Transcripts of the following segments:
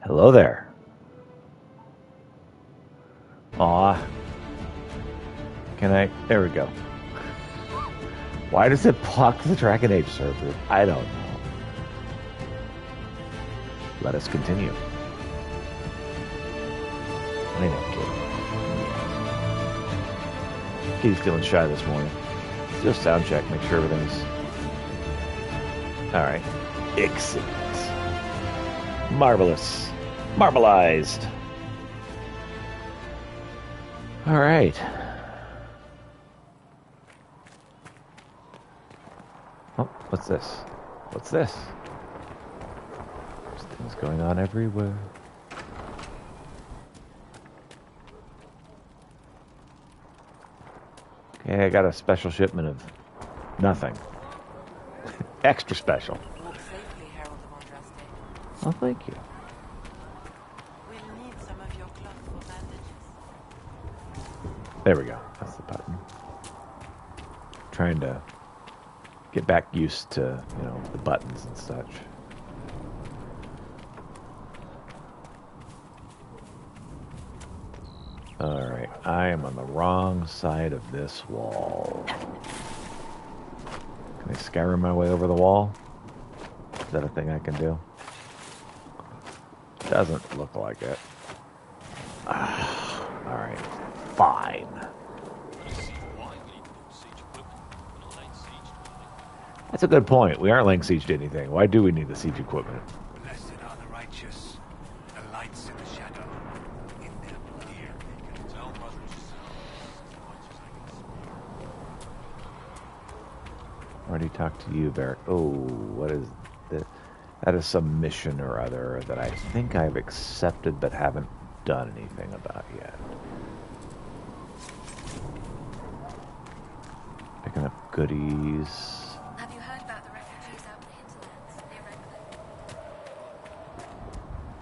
Hello there. Aw. Can I? There we go. Why does it block the Dragon Age server? I don't know. Let us continue. I know, kid. Kitty's feeling shy this morning. Let's do a sound check, make sure everything's... Alright. Excellent. Marvelous. Marbleized. Alright. Oh, what's this? What's this? There's things going on everywhere. Okay, I got a special shipment of nothing. Extra special. Walk safely, Herald of Andraste. Oh, thank you. We'll need some of your cloth for bandages. There we go. That's the button. Trying to get back used to, the buttons and such. Alright, I am on the wrong side of this wall. Can I skyrim my way over the wall? Is that a thing I can do? Doesn't look like it. Alright, fine. That's a good point. We aren't laying siege to anything. Why do we need the siege equipment? Blessed are the righteous, the lights in the shadow. In their blood here they can tell brothers. Already talked to you, Varric. Oh, what is this? That is some mission or other that I think I've accepted but haven't done anything about yet. Picking up goodies. Have you heard about the refugees out in the hinterlands near Redcliffe?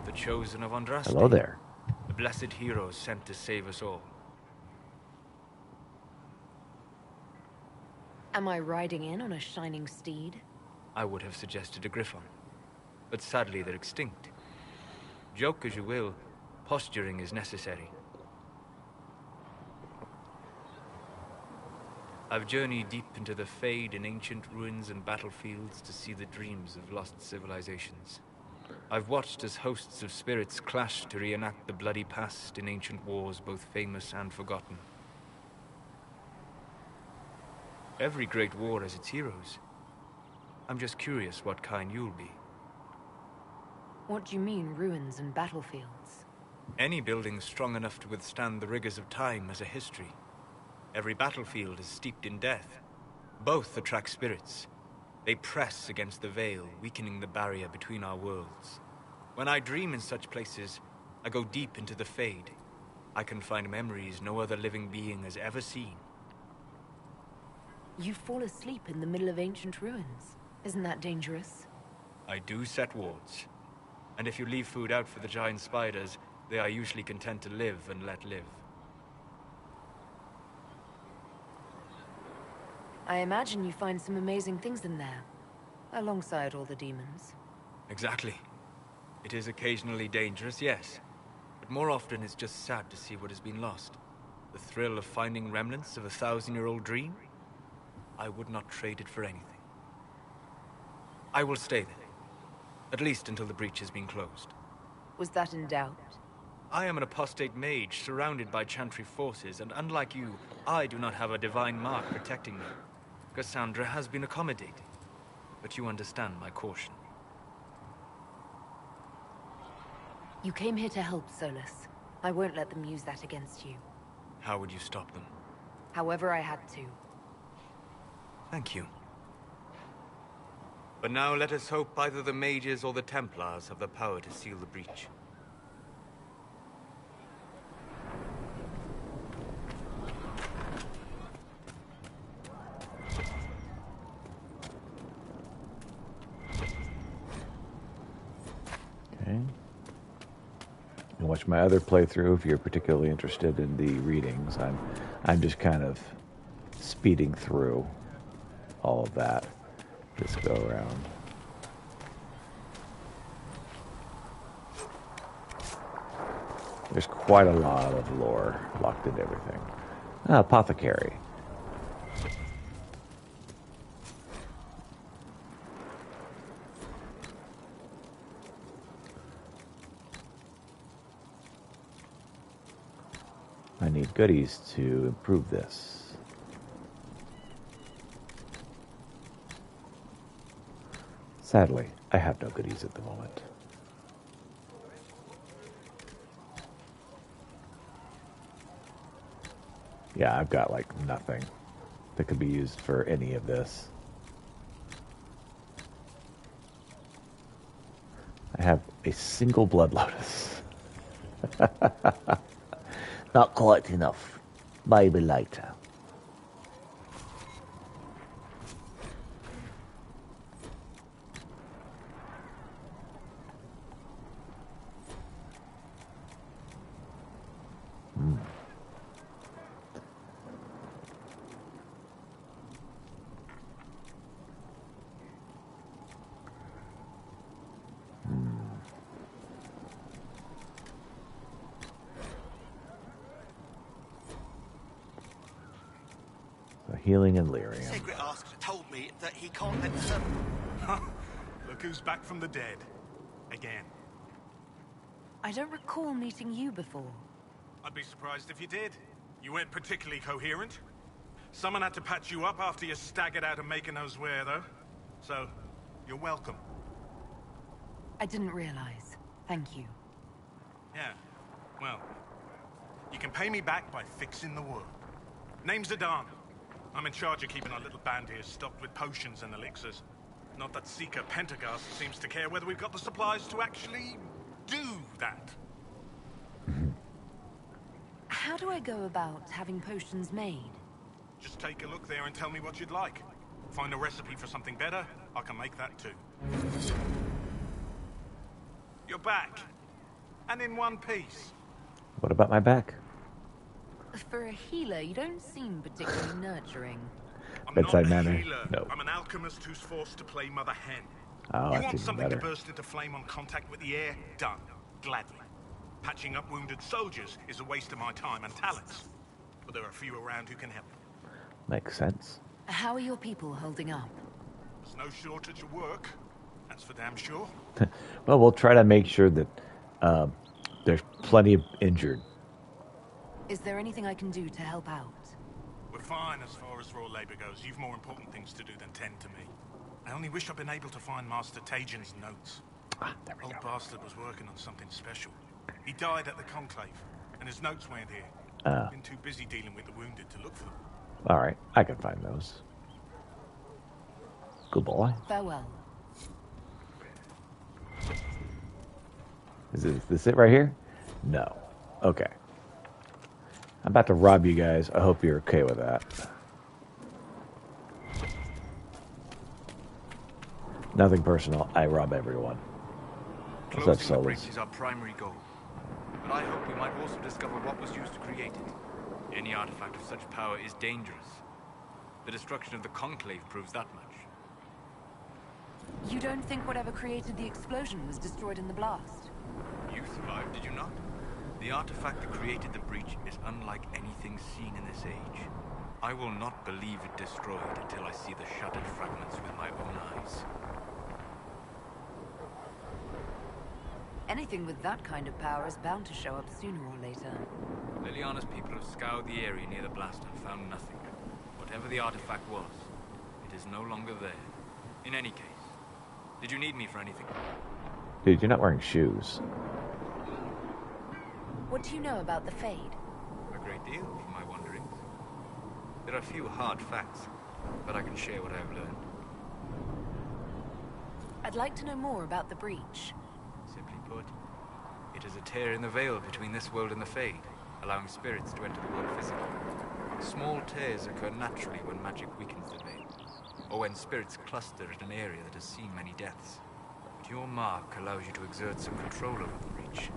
The chosen of Andraste. Hello there. The blessed heroes sent to save us all. Am I riding in on a shining steed? I would have suggested a griffon, but sadly they're extinct. Joke as you will, posturing is necessary. I've journeyed deep into the Fade in ancient ruins and battlefields to see the dreams of lost civilizations. I've watched as hosts of spirits clash to reenact the bloody past in ancient wars both famous and forgotten. Every great war has its heroes. I'm just curious what kind you'll be. What do you mean, ruins and battlefields? Any building strong enough to withstand the rigors of time has a history. Every battlefield is steeped in death. Both attract spirits. They press against the veil, weakening the barrier between our worlds. When I dream in such places, I go deep into the Fade. I can find memories no other living being has ever seen. You fall asleep in the middle of ancient ruins. Isn't that dangerous? I do set wards. And if you leave food out for the giant spiders, they are usually content to live and let live. I imagine you find some amazing things in there, alongside all the demons. Exactly. It is occasionally dangerous, yes. But more often it's just sad to see what has been lost. The thrill of finding remnants of a 1,000-year-old dream? I would not trade it for anything. I will stay then. At least until the breach has been closed. Was that in doubt? I am an apostate mage surrounded by chantry forces, and unlike you, I do not have a divine mark protecting me. Cassandra has been accommodating, but you understand my caution. You came here to help, Solus. I won't let them use that against you. How would you stop them? However I had to. Thank you. But now let us hope either the mages or the Templars have the power to seal the breach. Okay. And watch my other playthrough if you're particularly interested in the readings. I'm just kind of speeding through all of that this go around. There's quite a lot of lore locked into everything. Ah, apothecary. I need goodies to improve this. Sadly, I have no goodies at the moment. Yeah, I've got like nothing that could be used for any of this. I have a single blood lotus. Not quite enough. Maybe later. Healing and lyrium. Secret Asker told me that he can't let the Look who's back from the dead. Again. I don't recall meeting you before. I'd be surprised if you did. You weren't particularly coherent. Someone had to patch you up after you staggered out of making knows where, though. So, you're welcome. I didn't realize. Thank you. Yeah, well, you can pay me back by fixing the work. Name's Adan. I'm in charge of keeping our little band here stocked with potions and elixirs. Not that Seeker Pentagast seems to care whether we've got the supplies to actually do that. How do I go about having potions made? Just take a look there and tell me what you'd like. Find a recipe for something better, I can make that too. You're back. And in one piece. What about my back? For a healer, you don't seem particularly nurturing. I'm Bedside not a manner? healer. No. I'm an alchemist who's forced to play Mother Hen. Oh, You that's want even something better. to burst into flame on contact with the air? Done. Gladly. Patching up wounded soldiers is a waste of my time and talents. But there are few around who can help. Makes sense. How are your people holding up? There's no shortage of work. That's for damn sure. Well, we'll try to make sure that there's plenty of injured. Is there anything I can do to help out? We're fine as far as raw labor goes. You've more important things to do than tend to me. I only wish I'd been able to find Master Tajin's notes. Ah, there we Old go. bastard was working on something special. He died at the Conclave, and his notes weren't here. Been too busy dealing with the wounded to look for them. All right, I can find those. Good boy. Farewell. Is this it right here? No. Okay. I'm about to rob you guys. I hope you're okay with that. Nothing personal. I rob everyone. What's up, Closing the Solus? breach is our primary goal. But I hope we might also discover what was used to create it. Any artifact of such power is dangerous. The destruction of the Conclave proves that much. You don't think whatever created the explosion was destroyed in the blast? You survived, did you not? The artifact that created the breach is unlike anything seen in this age. I will not believe it destroyed until I see the shattered fragments with my own eyes. Anything with that kind of power is bound to show up sooner or later. Liliana's people have scoured the area near the blast and found nothing. Whatever the artifact was, it is no longer there. In any case, did you need me for anything? Dude, you're not wearing shoes. What do you know about the Fade? A great deal, for my wanderings. There are few hard facts, but I can share what I have learned. I'd like to know more about the breach. Simply put, it is a tear in the veil between this world and the Fade, allowing spirits to enter the world physically. Small tears occur naturally when magic weakens the veil, or when spirits cluster at an area that has seen many deaths. But your mark allows you to exert some control over the breach.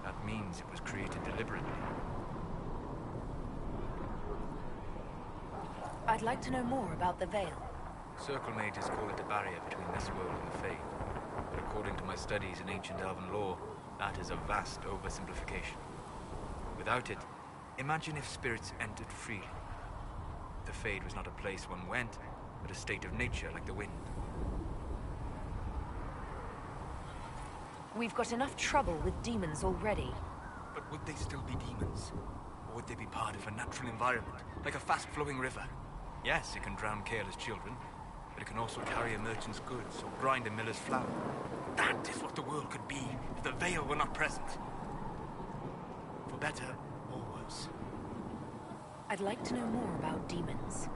That means it was created deliberately. I'd like to know more about the Veil. Circle mages call it a barrier between this world and the Fade. But according to my studies in ancient elven lore, That is a vast oversimplification. Without it, imagine if spirits entered freely. The Fade was not a place one went, but a state of nature like the wind. We've got enough trouble with demons already. But would they still be demons? Or would they be part of a natural environment, like a fast-flowing river? Yes, it can drown careless children, but it can also carry a merchant's goods or grind a miller's flour. That is what the world could be if the Veil were not present. For better or worse. I'd like to know more about demons.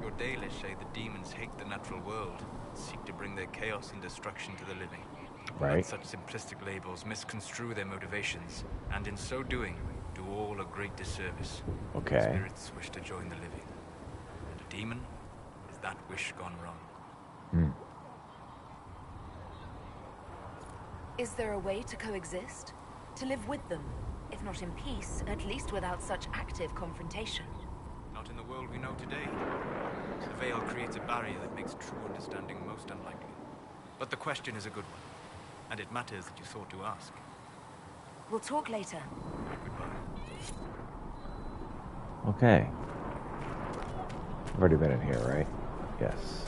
Your Dalish say the demons hate the natural world, and seek to bring their chaos and destruction to the living. Right. Let such simplistic labels misconstrue their motivations, and in so doing, do all a great disservice. Okay. Spirits wish to join the living, and a demon is that wish gone wrong. Is there a way to coexist? To live with them? If not in peace, at least without such active confrontation. Not in the world we know today. The Veil creates a barrier that makes true understanding most unlikely. But the question is a good one, and it matters that you thought to ask. We'll talk later. Goodbye. Okay. I've already been in here, right? Yes.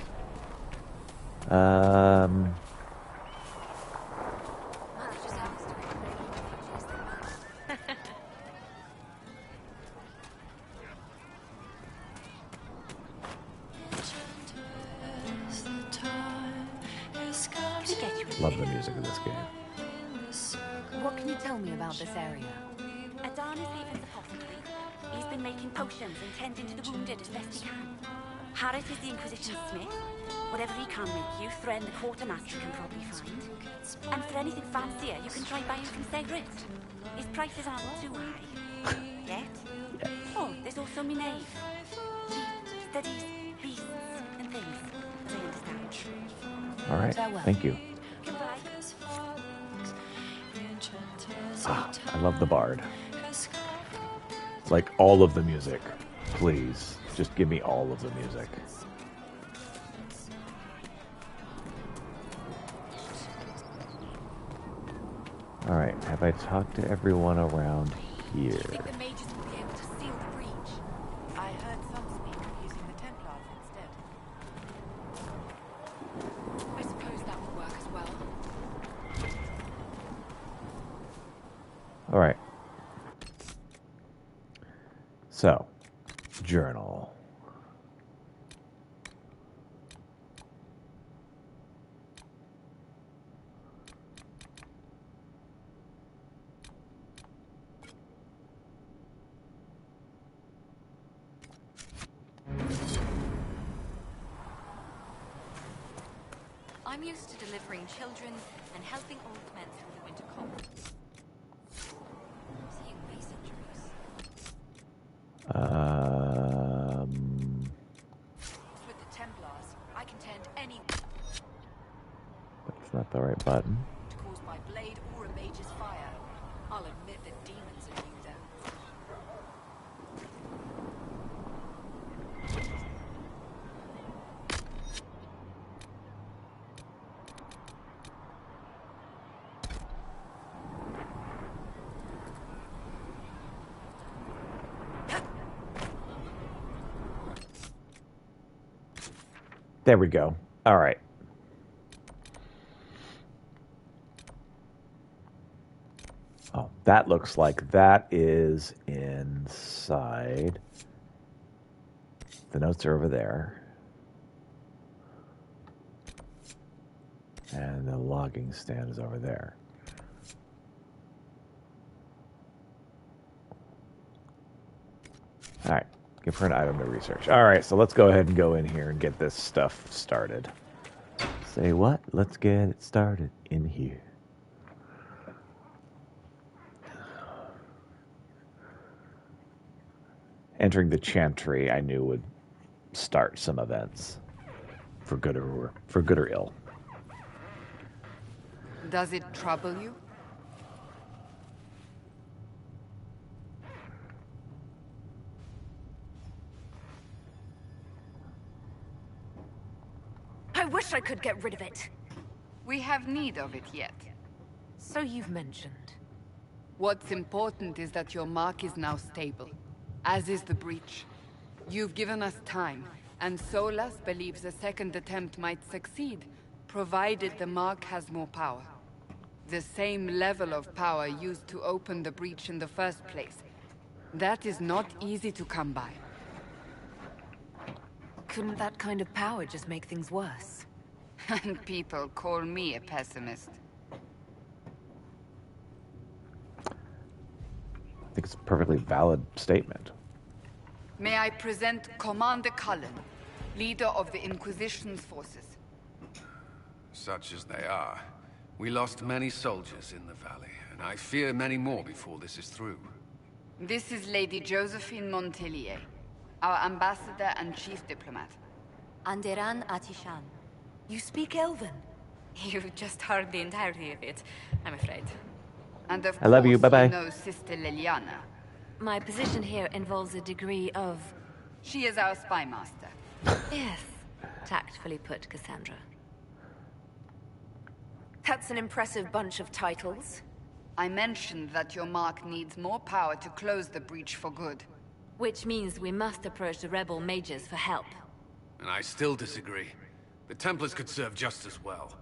Love the music of this game. What can you tell me about this area? Adan is leaving the apothecary. He's been making potions and tending to the wounded as best he can. Harris is the Inquisition smith. Whatever he can make you, Thren the quartermaster can probably find. And for anything fancier, you can try buying from Segrit. His prices aren't too high. Yet? Oh, there's also my knave. She studies beasts and things, as I understand. All right. Farewell. Thank you. Goodbye. I love the bard. Like all of the music. Please, just give me all of the music. All right, have I talked to everyone around here? Do you think the mages will be able to seal the breach? I heard some speak of using the Templars instead. I suppose that would work as well. All right. So, journal. I'm used to delivering children and helping old men through the winter cold. Seeing base injuries. With the Templars, I can tend any That's not the right button. caused by blade or a mage's fire. I'll admit that demons are new though. There we go. All right. Oh, that looks like that is inside. The notes are over there. And the logging stand is over there. All right. Give her an item to research. All right, so let's go ahead and go in here and get this stuff started. Say what? Let's get it started in here. Entering the chantry, I knew would start some events, for good or ill. Does it trouble you? I wish I could get rid of it. We have need of it yet. So you've mentioned. What's important is that your mark is now stable, as is the breach. You've given us time, and Solas believes a second attempt might succeed, provided the mark has more power. The same level of power used to open the breach in the first place. That is not easy to come by. Couldn't that kind of power just make things worse? And people call me a pessimist. I think it's a perfectly valid statement. May I present Commander Cullen, leader of the Inquisition's forces. Such as they are. We lost many soldiers in the valley, and I fear many more before this is through. This is Lady Josephine Montelier, our ambassador and chief diplomat. Anderan Atishan. You speak Elven? You've just heard the entirety of it, I'm afraid. And of I love you, course, bye-bye. know Sister Liliana. My position here involves a degree of... She is our spy master. Yes, tactfully put, Cassandra. That's an impressive bunch of titles. I mentioned that your mark needs more power to close the breach for good. Which means we must approach the rebel mages for help. And I still disagree. The Templars could serve just as well.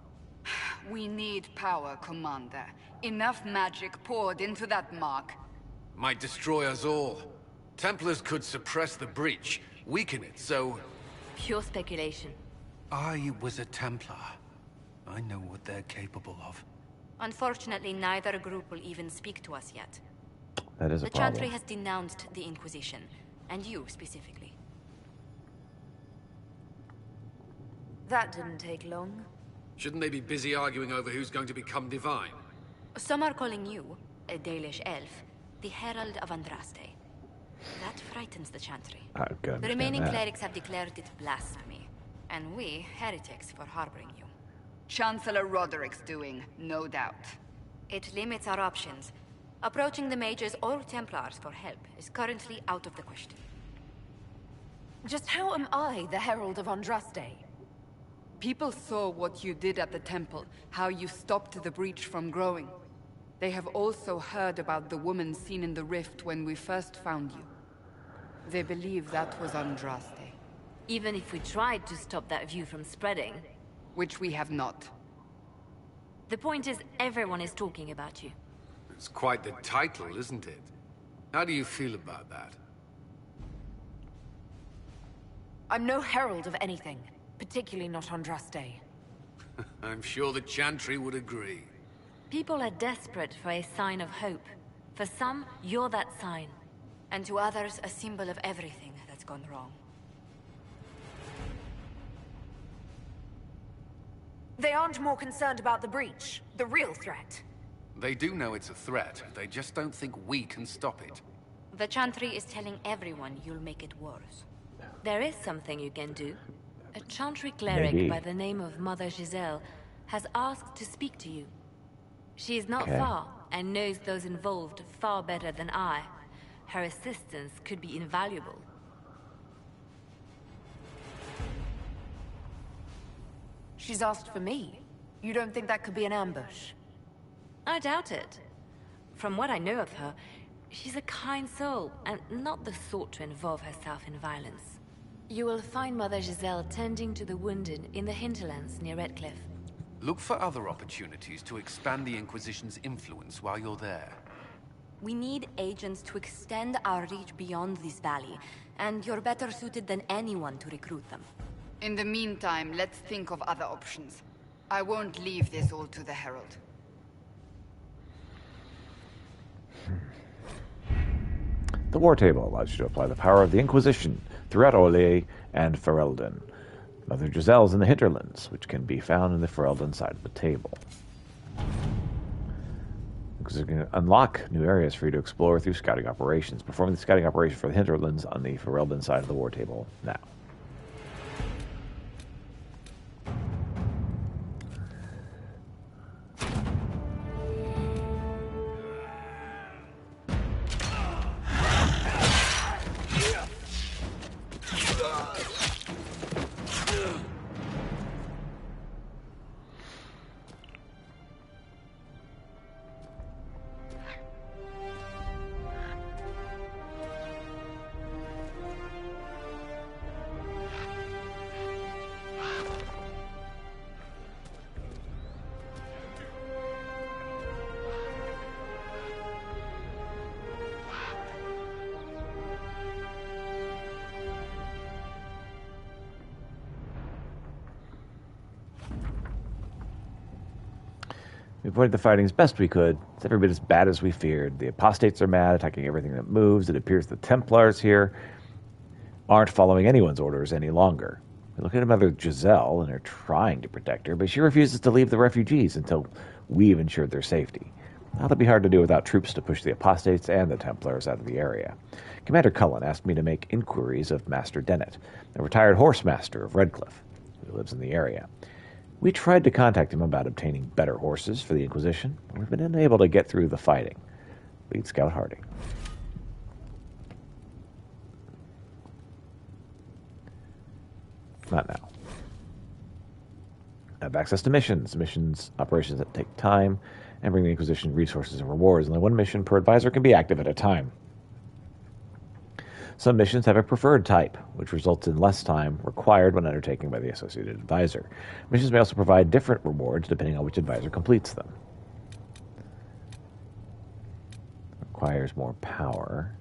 We need power, Commander. Enough magic poured into that mark. Might destroy us all. Templars could suppress the breach, weaken it, so... Pure speculation. I was a Templar. I know what they're capable of. Unfortunately, neither group will even speak to us yet. That is a The problem. Chantry has denounced the Inquisition, and you specifically. That didn't take long. Shouldn't they be busy arguing over who's going to become divine? Some are calling you, a Dalish elf, the Herald of Andraste. That frightens the Chantry. I can The understand remaining that. clerics have declared it blasphemy, and we, heretics, for harboring you. Chancellor Roderick's doing, no doubt. It limits our options. Approaching the mages or Templars for help is currently out of the question. Just how am I the Herald of Andraste? People saw what you did at the temple, how you stopped the breach from growing. They have also heard about the woman seen in the rift when we first found you. They believe that was Andraste, Even if we tried to stop that view from spreading, which we have not. the point is everyone is talking about you. It's quite the title, isn't it? How do you feel about that? I'm no herald of anything, particularly not Andraste. I'm sure the Chantry would agree. People are desperate for a sign of hope. For some, you're that sign. And to others, a symbol of everything that's gone wrong. They aren't more concerned about the breach, the real threat. They do know it's a threat. They just don't think we can stop it. The Chantry is telling everyone you'll make it worse. There is something you can do. A Chantry cleric Maybe. by the name of Mother Giselle has asked to speak to you. She is not Okay. far and knows those involved far better than I. Her assistance could be invaluable. She's asked for me. You don't think that could be an ambush? I doubt it. From what I know of her, she's a kind soul and not the sort to involve herself in violence. You will find Mother Giselle tending to the wounded in the hinterlands near Redcliffe. Look for other opportunities to expand the Inquisition's influence while you're there. We need agents to extend our reach beyond this valley, and you're better suited than anyone to recruit them. In the meantime, let's think of other options. I won't leave this all to the Herald. The War Table allows you to apply the power of the Inquisition throughout Orlais and Ferelden. Mother Giselle's in the hinterlands, which can be found in the Ferelden side of the table. Because you can unlock new areas for you to explore through scouting operations. Perform the scouting operation for the hinterlands on the Ferelden side of the War Table now. We avoided the fighting as best we could. It's every bit as bad as we feared. The apostates are mad, attacking everything that moves. It appears the Templars here aren't following anyone's orders any longer. We look at Mother Giselle and are trying to protect her, but she refuses to leave the refugees until we've ensured their safety. That'll be hard to do without troops to push the apostates and the Templars out of the area. Commander Cullen asked me to make inquiries of Master Dennett, a retired horse master of Redcliffe, who lives in the area. We tried to contact him about obtaining better horses for the Inquisition, but we've been unable to get through the fighting. Lead Scout Harding. Not now. I have access to missions, operations that take time, and bring the Inquisition resources and rewards. Only one mission per advisor can be active at a time. Some missions have a preferred type, which results in less time required when undertaken by the associated advisor. Missions may also provide different rewards depending on which advisor completes them. Requires more power.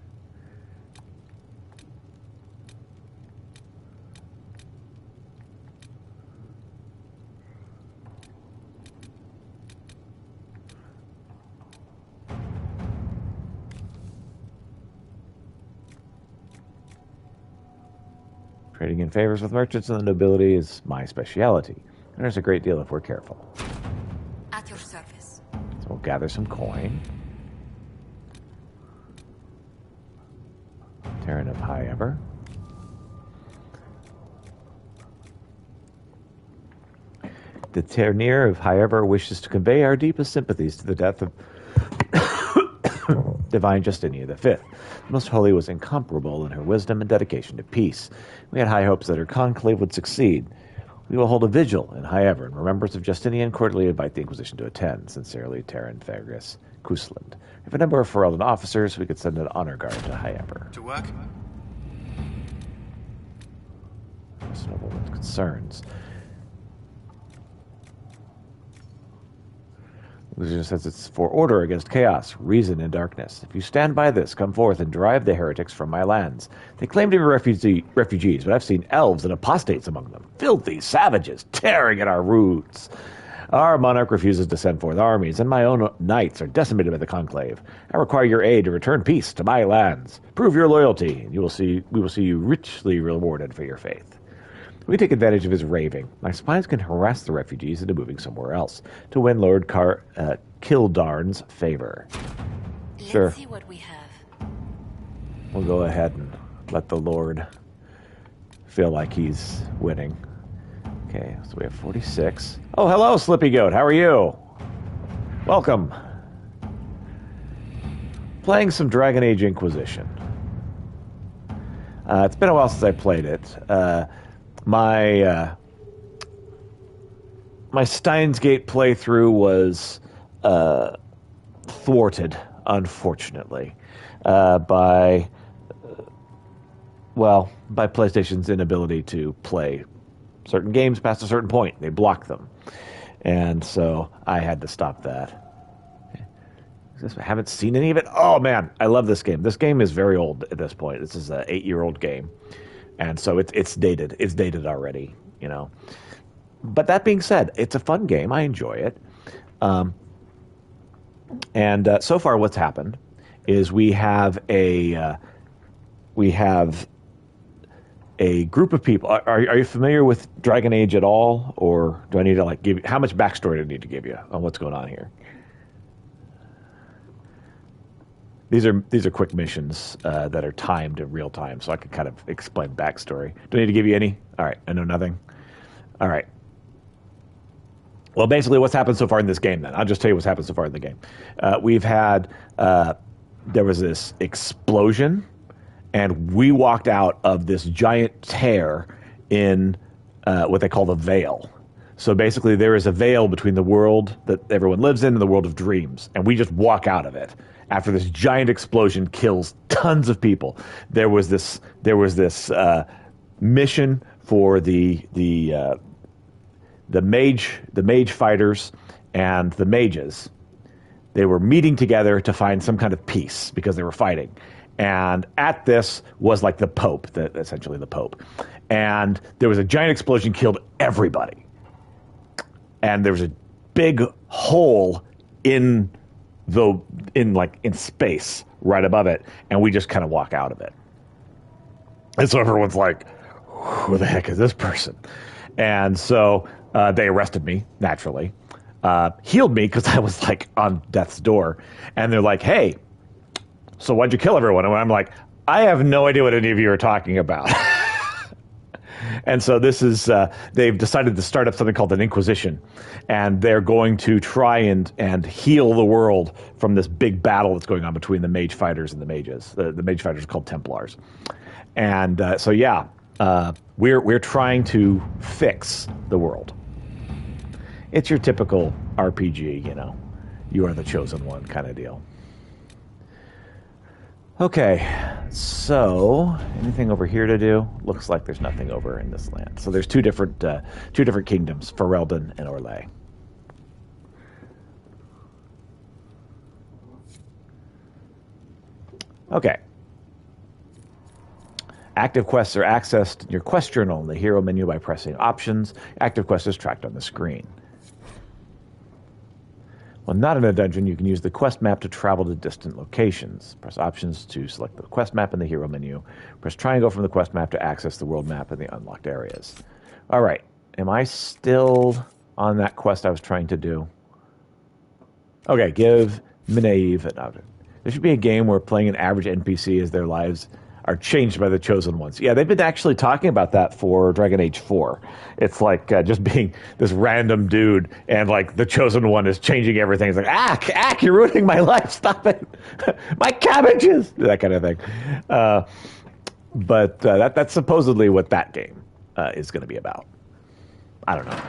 Trading in favors with merchants and the nobility is my speciality. And there's a great deal if we're careful. At your service. So we'll gather some coin. Terran of High Ever. The Ternier of High Ever wishes to convey our deepest sympathies to the death of Divine Justinia V. The Most Holy was incomparable in her wisdom and dedication to peace. We had high hopes that her conclave would succeed. We will hold a vigil in High Ever in remembrance of Justinian and cordially invite the Inquisition to attend. Sincerely, Terran Fergus Kusland. If a number of Ferelden officers, we could send an honor guard to High Ever. To work? Most nobleman's concerns. Inquisition says it's for order against chaos, reason, and darkness. If you stand by this, come forth and drive the heretics from my lands. They claim to be refugees, but I've seen elves and apostates among them. Filthy savages, tearing at our roots. Our monarch refuses to send forth armies, and my own knights are decimated by the conclave. I require your aid to return peace to my lands. Prove your loyalty, and we will see you richly rewarded for your faith. We take advantage of his raving. My spies can harass the refugees into moving somewhere else to win Lord Kildarn's favor. Sure. Let's see what we have. We'll go ahead and let the Lord feel like he's winning. Okay, so we have 46. Oh, hello, Slippy Goat. How are you? Welcome. Playing some Dragon Age Inquisition. It's been a while since I played it. My Steins Gate playthrough was thwarted, unfortunately, by PlayStation's inability to play certain games past a certain point. They blocked them, and so I had to stop that. I haven't seen any of it. Oh man, I love this game. This game is very old at this point. This is an 8-year-old game. And so it's dated. It's dated already, you know. But that being said, it's a fun game. I enjoy it. And so far, what's happened is we have a group of people. Are you familiar with Dragon Age at all, or do I need to give you, how much backstory do I need to give you on what's going on here? These are quick missions that are timed in real time, so I can kind of explain backstory. Do I need to give you any? All right, I know nothing. All right. Well, basically, what's happened so far in this game, then. I'll just tell you what's happened so far in the game. We've had, there was this explosion, and we walked out of this giant tear in what they call the Veil. So basically, there is a veil between the world that everyone lives in and the world of dreams, and we just walk out of it. After this giant explosion kills tons of people, there was this mission for the mage fighters and the mages. They were meeting together to find some kind of peace because they were fighting. And at this was like the Pope, essentially the Pope. And there was a giant explosion, killed everybody. and there's a big hole in space right above it, and we just kind of walk out of it. And so everyone's like, who the heck is this person? And so they arrested me, naturally, healed me because I was like on death's door, and they're like, hey, so why'd you kill everyone? And I'm like, I have no idea what any of you are talking about. And so this is, they've decided to start up something called an Inquisition, and they're going to try and heal the world from this big battle that's going on between the mage fighters and the mages. The mage fighters are called Templars. And we're trying to fix the world. It's your typical RPG, you know, you are the chosen one kind of deal. Okay, so anything over here to do? Looks like there's nothing over in this land. So there's two different kingdoms, Ferelden and Orlais. Okay. Active quests are accessed in your quest journal in the hero menu by pressing options. Active quest is tracked on the screen. When not in a dungeon, you can use the quest map to travel to distant locations. Press options to select the quest map in the hero menu. Press triangle from the quest map to access the world map in the unlocked areas. All right. Am I still on that quest I was trying to do? Okay, give Minaive an outing. There should be a game where playing an average NPC as their lives are changed by the chosen ones. Yeah, they've been actually talking about that for Dragon Age 4. It's like just being this random dude, and like the chosen one is changing everything. It's like, Ack, you're ruining my life. Stop it. My cabbages. That kind of thing. But that's supposedly what that game is going to be about. I don't know,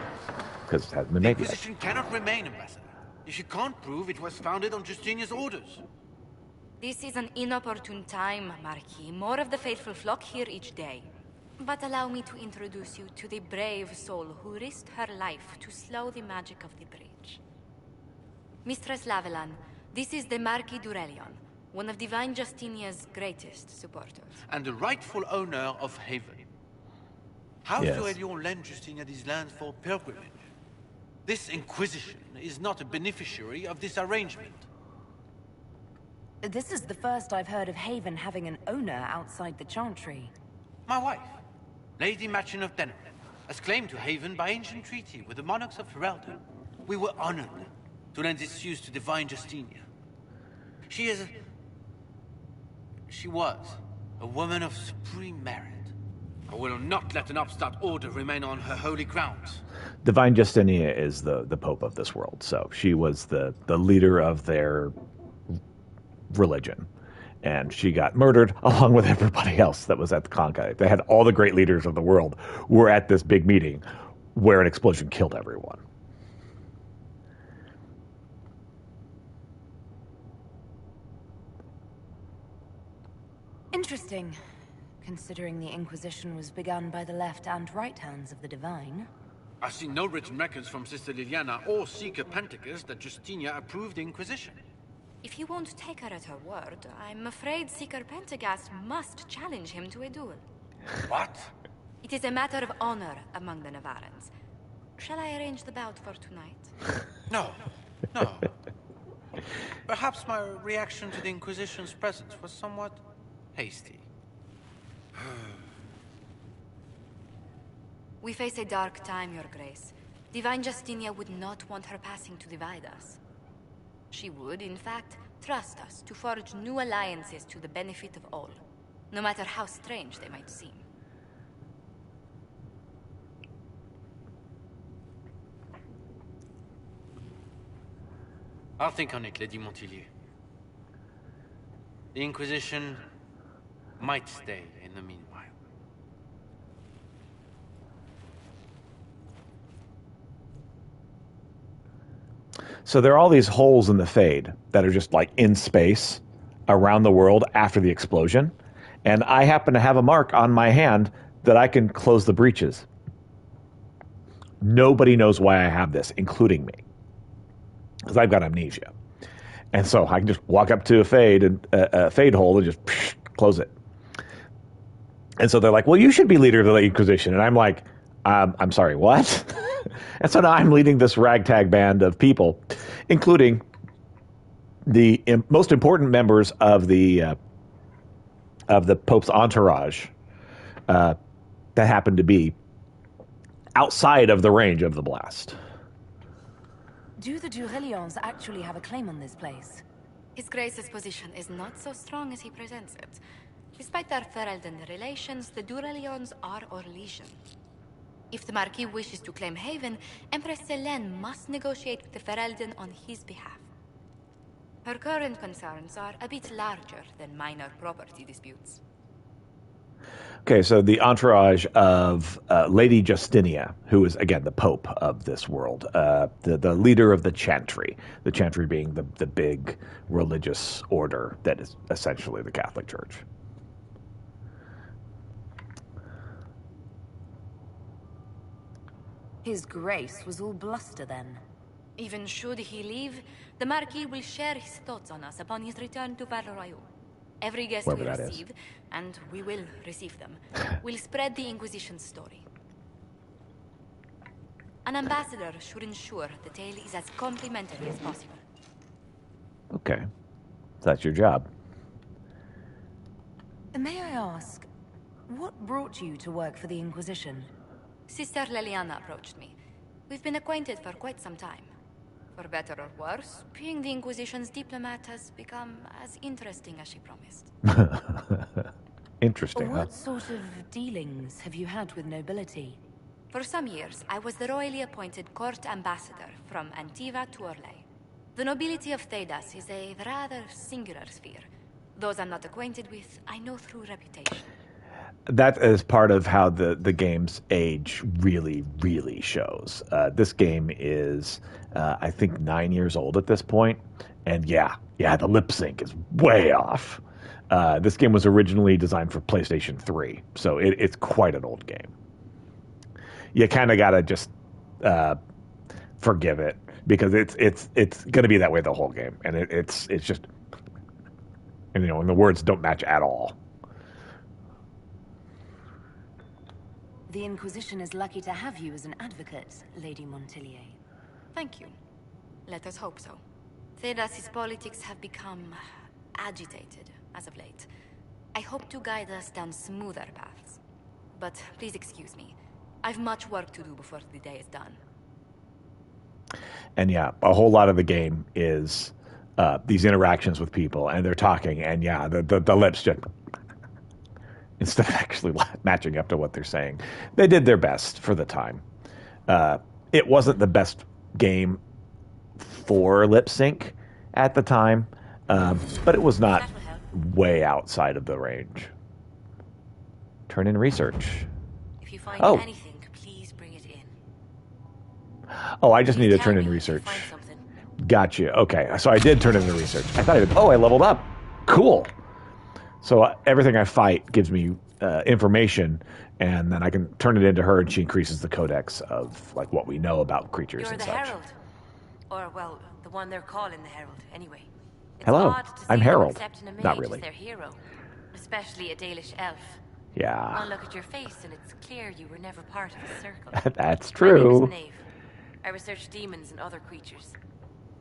because it hasn't been made yet. The Inquisition cannot remain, Ambassador, if you can't prove it was founded on Justinia's orders. This is an inopportune time, Marquis. More of the faithful flock here each day. But allow me to introduce you to the brave soul who risked her life to slow the magic of the breach. Mistress Lavelan, this is the Marquis Durelion, one of Divine Justinia's greatest supporters. And the rightful owner of Haven. House Durelion lent Justinia these lands for pilgrimage. This Inquisition is not a beneficiary of this arrangement. This is the first I've heard of Haven having an owner outside the Chantry. My wife, Lady Machin of Denham, has claimed to Haven by ancient treaty with the monarchs of Ferelden. We were honored to lend its use to Divine Justinia. She was a woman of supreme merit. I will not let an upstart order remain on her holy grounds. Divine Justinia is the Pope of this world, so she was the leader of their religion, and she got murdered along with everybody else that was at the conclave. They had all the great leaders of the world were at this big meeting where an explosion killed everyone. Interesting, considering the Inquisition was begun by the left and right hands of the Divine. I see no written records from Sister Liliana or Seeker Penticus that Justinia approved the Inquisition. If you won't take her at her word, I'm afraid Seeker Pentagast must challenge him to a duel. What? It is a matter of honor among the Navarrans. Shall I arrange the bout for tonight? No. Perhaps my reaction to the Inquisition's presence was somewhat hasty. We face a dark time, Your Grace. Divine Justinia would not want her passing to divide us. She would, in fact, trust us to forge new alliances to the benefit of all, no matter how strange they might seem. I'll think on it, Lady Montillier. The Inquisition might stay in the meanwhile. So there are all these holes in the Fade that are just like in space around the world after the explosion. And I happen to have a mark on my hand that I can close the breaches. Nobody knows why I have this, including me, because I've got amnesia. And so I can just walk up to a Fade hole and just close it. And so they're like, well, you should be leader of the Inquisition. And I'm like, I'm sorry, what? And so now I'm leading this ragtag band of people, including the most important members of the Pope's entourage that happen to be outside of the range of the blast. Do the Durelions actually have a claim on this place? His Grace's position is not so strong as he presents it. Despite their Ferelden relations, the Durelions are our legion. If the Marquis wishes to claim Haven, Empress Selene must negotiate with the Ferelden on his behalf. Her current concerns are a bit larger than minor property disputes. Okay, so the entourage of Lady Justinia, who is, again, the Pope of this world, the leader of the Chantry being the big religious order that is essentially the Catholic Church. His Grace was all bluster then. Even should he leave, the Marquis will share his thoughts on us upon his return to Val Royeaux. Every guest Wherever we that is. receive, and we will receive them, will spread the Inquisition's story. An ambassador should ensure the tale is as complimentary as possible. Okay, that's your job. May I ask, what brought you to work for the Inquisition? Sister Leliana approached me. We've been acquainted for quite some time. For better or worse, being the Inquisition's diplomat has become as interesting as she promised. Interesting, huh? What sort of dealings have you had with nobility? For some years, I was the royally appointed court ambassador from Antiva to Orlais. The nobility of Thedas is a rather singular sphere. Those I'm not acquainted with, I know through reputation. That is part of how the game's age really, really shows. This game is, I think, 9 years old at this point. And yeah, the lip sync is way off. This game was originally designed for PlayStation 3, so it's quite an old game. You kind of got to just forgive it, because it's going to be that way the whole game. And it's just, and the words don't match at all. The Inquisition is lucky to have you as an advocate, Lady Montillier. Thank you. Let us hope so. Thedas' politics have become agitated as of late. I hope to guide us down smoother paths. But please excuse me. I've much work to do before the day is done. And yeah, a whole lot of the game is these interactions with people, and they're talking, and yeah, the lips just... instead of actually matching up to what they're saying. They did their best for the time. It wasn't the best game for lip sync at the time, but it was not way outside of the range. Turn in research. If you find anything, please bring it in. Oh, I just need to turn in research. Gotcha. Okay, so I did turn in the research. I thought I leveled up. Cool. So everything I fight gives me information, and then I can turn it into her, and she increases the codex of like what we know about creatures You're and the such. Herald. Or, well, the one they're calling the Herald, anyway. It's Hello, odd to see I'm them Harold. accepting a mage Not really. as their hero. Especially a Dalish elf. Yeah. One look at your face and it's clear you were never part of a circle. That's My name true. is Maeve. I research demons and other creatures.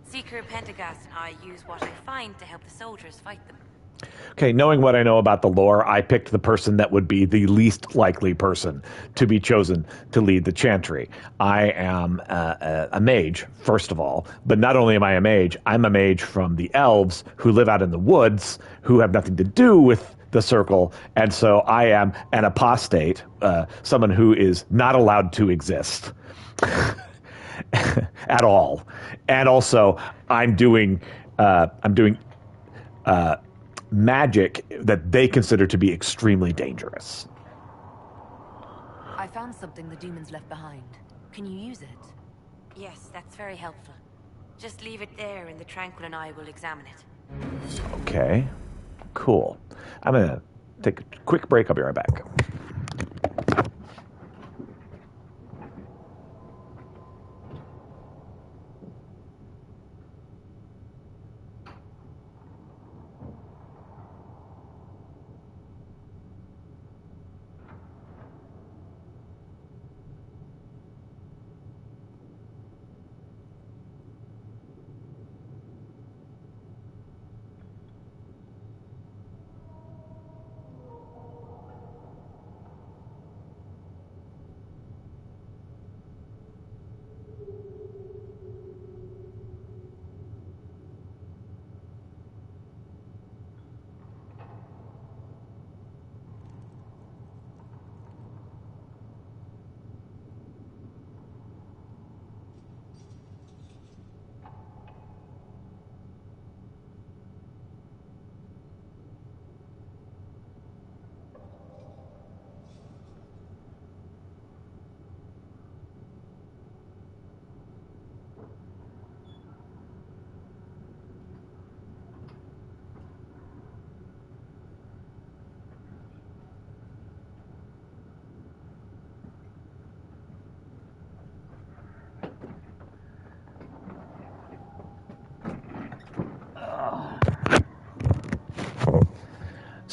Seeker, Pentagast, and I use what I find to help the soldiers fight them. Okay, knowing what I know about the lore, I picked the person that would be the least likely person to be chosen to lead the Chantry. I am a mage, first of all, but not only am I a mage, I'm a mage from the elves who live out in the woods, who have nothing to do with the circle, and so I am an apostate, someone who is not allowed to exist at all. And also, I'm doing magic that they consider to be extremely dangerous. I found something the demons left behind. Can you use it? Yes, that's very helpful. Just leave it there and the Tranquil and I will examine it. Okay, cool. I'm going to take a quick break. I'll be right back.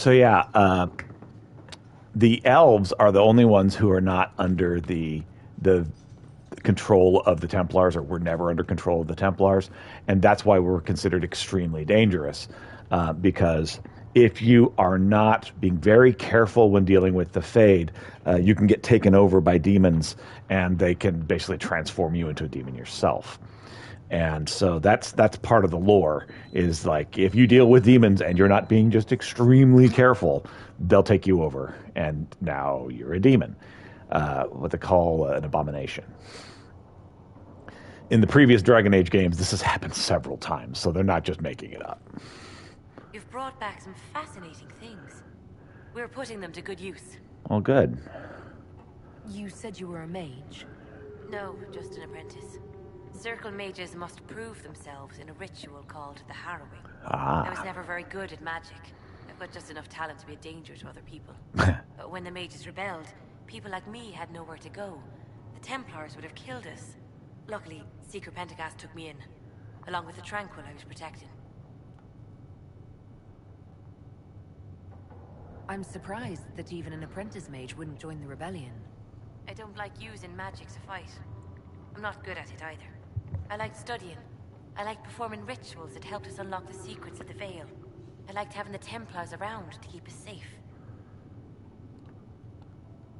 So yeah, the elves are the only ones who are not under the control of the Templars, or were never under control of the Templars, and that's why we're considered extremely dangerous. Because if you are not being very careful when dealing with the Fade, you can get taken over by demons, and they can basically transform you into a demon yourself. And so that's part of the lore, is like if you deal with demons and you're not being just extremely careful, they'll take you over, and now you're a demon. What they call an abomination. In the previous Dragon Age games, this has happened several times, so they're not just making it up. You've brought back some fascinating things. We're putting them to good use. Well, good. You said you were a mage? No, just an apprentice. Circle mages must prove themselves in a ritual called the Harrowing. I was never very good at magic. I've got just enough talent to be a danger to other people. But when the mages rebelled, people like me had nowhere to go. The Templars would have killed us. Luckily, Seeker Pentagast took me in, along with the Tranquil I was protecting. I'm surprised that even an apprentice mage wouldn't join the rebellion. I don't like using magic to fight. I'm not good at it either. I liked studying. I liked performing rituals that helped us unlock the secrets of the Veil. I liked having the Templars around to keep us safe.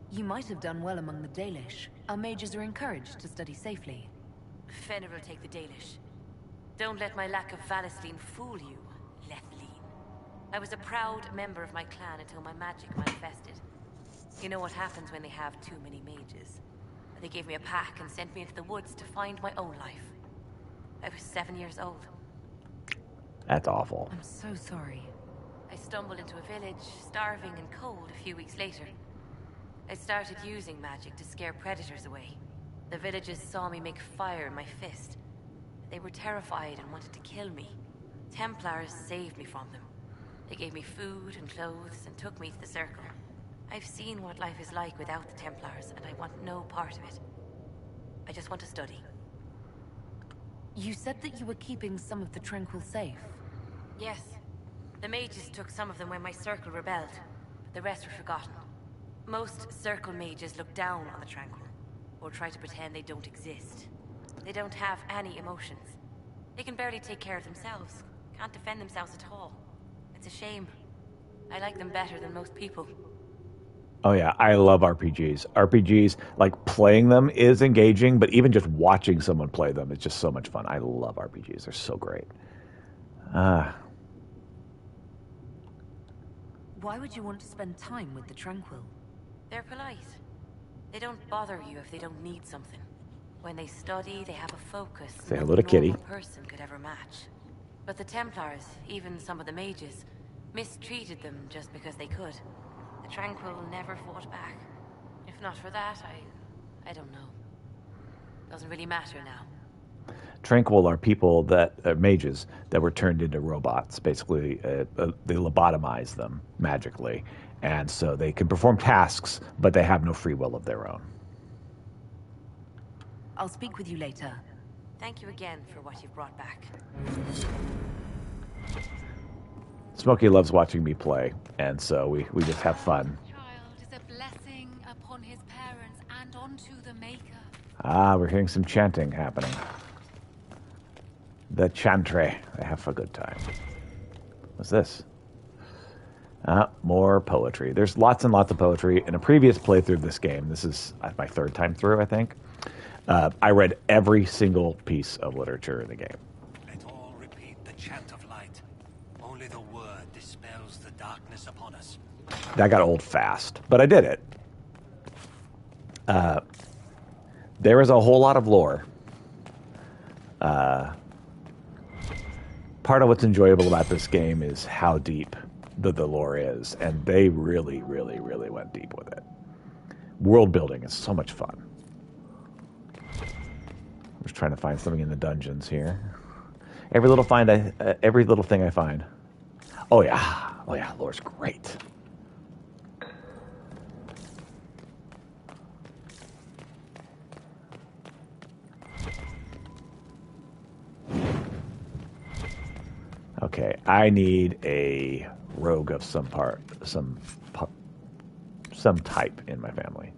You might have done well among the Dalish. Our mages are encouraged to study safely. Fenrir will take the Dalish. Don't let my lack of Valasleen fool you, Lethleen. I was a proud member of my clan until my magic manifested. You know what happens when they have too many mages. They gave me a pack and sent me into the woods to find my own life. I was 7 years old. That's awful. I'm so sorry. I stumbled into a village, starving and cold a few weeks later. I started using magic to scare predators away. The villagers saw me make fire in my fist. They were terrified and wanted to kill me. Templars saved me from them. They gave me food and clothes and took me to the Circle. I've seen what life is like without the Templars, and I want no part of it. I just want to study. You said that you were keeping some of the Tranquil safe? Yes. The mages took some of them when my Circle rebelled, but the rest were forgotten. Most Circle mages look down on the Tranquil, or try to pretend they don't exist. They don't have any emotions. They can barely take care of themselves, can't defend themselves at all. It's a shame. I like them better than most people. Oh yeah, I love RPGs. RPGs, like playing them is engaging, but even just watching someone play them is just so much fun. I love RPGs. They're so great. Why would you want to spend time with the Tranquil? They're polite. They don't bother you if they don't need something. When they study, they have a focus Say no hello to Kitty. normal person could ever match. But the Templars, even some of the mages, mistreated them just because they could. The Tranquil never fought back. If not for that, I don't know. Doesn't really matter now. Tranquil are people that are mages that were turned into robots. Basically, they lobotomize them magically, and so they can perform tasks, but they have no free will of their own. I'll speak with you later. Thank you again for what you've brought back. Smokey loves watching me play, and so we just have fun. Child is a blessing upon his parents and onto the Maker. We're hearing some chanting happening. The chantry. They have a good time. What's this? More poetry. There's lots and lots of poetry. In a previous playthrough of this game, this is my third time through, I think, I read every single piece of literature in the game. Let all repeat the chant of light. Only the word dispels the darkness upon us. That got old fast, but I did it. There is a whole lot of lore. Part of what's enjoyable about this game is how deep the lore is, and they really, really, really went deep with it. World building is so much fun. I'm just trying to find something in the dungeons here. Every little thing I find. Oh yeah, lore's great. Okay, I need a rogue of some type in my family.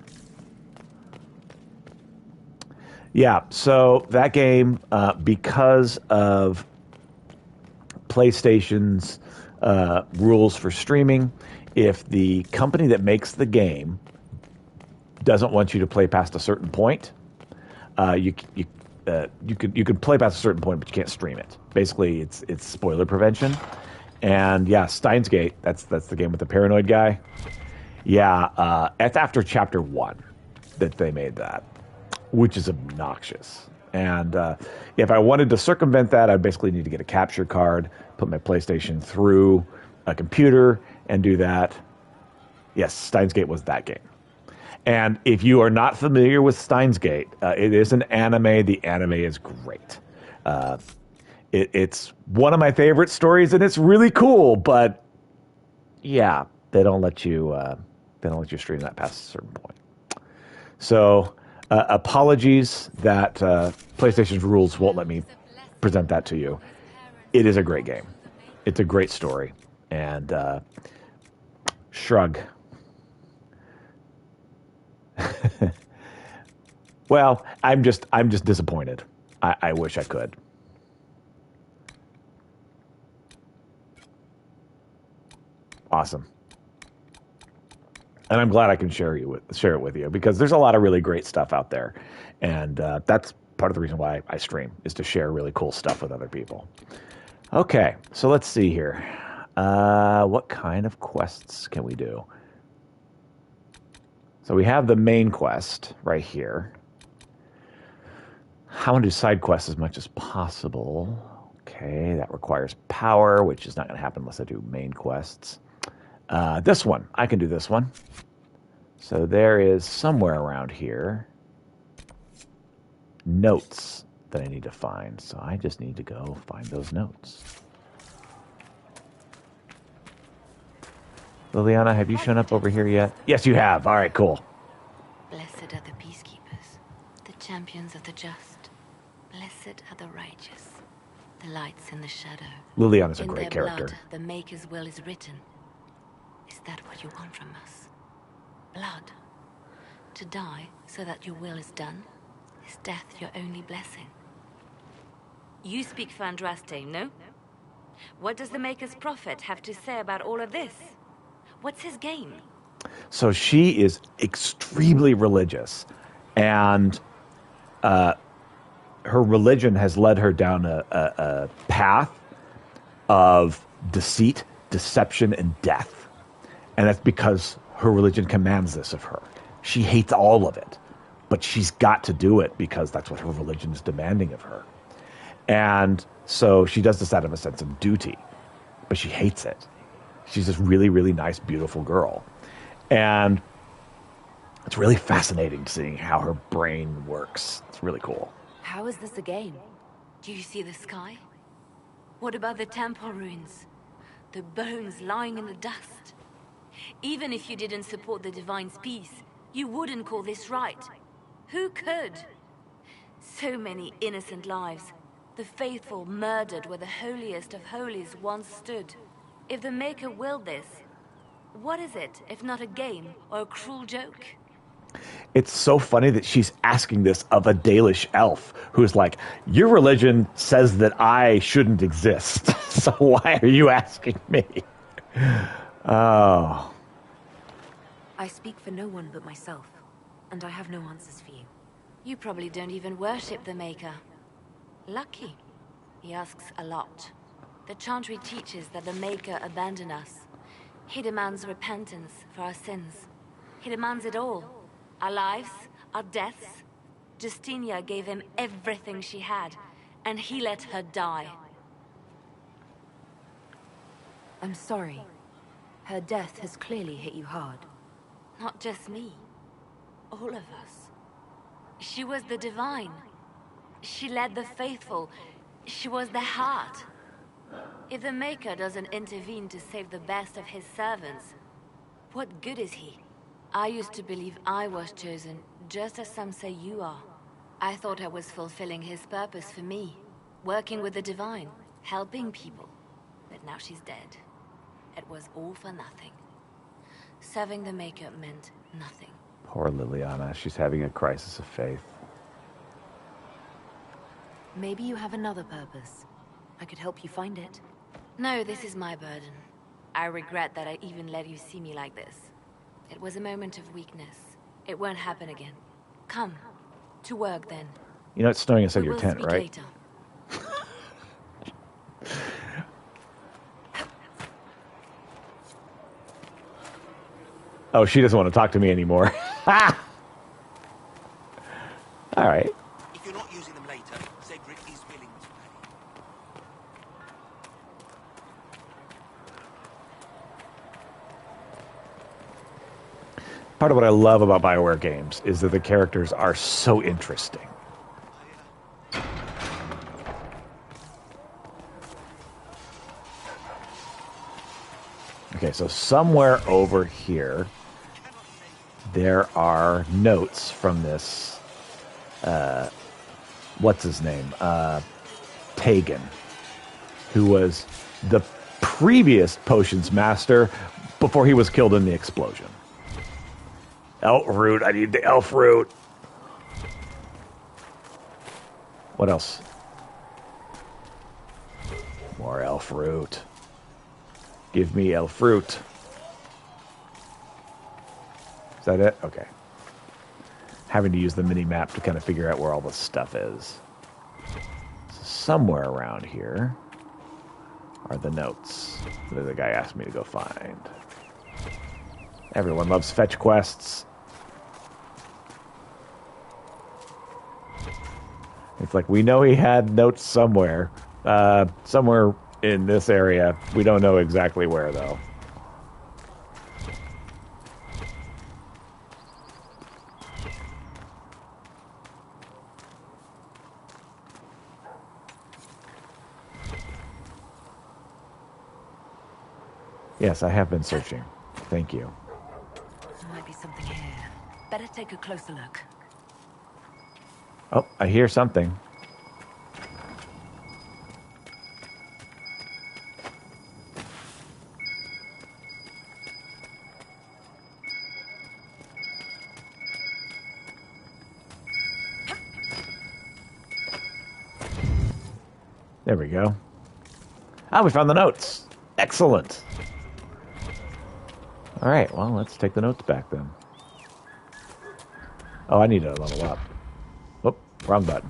Yeah, so that game, because of PlayStation's rules for streaming, if the company that makes the game doesn't want you to play past a certain point, you could play past a certain point, but you can't stream it. Basically, it's spoiler prevention. And yeah, Steins Gate, that's the game with the paranoid guy. Yeah, it's after chapter 1 that they made that, which is obnoxious. And if I wanted to circumvent that, I'd basically need to get a capture card, put my PlayStation through a computer, and do that. Yes, Steins Gate was that game. And if you are not familiar with Steins Gate, it is an anime. The anime is great. It's one of my favorite stories, and it's really cool. But yeah, they don't let you stream that past a certain point. So apologies that PlayStation's rules won't let me present that to you. It is a great game. It's a great story, and shrug. Well, I'm just disappointed. I wish I could. Awesome. And I'm glad I can share it with you, because there's a lot of really great stuff out there, and that's part of the reason why I stream, is to share really cool stuff with other people. Okay, so let's see here. What kind of quests can we do? So we have the main quest right here. I want to do side quests as much as possible. Okay, that requires power, which is not going to happen unless I do main quests. This one, I can do this one. So there is somewhere around here notes that I need to find. So I just need to go find those notes. Liliana, have you shown up over here yet? Yes, you have. All right, cool. Blessed are the peacekeepers, the champions of the just. Blessed are the righteous, the lights in the shadow. Liliana's a great character. In their blood, the Maker's will is written. Is that what you want from us? Blood. To die so that your will is done? Is death your only blessing? You speak for Andraste, no? What does the Maker's prophet have to say about all of this? What's his game? So she is extremely religious, and her religion has led her down a path of deceit, deception, and death. And that's because her religion commands this of her. She hates all of it, but she's got to do it because that's what her religion is demanding of her. And so she does this out of a sense of duty, but she hates it. She's this really, really nice, beautiful girl. And it's really fascinating seeing how her brain works. It's really cool. How is this a game? Do you see the sky? What about the temple ruins? The bones lying in the dust? Even if you didn't support the Divine's peace, you wouldn't call this right. Who could? So many innocent lives. The faithful murdered where the holiest of holies once stood. If the Maker willed this, what is it if not a game or a cruel joke? It's so funny that she's asking this of a Dalish elf who's like, your religion says that I shouldn't exist, so why are you asking me? Oh. I speak for no one but myself, and I have no answers for you. You probably don't even worship the Maker. Lucky. He asks a lot. The Chantry teaches that the Maker abandoned us. He demands repentance for our sins. He demands it all. Our lives, our deaths. Justinia gave him everything she had, and he let her die. I'm sorry. Her death has clearly hit you hard. Not just me. All of us. She was the Divine. She led the faithful. She was their heart. If the Maker doesn't intervene to save the best of his servants, what good is he? I used to believe I was chosen, just as some say you are. I thought I was fulfilling his purpose for me, working with the Divine, helping people. But now she's dead. It was all for nothing. Serving the Maker meant nothing. Poor Liliana. She's having a crisis of faith. Maybe you have another purpose. I could help you find it. No, this is my burden. I regret that I even let you see me like this. It was a moment of weakness. It won't happen again. Come. To work, then. You know it's snowing inside We your will tent, speak right? later. Oh, she doesn't want to talk to me anymore. All right. If you're not using them later, Cedric is willing to pay. Part of what I love about BioWare games is that the characters are so interesting. Okay, so somewhere over here, there are notes from this, what's his name? Tegan, who was the previous potions master before he was killed in the explosion. Elf root, I need the elf root. What else? More elf root. Give me elf fruit. Is that it? Okay. Having to use the mini-map to kind of figure out where all this stuff is. So somewhere around here are the notes that the guy asked me to go find. Everyone loves fetch quests. It's like, we know he had notes somewhere. Somewhere in this area. We don't know exactly where, though. Yes, I have been searching. Thank you. There might be something here. Better take a closer look. Oh, I hear something. There we go. Ah, we found the notes. Excellent. All right, well, let's take the notes back then. Oh, I need to level up. Whoop, wrong button.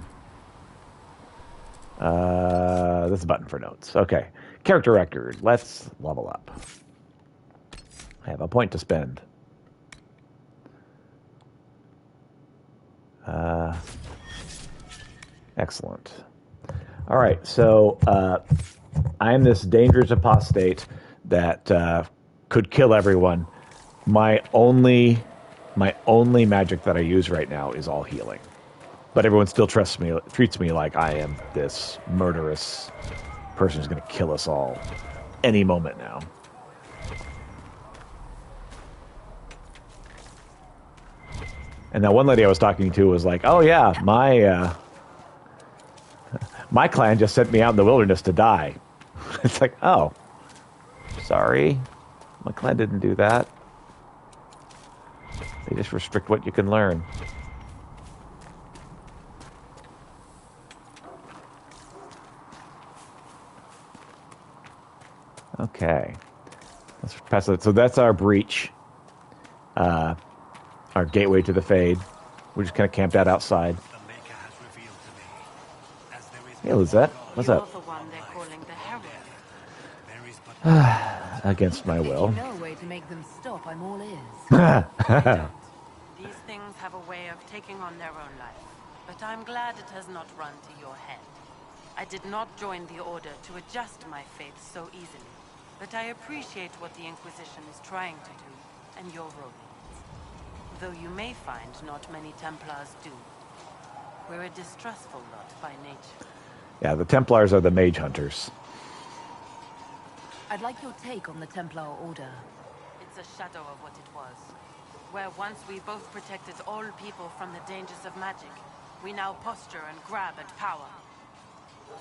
This is a button for notes. Okay. Character record. Let's level up. I have a point to spend. Excellent. All right, so I am this dangerous apostate that could kill everyone. My only magic that I use right now is all healing, but everyone still treats me like I am this murderous person who's going to kill us all any moment now. And that one lady I was talking to was like, "Oh yeah, my clan just sent me out in the wilderness to die." It's like, oh, sorry. My clan didn't do that. They just restrict what you can learn. Okay. Let's pass it. So that's our breach. Our gateway to the Fade. We're just kind of camped out outside. Hey, Lizette. What's up? You're the one they're calling the Herald. Against my will. No way to make them stop. I'm all ears. These things have a way of taking on their own life, but I'm glad it has not run to your head. I did not join the Order to adjust my faith so easily, but I appreciate what the Inquisition is trying to do, and your role in it. Though you may find not many Templars do. We're a distrustful lot by nature. Yeah, the Templars are the mage hunters. I'd like your take on the Templar Order. It's a shadow of what it was. Where once we both protected all people from the dangers of magic, we now posture and grab at power.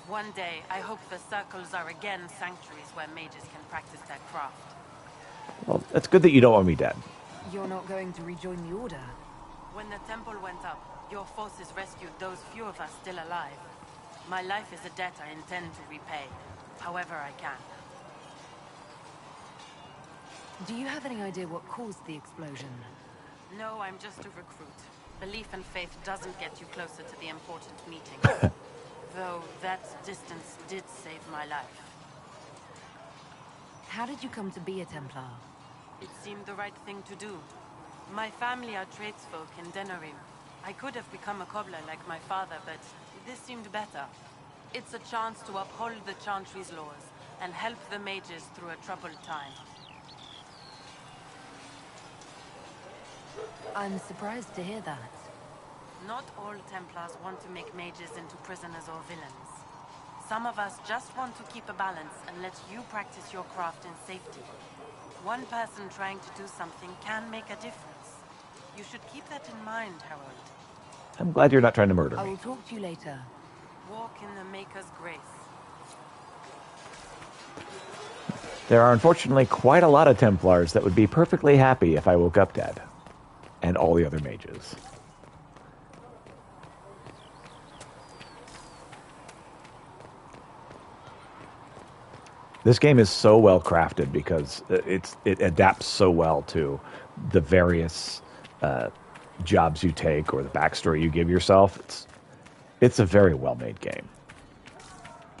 One day, I hope the circles are again sanctuaries where mages can practice their craft. It's good that you don't want me dead. You're not going to rejoin the Order? When the temple went up, your forces rescued those few of us still alive. My life is a debt I intend to repay, however I can. Do you have any idea what caused the explosion? No, I'm just a recruit. Belief and faith doesn't get you closer to the important meeting. Though that distance did save my life. How did you come to be a Templar? It seemed the right thing to do. My family are tradesfolk in Denerim. I could have become a cobbler like my father, but this seemed better. It's a chance to uphold the Chantry's laws and help the mages through a troubled time. I'm surprised to hear that. Not all Templars want to make mages into prisoners or villains. Some of us just want to keep a balance and let you practice your craft in safety. One person trying to do something can make a difference. You should keep that in mind, Harold. I'm glad you're not trying to murder I me. will talk to you later. Walk in the Maker's grace. There are unfortunately quite a lot of Templars that would be perfectly happy if I woke up dead. And all the other mages. This game is so well crafted because it adapts so well to the various jobs you take or the backstory you give yourself. It's a very well made game,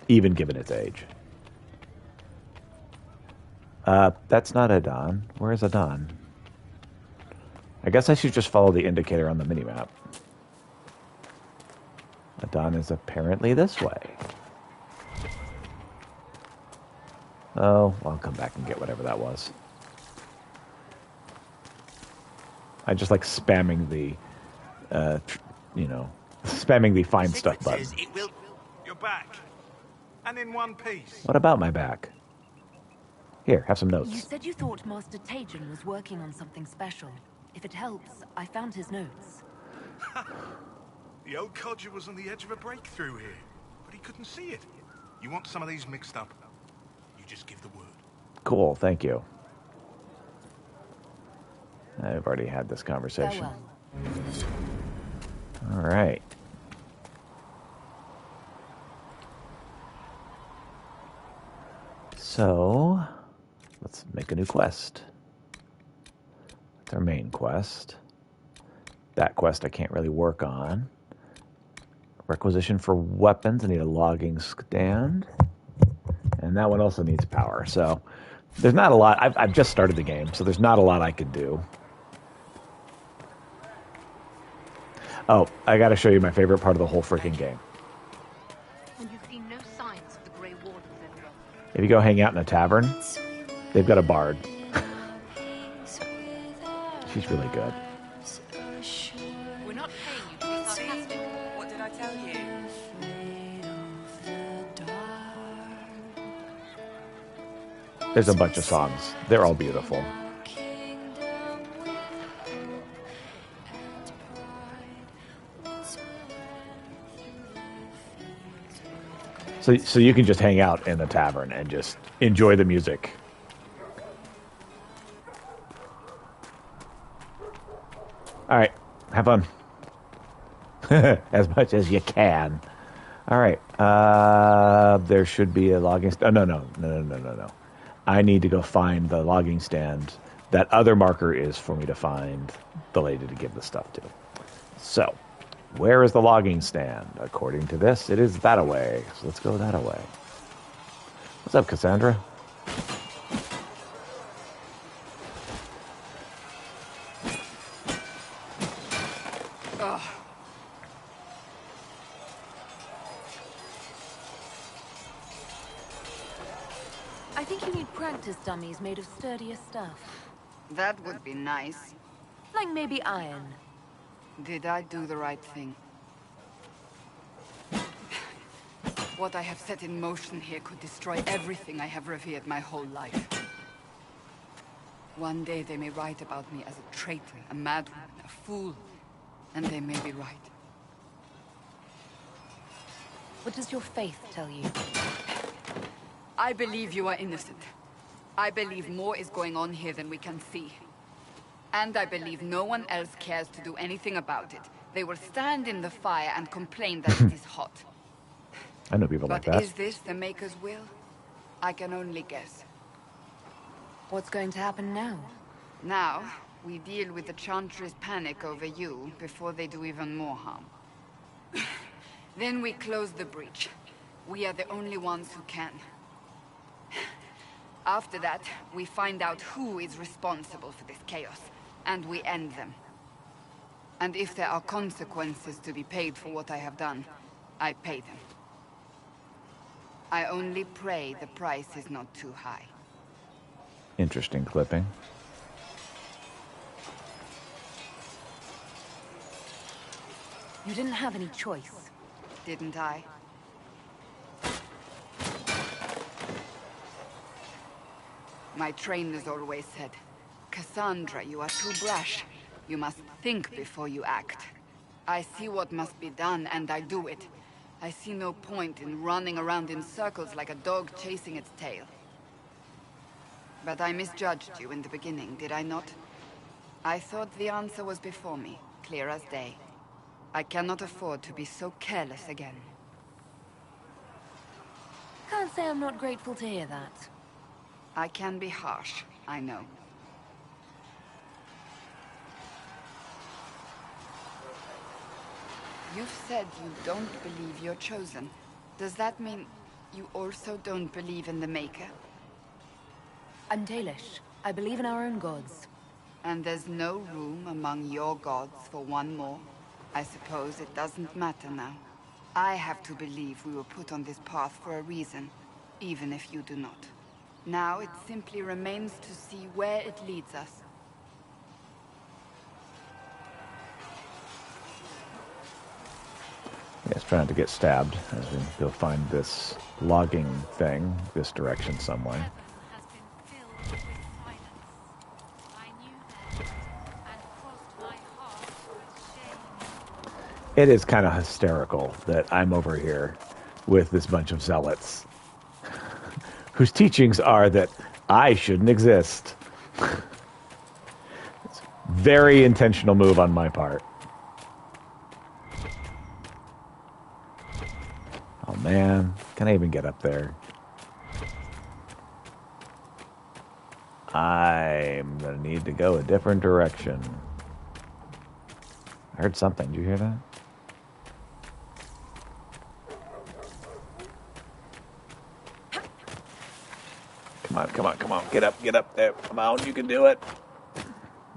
even given its age. That's not Adon. Where is Adon? I guess I should just follow the indicator on the minimap. Adon is apparently this way. Oh, I'll come back and get whatever that was. I just like spamming the, spamming the find stuff button. You're back. And in one piece. What about my back? Here, have some notes. You said you thought Master Tajan was working on something special. If it helps, I found his notes. The old codger was on the edge of a breakthrough here, but he couldn't see it. You want some of these mixed up? You just give the word. Cool, thank you. I've already had this conversation. All right. So, let's make a new quest. That's our main quest. That quest I can't really work on. Requisition for weapons. I need a logging stand. And that one also needs power. So, there's not a lot. I've just started the game, so there's not a lot I could do. Oh, I gotta show you my favorite part of the whole freaking game. And you've seen no signs of the Grey Wardens anywhere. If you go hang out in a tavern, they've got a bard. She's really good. We're not paying you to be sarcastic. What did I tell you? There's a bunch of songs. They're all beautiful. So you can just hang out in the tavern and just enjoy the music. All right, have fun. As much as you can. All right, there should be a logging stand. Oh, no. I need to go find the logging stand. That other marker is for me to find the lady to give the stuff to. So, where is the logging stand? According to this, it is that-a-way. So let's go that-a-way. What's up, Cassandra? I think you need practice dummies made of sturdier stuff. That would be nice. Like maybe iron. Did I do the right thing? What I have set in motion here could destroy everything I have revered my whole life. One day they may write about me as a traitor, a madwoman, a fool, and they may be right. What does your faith tell you? I believe you are innocent. I believe more is going on here than we can see. And I believe no one else cares to do anything about it. They will stand in the fire and complain that it is hot. I know people like But that. is this the Maker's will? I can only guess. What's going to happen now? Now, we deal with the Chantry's panic over you before they do even more harm. Then we close the breach. We are the only ones who can. After that, we find out who is responsible for this chaos, and we end them. And if there are consequences to be paid for what I have done, I pay them. I only pray the price is not too high. Interesting clipping. You didn't have any choice. Didn't I? My trainers always said, Cassandra, you are too brash. You must think before you act. I see what must be done, and I do it. I see no point in running around in circles like a dog chasing its tail. But I misjudged you in the beginning, did I not? I thought the answer was before me, clear as day. I cannot afford to be so careless again. Can't say I'm not grateful to hear that. I can be harsh, I know. You've said you don't believe you're chosen. Does that mean you also don't believe in the Maker? I'm Dalish. I believe in our own gods. And there's no room among your gods for one more? I suppose it doesn't matter now. I have to believe we were put on this path for a reason, even if you do not. Now it simply remains to see where it leads us. Yeah, it's trying to get stabbed as we go find this logging thing, this direction somewhere. It is kind of hysterical that I'm over here with this bunch of zealots whose teachings are that I shouldn't exist. It's a very intentional move on my part. Oh man, can I even get up there? I'm gonna need to go a different direction. I heard something. Did you hear that? Come on, come on, come on. Get up there. Come on, you can do it.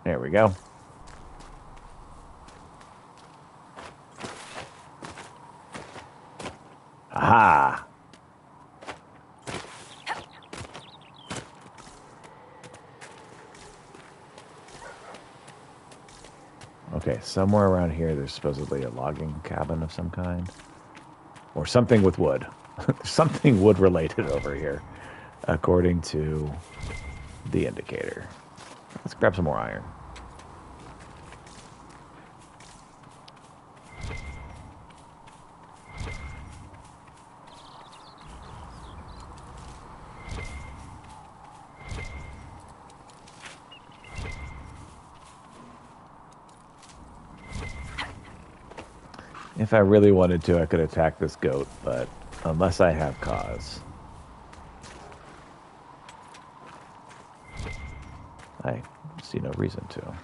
There we go. Aha! Okay, somewhere around here there's supposedly a logging cabin of some kind. Or something with wood. Something wood related over here, according to the indicator. Let's grab some more iron. If I really wanted to, I could attack this goat, but unless I have cause, I see no reason to.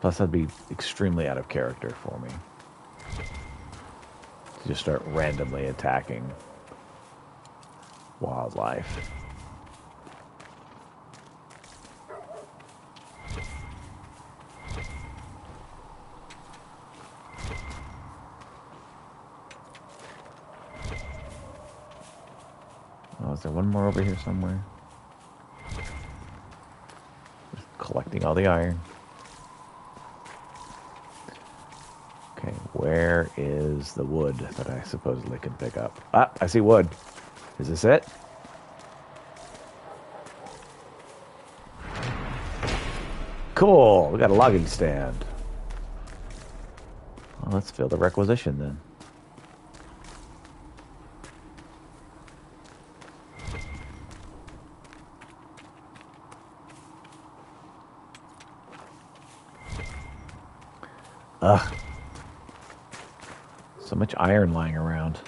Plus, that'd be extremely out of character for me to just start randomly attacking wildlife. Oh, is there one more over here somewhere? Just collecting all the iron. Okay, where is the wood that I supposedly can pick up? Ah, I see wood. Is this it? Cool, we got a logging stand. Well, let's fill the requisition then. Ugh. So much iron lying around.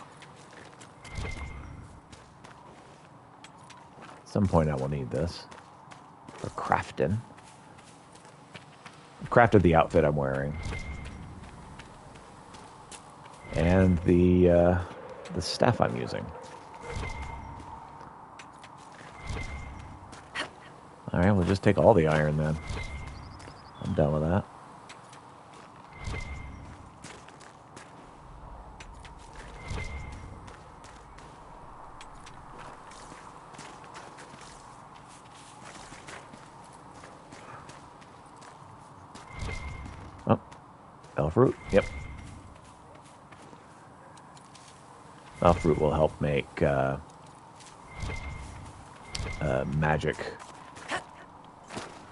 At some point I will need this for crafting. I've crafted the outfit I'm wearing. And the staff I'm using. Alright, we'll just take all the iron then. I'm done with that. Oh, elf root. Yep. Elf root will help make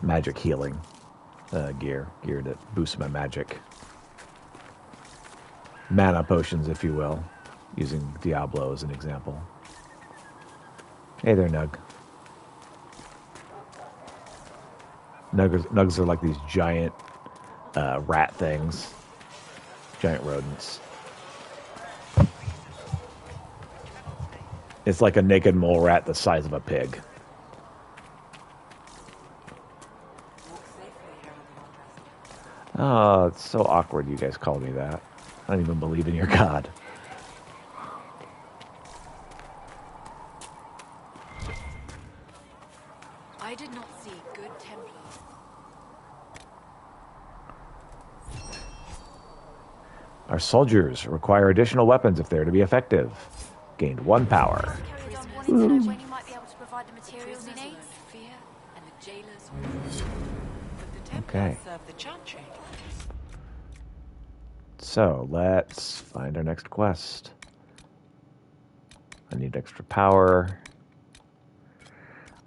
magic healing gear that boosts my magic. Mana potions, if you will, using Diablo as an example. Hey there, Nug. Nugs are like these giant rat things. Giant rodents. It's like a naked mole rat the size of a pig. Oh, it's so awkward you guys call me that. I don't even believe in your God. I did not see good Templars. Our soldiers require additional weapons if they're to be effective. Gained 1 power. When you might be able to provide the materials he needs. Fear and the jailers. Okay. So let's find our next quest. I need extra power.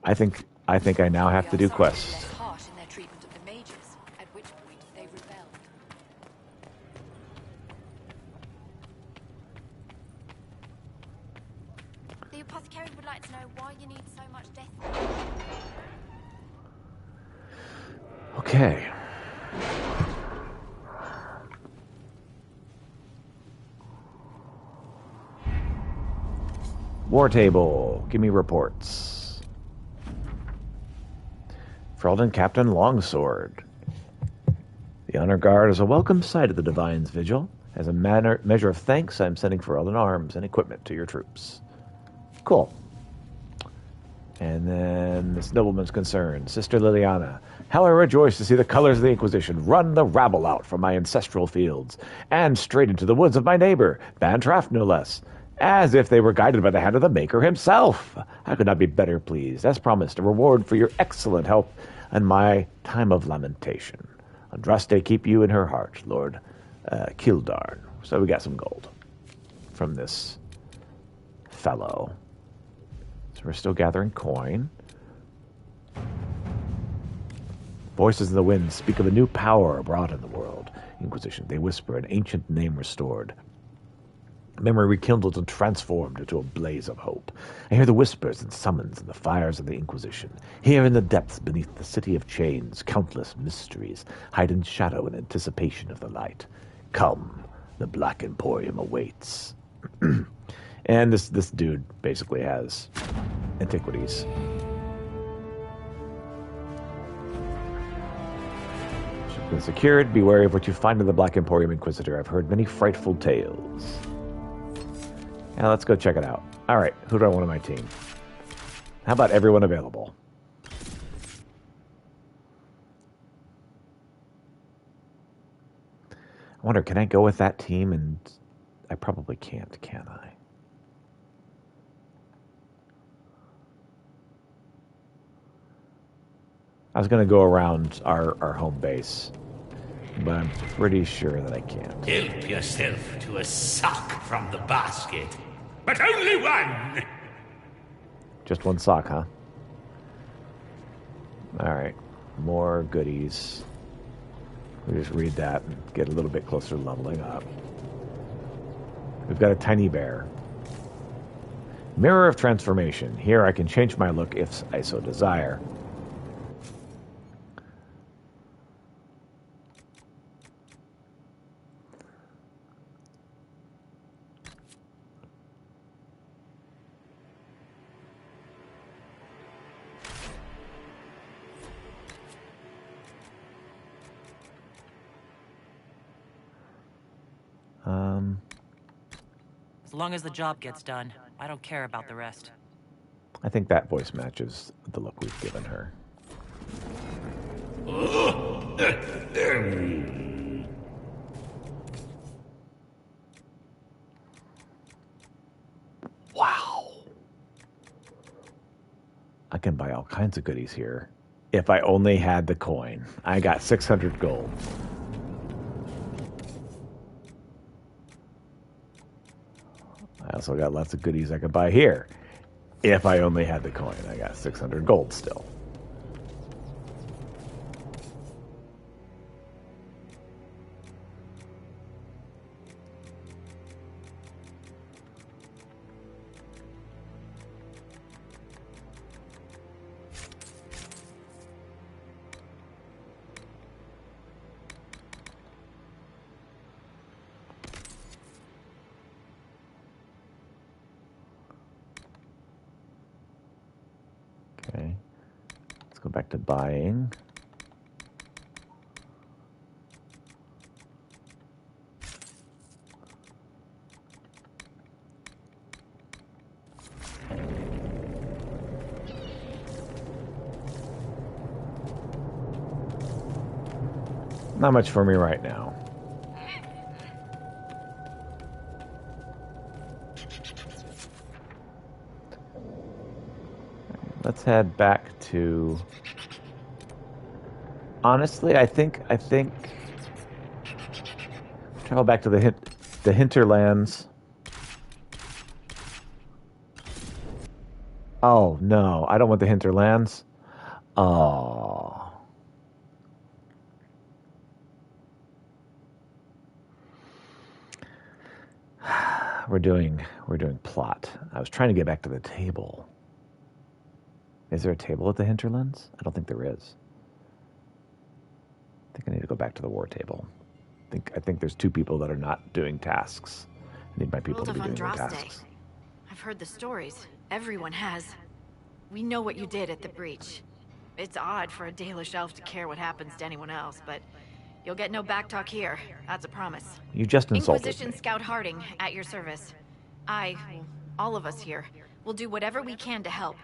I think I now have to do quests. Harsh in their treatment of the mages, at which point they rebelled. The apothecary would like to know why you need so much death. Okay. War table. Give me reports. Ferelden Captain Longsword. The honor guard is a welcome sight at the Divine's Vigil. As a measure of thanks, I'm sending Ferelden arms and equipment to your troops. Cool. And then this nobleman's concern. Sister Liliana. How I rejoice to see the colors of the Inquisition run the rabble out from my ancestral fields, and straight into the woods of my neighbor, Bantraft no less, as if they were guided by the hand of the Maker himself. I could not be better pleased. As promised, a reward for your excellent help in my time of lamentation. Andraste keep you in her heart, Lord Kildarn. So we got some gold from this fellow. So we're still gathering coin. Voices in the wind speak of a new power abroad in the world. Inquisition, they whisper, an ancient name restored. Memory rekindled and transformed into a blaze of hope. I hear the whispers and summons in the fires of the Inquisition. Here in the depths beneath the city of chains, countless mysteries hide in shadow in anticipation of the light. Come, the Black Emporium awaits. And this dude basically has antiquities. Ship been secured. Be wary of what you find in the Black Emporium Inquisitor. I've heard many frightful tales. Now let's go check it out. All right, who do I want on my team? How about everyone available? I wonder, can I go with that team? And I probably can't, can I? I was going to go around our home base, but I'm pretty sure that I can't. Help yourself to a sock from the basket, but only one! Just one sock, huh? All right, more goodies. We just read that and get a little bit closer to leveling up. We've got a tiny bear. Mirror of Transformation. Here I can change my look if I so desire. As long as the job gets done, I don't care about the rest. I think that voice matches the look we've given her. Wow. I can buy all kinds of goodies here. If I only had the coin. I got 600 gold. I also got lots of goodies I could buy here. If I only had the coin. I got 600 gold still. Okay, let's go back to buying. Not much for me right now. Let's head back to... Honestly, I think travel back to the hinterlands. Oh no, I don't want the hinterlands. Oh. We're doing plot. I was trying to get back to the table. Is there a table at the hinterlands? I don't think there is. I think I need to go back to the war table. I think there's two people that are not doing tasks. I need my people to be doing their tasks. I've heard the stories. Everyone has. We know what you did at the breach. It's odd for a Dalish elf to care what happens to anyone else, but you'll get no backtalk here. That's a promise. You just insulted Inquisition me. Scout Harding, at your service. All of us here, will do whatever we can to help.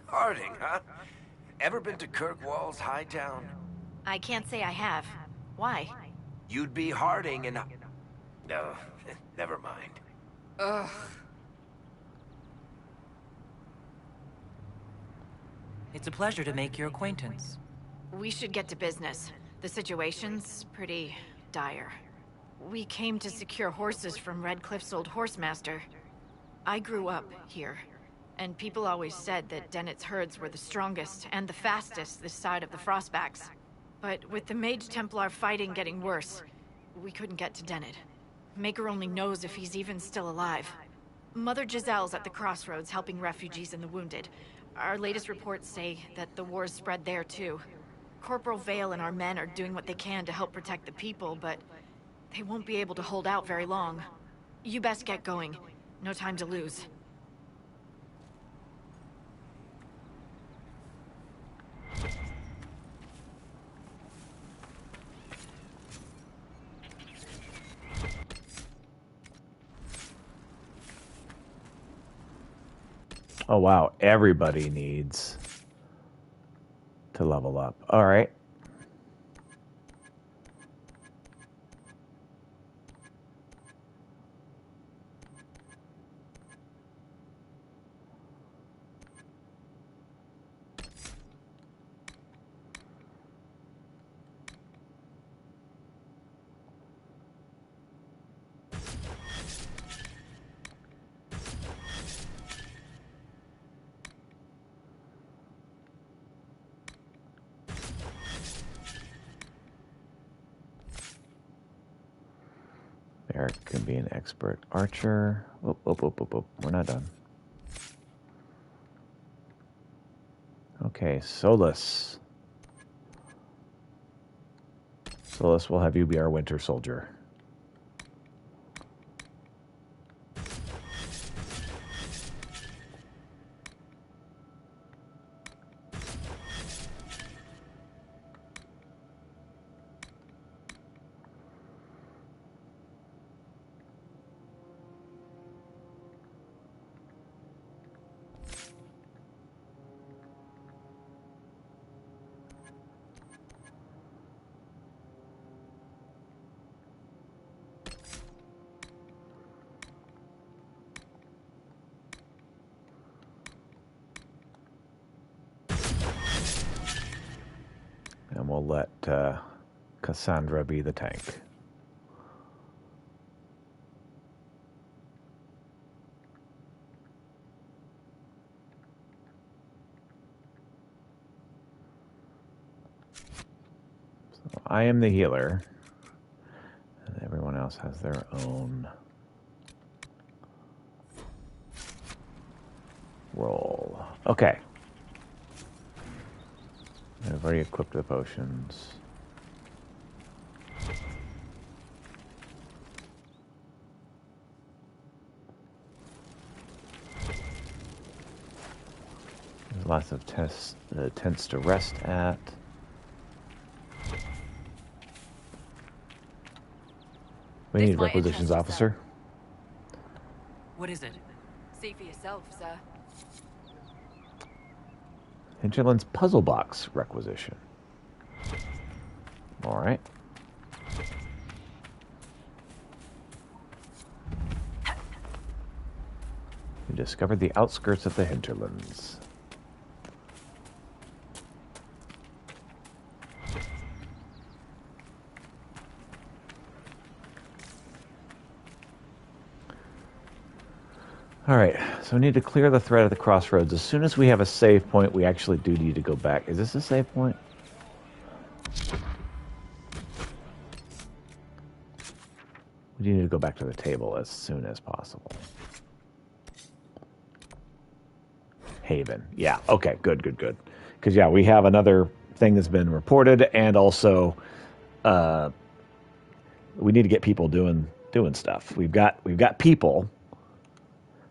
Harding, huh? Ever been to Kirkwall's Hightown? I can't say I have. Why? You'd be Harding and... No, never mind. Ugh. It's a pleasure to make your acquaintance. We should get to business. The situation's pretty dire. We came to secure horses from Redcliffe's old horsemaster. I grew up here, and people always said that Dennett's herds were the strongest and the fastest this side of the Frostbacks. But with the Mage Templar fighting getting worse, we couldn't get to Dennett. Maker only knows if he's even still alive. Mother Giselle's at the crossroads helping refugees and the wounded. Our latest reports say that the war's spread there too. Corporal Vale and our men are doing what they can to help protect the people, but they won't be able to hold out very long. You best get going. No time to lose. Oh wow, everybody needs to level up. All right. Eric can be an expert archer. Oh, oh, oh, oh, oh. We're not done. Okay, Solus. Solus, will have you be our winter soldier. I'll let Cassandra be the tank. So I am the healer, and everyone else has their own role. Okay. I've already equipped the potions. There's lots of tents to rest at. We need requisitions officer. What is it? See for yourself, sir. Hinterland's puzzle box requisition. All right. We discovered the outskirts of the hinterlands. All right, so we need to clear the threat at the crossroads. As soon as we have a save point, we actually do need to go back. Is this a save point? We do need to go back to the table as soon as possible. Haven. Yeah, okay, good. Because, yeah, we have another thing that's been reported, and also we need to get people doing stuff. We've got people,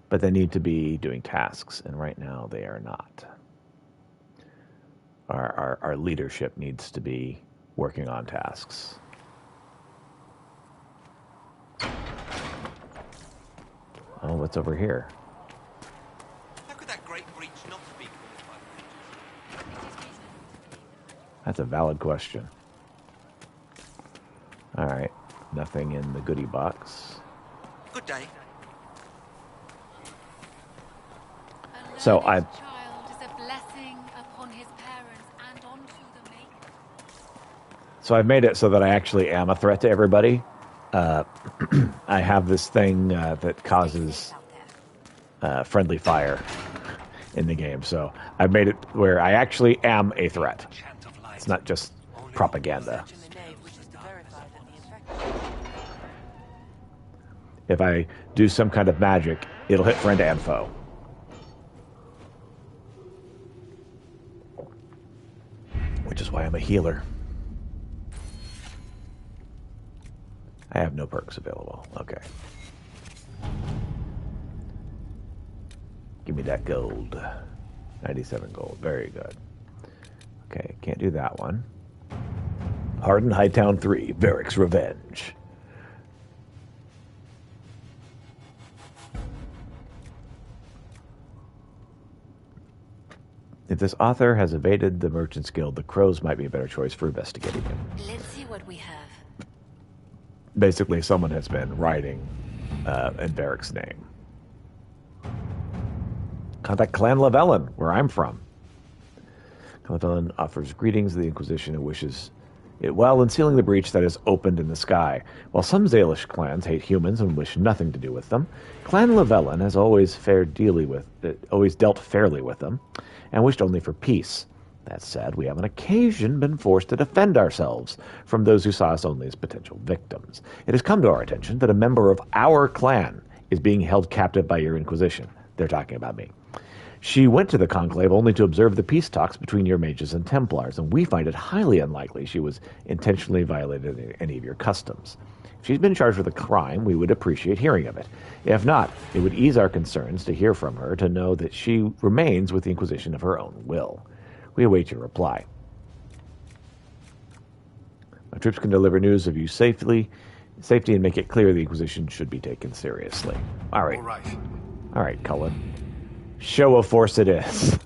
but they need to be doing tasks, and right now they are not. Our leadership needs to be working on tasks. Oh, what's over here? How could that great breach not be That's a valid question. All right, nothing in the goodie box. Good day. So child is a blessing upon his parents and onto the maker. So I've made it so that I actually am a threat to everybody. I have this thing that causes friendly fire in the game. So I've made it where I actually am a threat. It's not just propaganda. If I do some kind of magic, it'll hit friend and foe. Which is why I'm a healer. I have no perks available. Okay. Give me that gold. 97 gold. Very good. Okay, can't do that one. Hardened Hightown 3. Varric's Revenge. If this author has evaded the Merchant's Guild, the Crows might be a better choice for investigating him. Let's see what we have. Basically, someone has been writing in Varric's name. Contact Clan Lavellin, where I'm from. Clan Lavellin offers greetings to the Inquisition and wishes it well in sealing the breach that is opened in the sky. While some Zalish clans hate humans and wish nothing to do with them, Clan Lavellin has always dealt fairly with them and wished only for peace. That said, we have on occasion been forced to defend ourselves from those who saw us only as potential victims. It has come to our attention that a member of our clan is being held captive by your Inquisition. They're talking about me. She went to the Conclave only to observe the peace talks between your mages and Templars, and we find it highly unlikely she was intentionally violated any of your customs. If she's been charged with a crime, we would appreciate hearing of it. If not, it would ease our concerns to hear from her to know that she remains with the Inquisition of her own will. We await your reply. My troops can deliver news of you safety and make it clear the Inquisition should be taken seriously. All right. All right, Cullen. Show of force it is.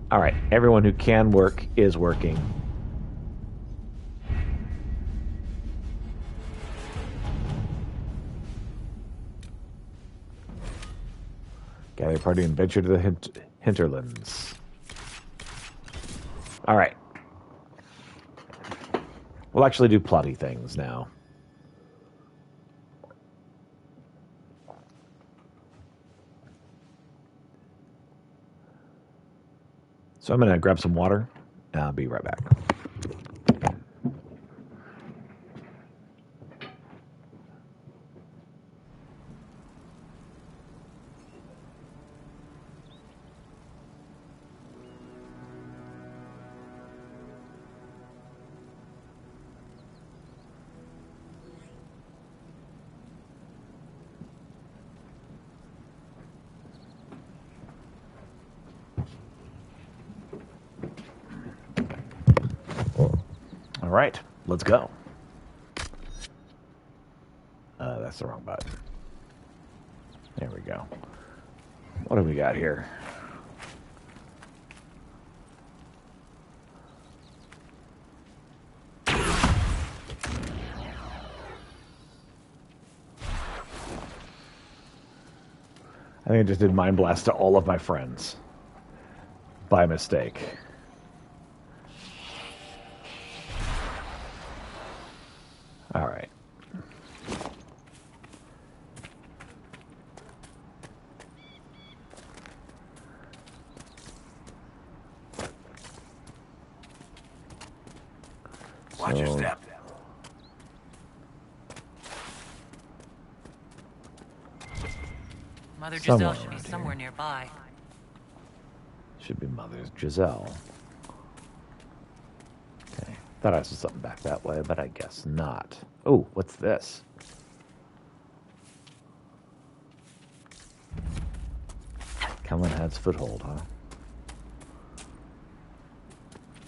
All right, everyone who can work is working. Gather party and venture to the hinterlands. All right. We'll actually do plotty things now. So I'm going to grab some water, and I'll be right back. All right, let's go. That's the wrong button. There we go. What do we got here? I think I just did Mind Blast to all of my friends. By mistake. All right. Watch your step. Mother Somewhere Giselle should be around somewhere nearby. Should be Mother Giselle. Okay. Thought I saw something back that way, but I guess not. Oh, what's this? Kellen has foothold, huh?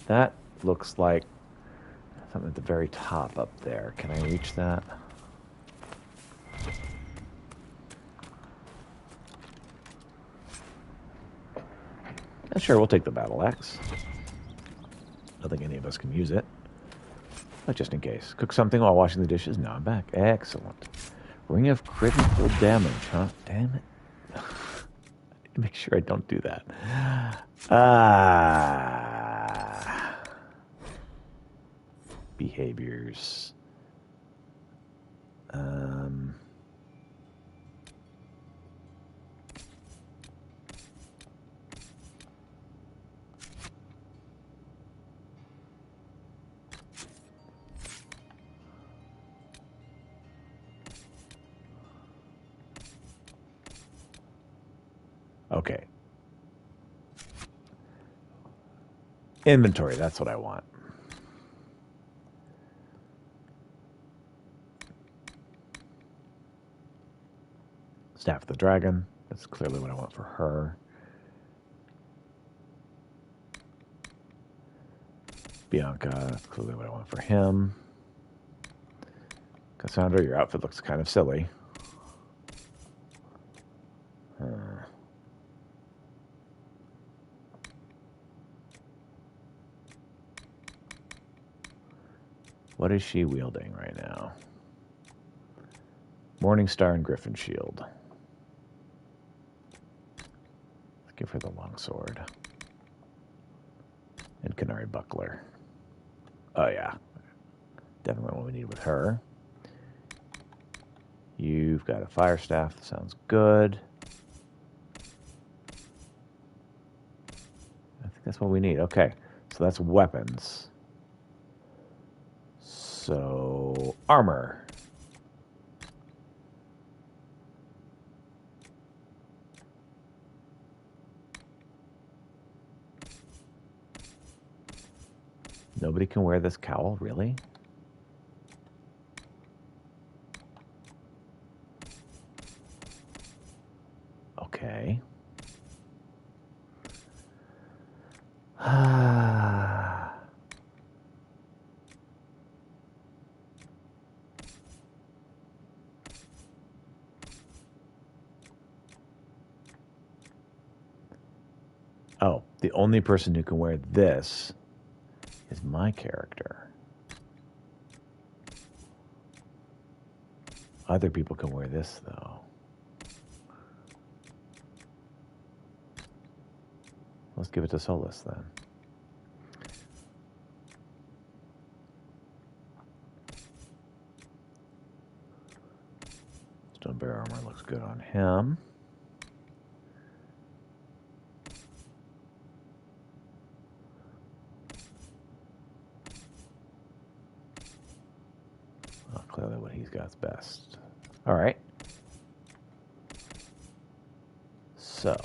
That looks like something at the very top up there. Can I reach that? Yeah, sure, we'll take the battle axe. I don't think any of us can use it. But just in case. Cook something while washing the dishes? No, I'm back. Excellent. Ring of critical damage, huh? Damn it. Make sure I don't do that. Behaviors. Okay. Inventory, that's what I want. Staff of the Dragon, that's clearly what I want for her. Bianca, that's clearly what I want for him. Cassandra, your outfit looks kind of silly. What is she wielding right now? Morningstar and Griffin Shield. Let's give her the longsword. And Canary Buckler. Oh yeah. Definitely what we need with her. You've got a fire staff. Sounds good. I think that's what we need. Okay. So that's weapons. So, armor. Nobody can wear this cowl, really? Okay. Oh, the only person who can wear this is my character. Other people can wear this, though. Let's give it to Solus, then. Stone bear armor looks good on him. Oh, clearly what he's got is best. All right. So,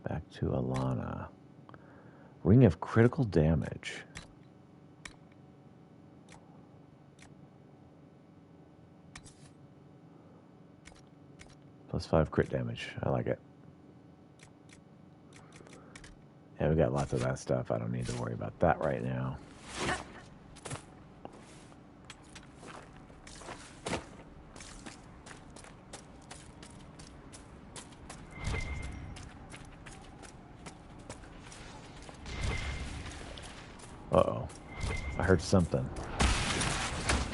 back to Alana. Ring of critical damage. +5 crit damage. I like it. Yeah, we got lots of that stuff. I don't need to worry about that right now. Uh-oh. I heard something.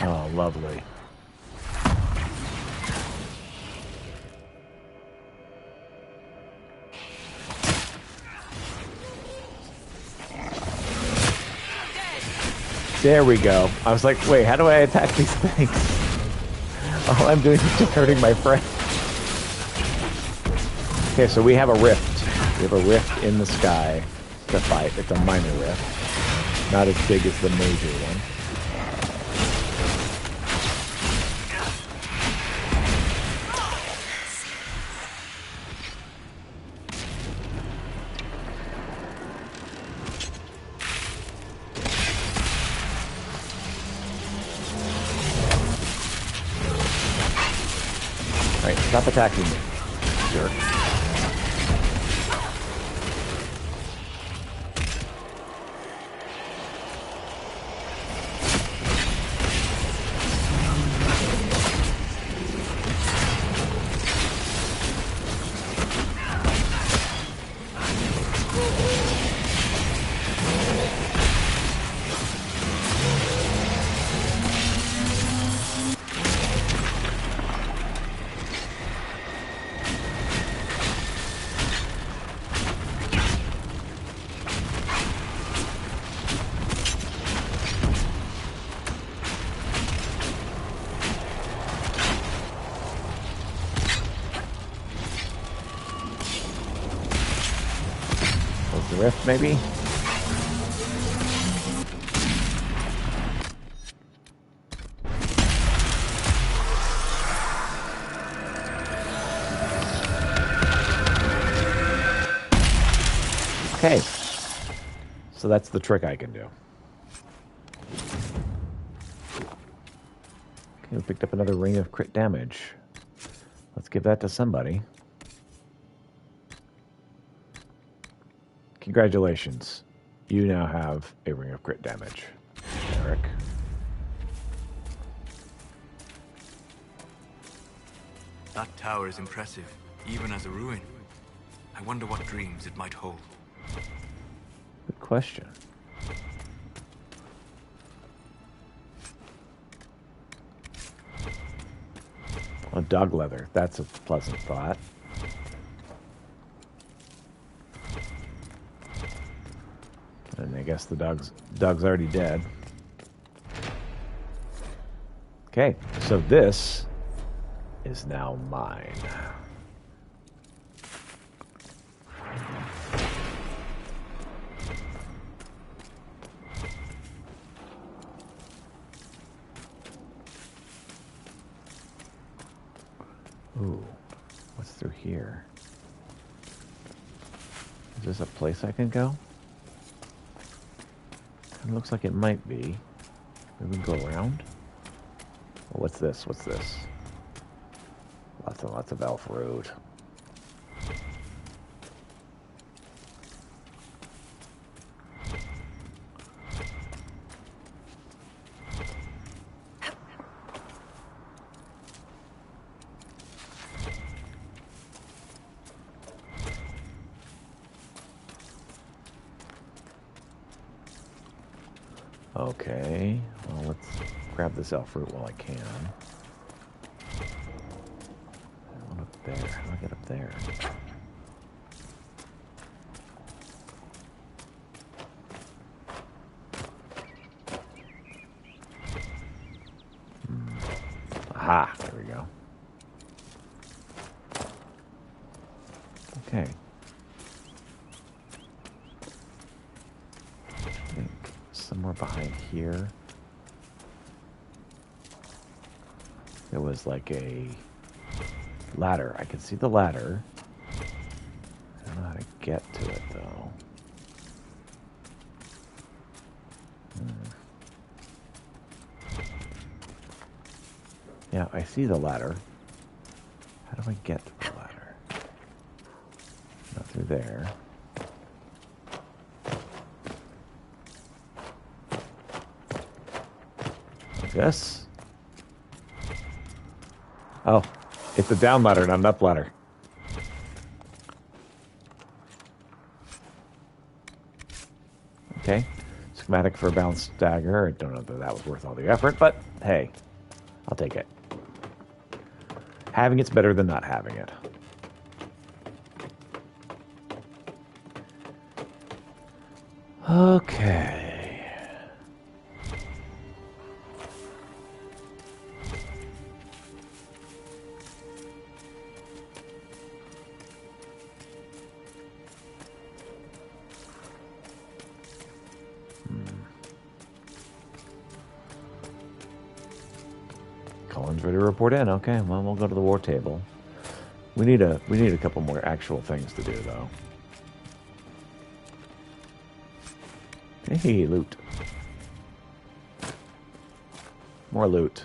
Oh, lovely. There we go. I was like, wait, how do I attack these things? All I'm doing is just hurting my friend. Okay, so we have a rift. We have a rift in the sky to fight. It's a minor rift. Not as big as the major one. Stop attacking me, jerk. Rift, maybe? Okay. So that's the trick I can do. Okay, we picked up another ring of crit damage. Let's give that to somebody. Congratulations. You now have a ring of crit damage, Eric. That tower is impressive, even as a ruin. I wonder what dreams it might hold. Good question. Well, dog leather. That's a pleasant thought. And I guess the dog's already dead. Okay, so this is now mine. Ooh, what's through here? Is this a place I can go? It looks like it might be. Maybe we can go around? Oh, what's this? What's this? Lots of elf road. Okay, well, let's grab this elf fruit while I can. What up there? How do I get up there? somewhere behind here. There was like a ladder. I can see the ladder. I don't know how to get to it though. Yeah, I see the ladder. How do I get to the ladder? Not through there. Like this? Oh, it's a down ladder, not an up ladder. Okay. Schematic for a balanced dagger. I don't know that that was worth all the effort, but hey, I'll take it. Having it's better than not having it. Okay. Colin's ready to report in. Okay, well, we'll go to the war table. We need a couple more actual things to do, though. Hey, loot. More loot.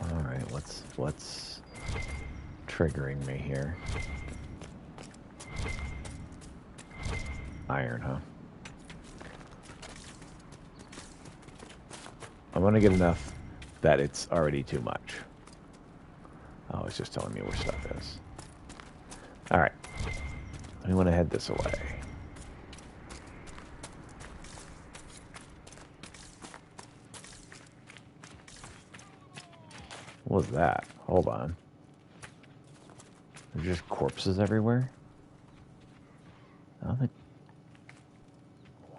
All right, what's triggering me here? Iron, huh? I want to get enough that it's already too much. Oh, it's just telling me where stuff is. Alright. We want to head this away. What was that? Hold on. There's just corpses everywhere? I don't think...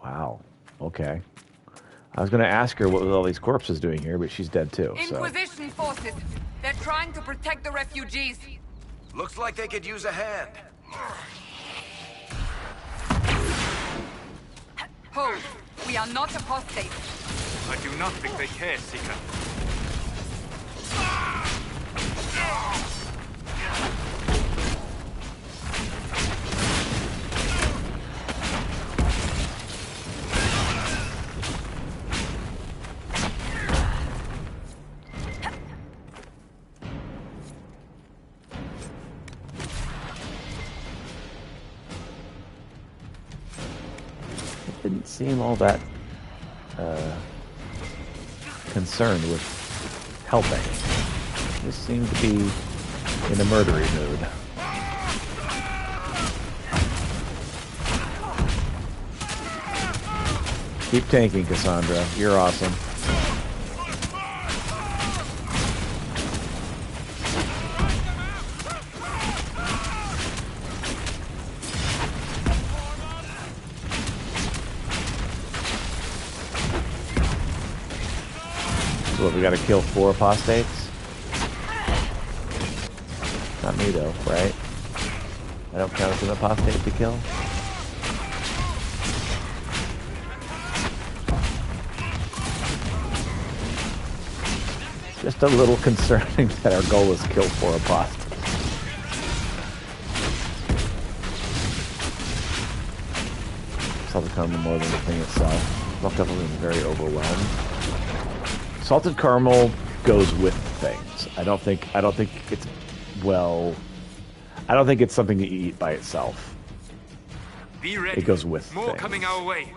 Wow. Okay. I was going to ask her what was all these corpses doing here, but she's dead too, so... Inquisition forces! They're trying to protect the refugees! Looks like they could use a hand. Hold! We are not apostates! I do not think they care, Seeker. Didn't seem all that concerned with helping. Just seemed to be in a murdery mood. Keep tanking, Cassandra. You're awesome. What, we gotta kill 4 apostates? Not me though, right? I don't count as an apostate to kill? Just a little concerning that our goal is kill 4 apostates. Salted caramel more than the thing itself. Not definitely very overwhelmed. Salted caramel goes with things. I don't think it's I don't think it's something to eat by itself. Be ready. It goes with more things. Coming our way.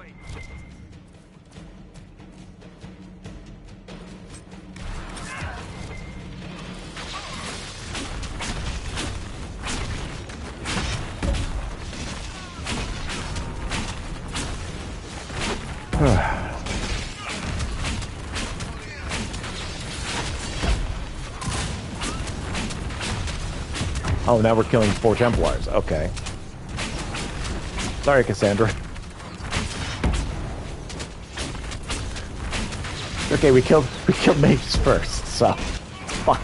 Oh, now we're killing 4 Templars. Okay. Sorry, Cassandra. Okay, we killed mages first, so it's fine.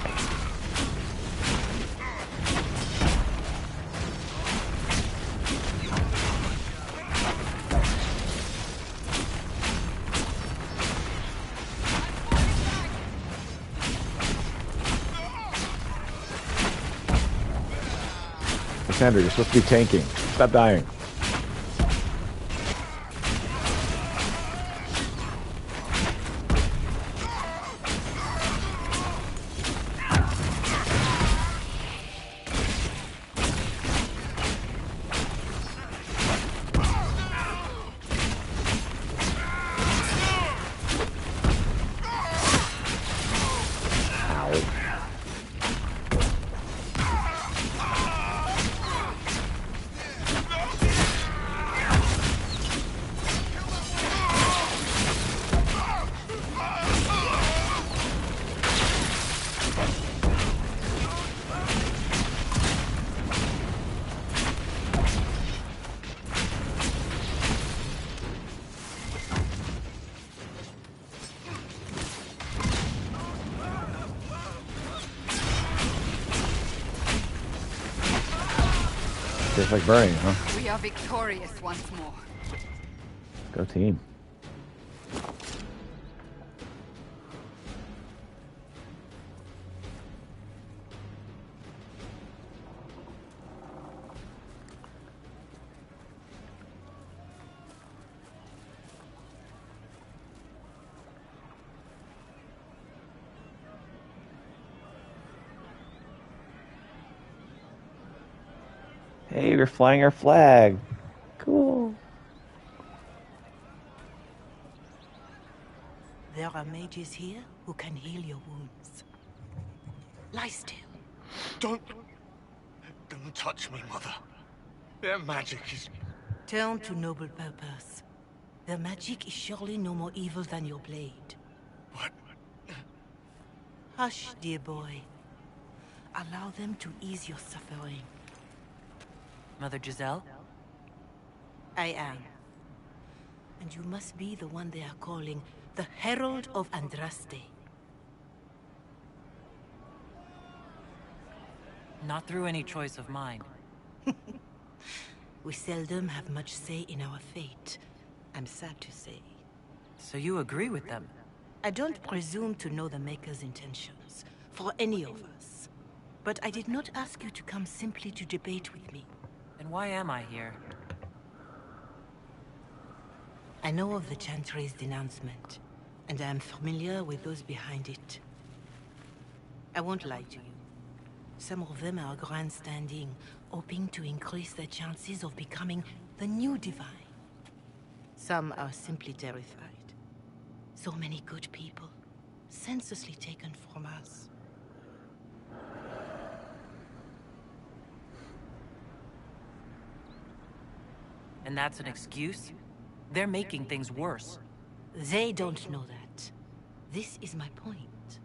Alexander, you're supposed to be tanking. Stop dying. Tastes like burning, huh? We are victorious once more. Go team. Hey, we're flying our flag. Cool. There are mages here who can heal your wounds. Lie still. Don't touch me, Mother. Their magic is... Turn to noble purpose. Their magic is surely no more evil than your blade. What? Hush, dear boy. Allow them to ease your suffering. Mother Giselle? I am. And you must be the one they are calling the Herald of Andraste. Not through any choice of mine. We seldom have much say in our fate, I'm sad to say. So you agree with them? I don't presume to know the Maker's intentions, for any of us. But I did not ask you to come simply to debate with me. Then why am I here? I know of the Chantry's denouncement, and I am familiar with those behind it. I won't lie to you. Some of them are grandstanding, hoping to increase their chances of becoming the new divine. Some are simply terrified. So many good people, senselessly taken from us. And that's an excuse? They're making things worse. They don't know that. This is my point.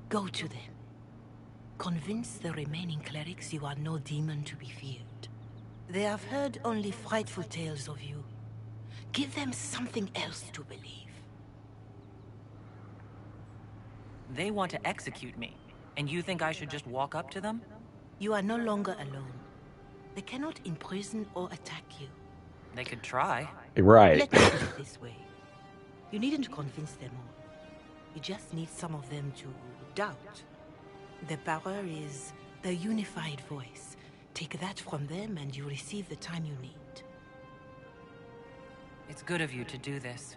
Go to them. Convince the remaining clerics you are no demon to be feared. They have heard only frightful tales of you. Give them something else to believe. They want to execute me, and you think I should just walk up to them? You are no longer alone. They cannot imprison or attack you. They could try. Right. Let's put it this way. You needn't convince them all. You just need some of them to doubt. Their power is the unified voice. Take that from them and you receive the time you need. It's good of you to do this.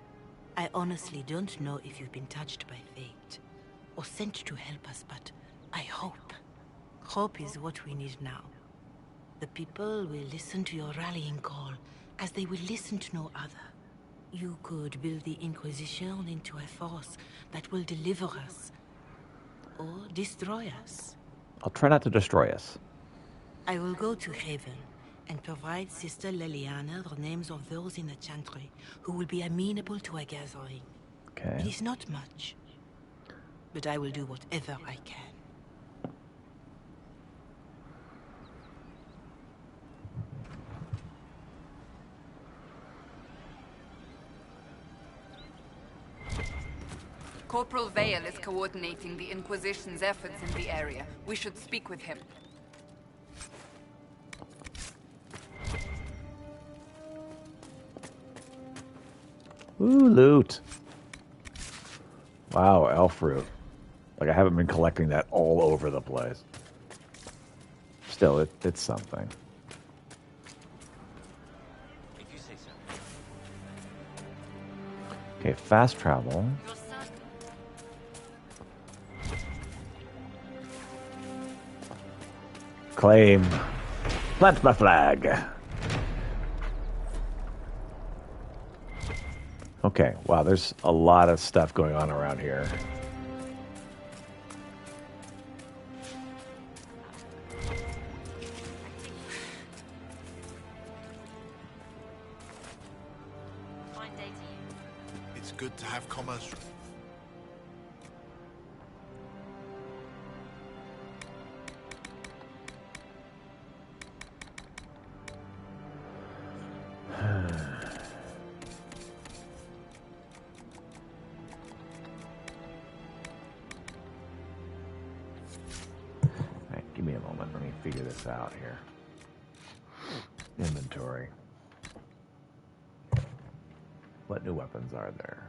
I honestly don't know if you've been touched by fate, or sent to help us, but I hope. Hope is what we need now. The people will listen to your rallying call, as they will listen to no other. You could build the Inquisition into a force that will deliver us, or destroy us. I'll try not to destroy us. I will go to Haven and provide Sister Leliana the names of those in the Chantry who will be amenable to a gathering. Okay. It is not much, but I will do whatever I can. Corporal Vale is coordinating the Inquisition's efforts in the area. We should speak with him. Ooh, loot. Wow, elf fruit. Like, I haven't been collecting that all over the place. Still, it's something. Okay, fast travel. Claim. Plant my flag. Okay, wow, there's a lot of stuff going on around here. It's good to have commerce. Alright, give me a moment. Let me figure this out here. Inventory. What new weapons are there?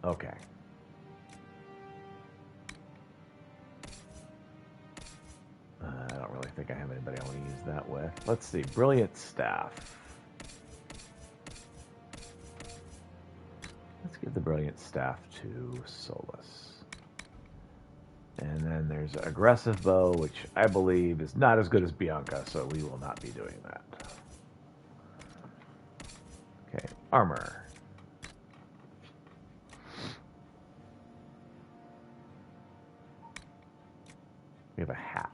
Okay. I don't really think I have anybody I want to use that with. Let's see. Brilliant Staff. Let's give the Brilliant Staff to Solus. And then there's Aggressive Bow, which I believe is not as good as Bianca, so we will not be doing that. Okay, Armor. We have a hat.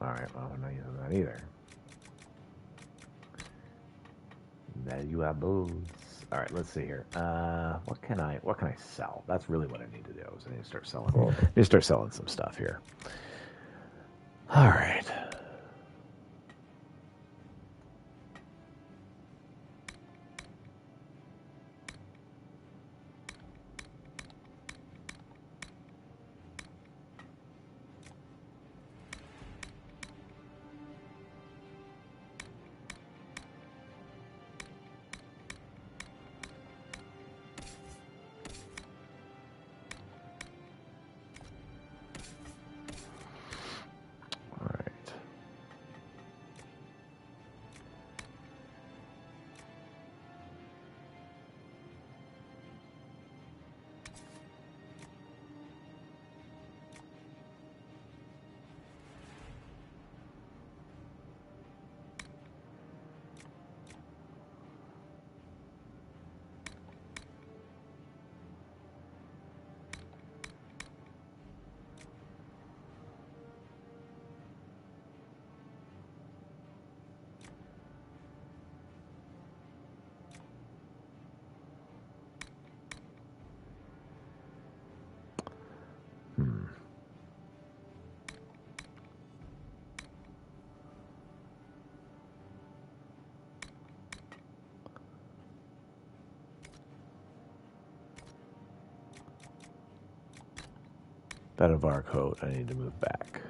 Alright, well, I'm not using that either. Valuables. Alright, let's see here. What can I sell? That's really what I need to do. Is I need to start selling. I need to start selling some stuff here. Alright. That of our coat, I need to move back.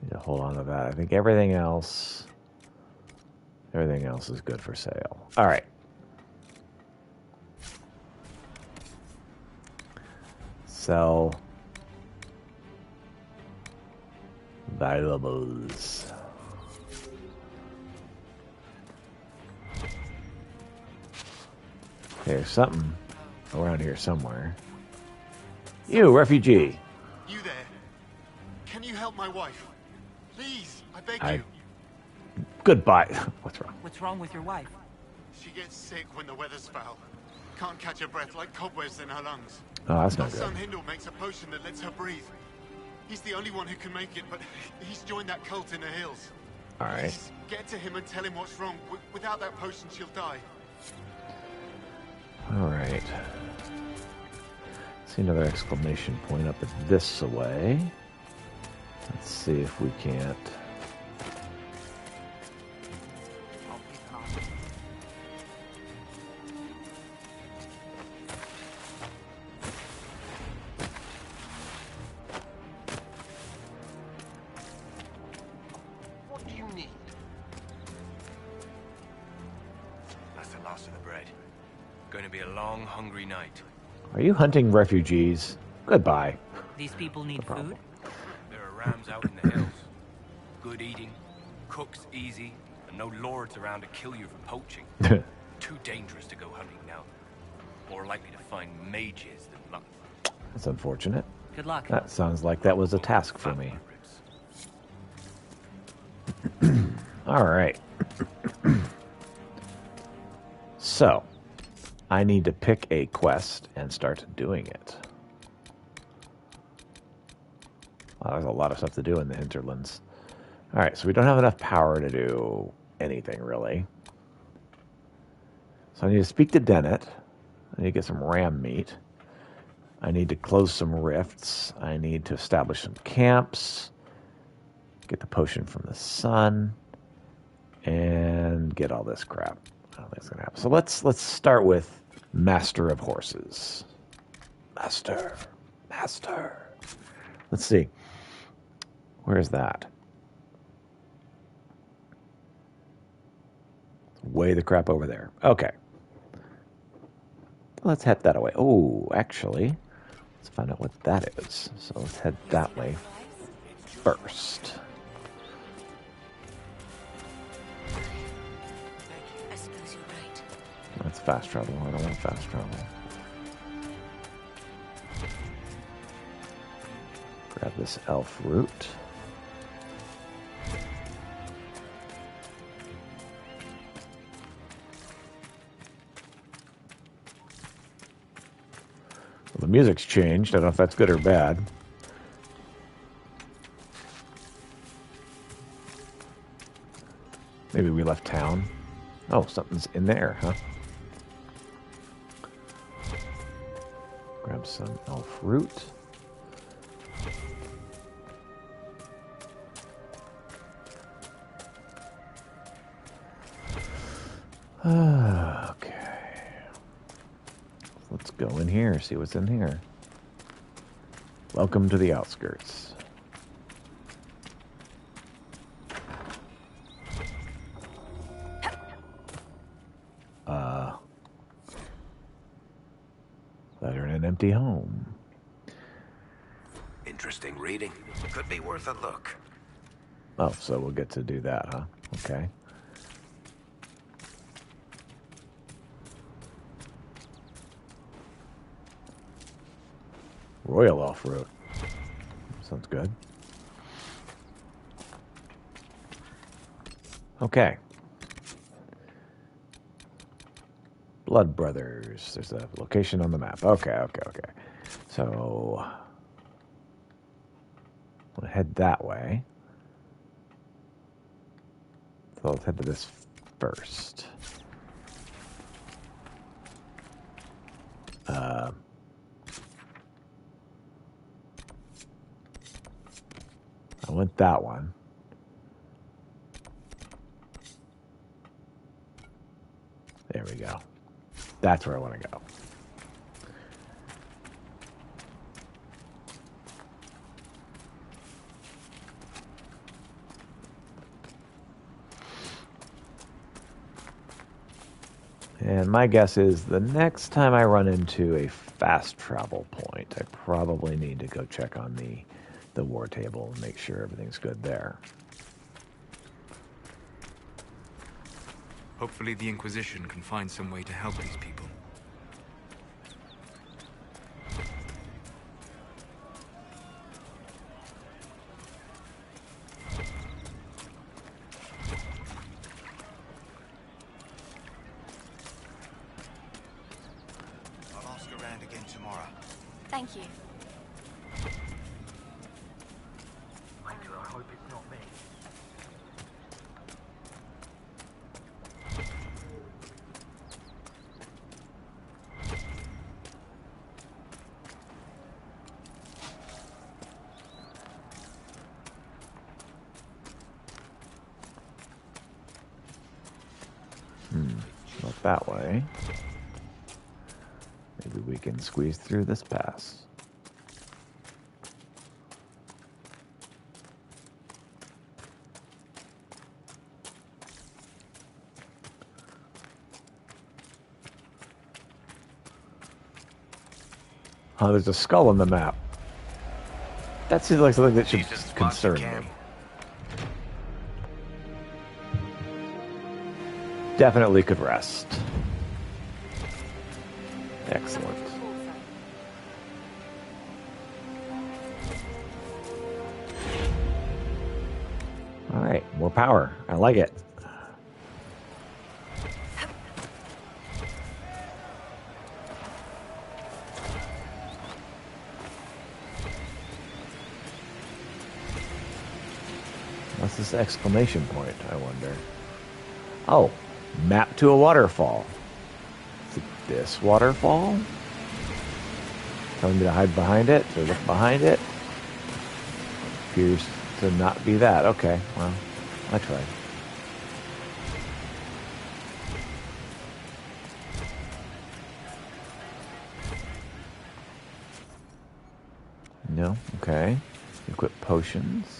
Need to hold on to that. I think everything else is good for sale. All right. Sell valuables. There's something around here somewhere. You, refugee. You there? Can you help my wife? Please, I beg you. Goodbye. What's wrong? What's wrong with your wife? She gets sick when the weather's foul. Can't catch her breath, like cobwebs in her lungs. Oh, that's not Her good. son Hindle makes a potion that lets her breathe. He's the only one who can make it, but he's joined that cult in the hills. All right. Please, get to him and tell him what's wrong. Without that potion, she'll die. All right. See another exclamation point up this way. Let's see if we can't. the last of the bread. Going to be a long, hungry night. Are you hunting refugees? Goodbye. These people need food? There are rams out in the hills. Good eating, cooks easy, and no lords around to kill you for poaching. Too dangerous to go hunting now. More likely to find mages than luck. That's unfortunate. Good luck. That sounds like that was a task for me. All right. So, I need to pick a quest and start doing it. Wow, there's a lot of stuff to do in the hinterlands. All right, so we don't have enough power to do anything, really. So I need to speak to Dennett. I need to get some ram meat. I need to close some rifts. I need to establish some camps. Get the potion from the sun. And get all this crap. I don't think it's going to happen. So let's start with Master of Horses. Master. Let's see. Where is that? Way the crap over there. Okay. Let's head that away. Oh, actually, let's find out what that is. So let's head that way first. I suppose you're right. That's fast travel. I don't want fast travel. Grab this elf root. Well, the music's changed. I don't know if that's good or bad. Maybe we left town. Oh, something's in there, huh? Grab some elf root. Okay. Let's go in here, see what's in here. Welcome to the outskirts. Letter in an empty home. Interesting reading. Could be worth a look. Oh, so we'll get to do that, huh? Okay. Royal off-road. Sounds good. Okay. Blood Brothers. There's a location on the map. Okay. So, we'll head that way. So let's head to this first. I went that one. There we go. That's where I want to go. And my guess is the next time I run into a fast travel point, I probably need to go check on the war table and make sure everything's good there. Hopefully the Inquisition can find some way to help these people. I'll ask around again tomorrow. Thank you. I hope it's not me. Not that way. Maybe we can squeeze through this pass. Oh, there's a skull on the map. That seems like something that should concern me. Definitely could rest. Excellent. All right, more power. I like it. What's this exclamation point, I wonder? Oh, map to a waterfall. Is it this waterfall? Telling me to hide behind it, to look behind it? Appears to not be that. Okay, well, I tried. No? Okay. Equip potions.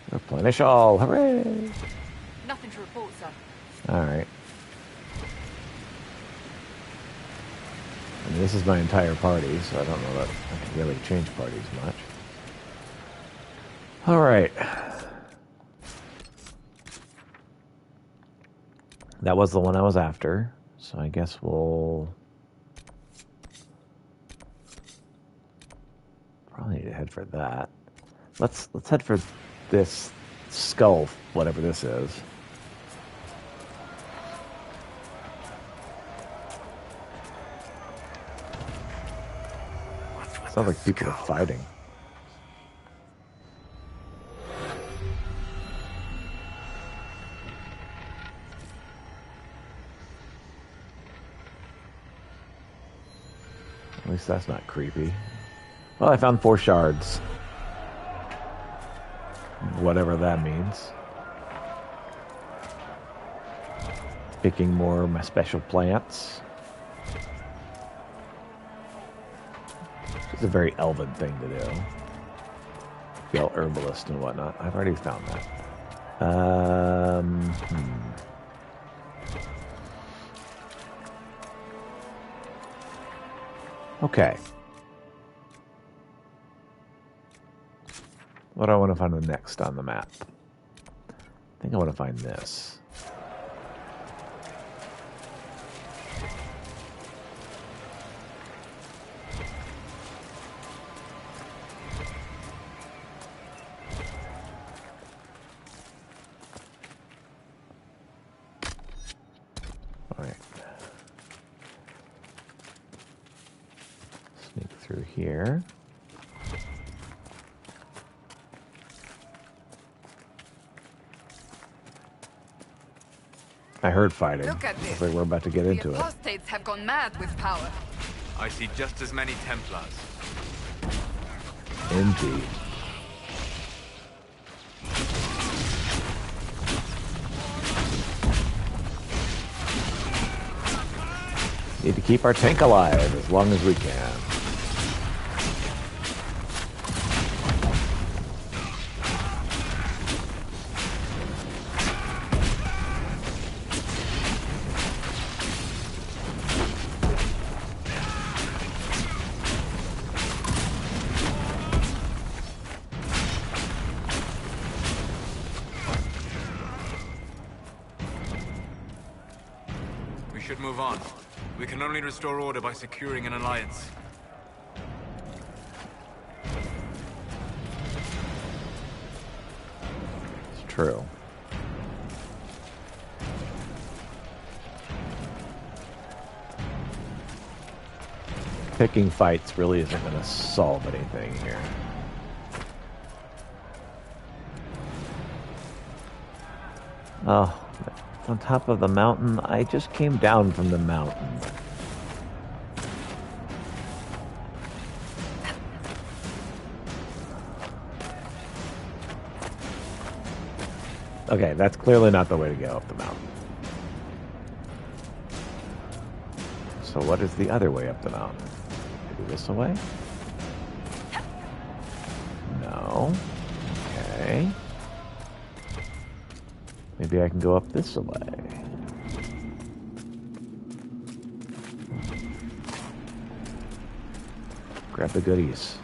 Replenish all. Hooray! Nothing to report, sir. Alright. I mean, this is my entire party, so I don't know that I can really change parties much. Alright. That was the one I was after, so I guess we'll probably need to head for that. Let's head for this skull, whatever this is. Sounds like people are fighting. At least that's not creepy. Well, I found 4 shards. Whatever that means. Picking more of my special plants. It's a very elven thing to do. Be all herbalist and whatnot. I've already found that. Okay. What do I want to find next on the map? I think I want to find this. All right. Sneak through here. I heard fighting. Look at this. Looks like we're about to get into it. The apostates have gone mad with power. I see just as many Templars. Indeed. Need to keep our tank alive as long as we can. We should move on. We can only restore order by securing an alliance. It's true. Picking fights really isn't going to solve anything here. Oh, on top of the mountain. I just came down from the mountain. Okay, that's clearly not the way to go up the mountain. So what is the other way up the mountain? Maybe this way? No. Okay. Maybe I can go up this way. Grab the goodies.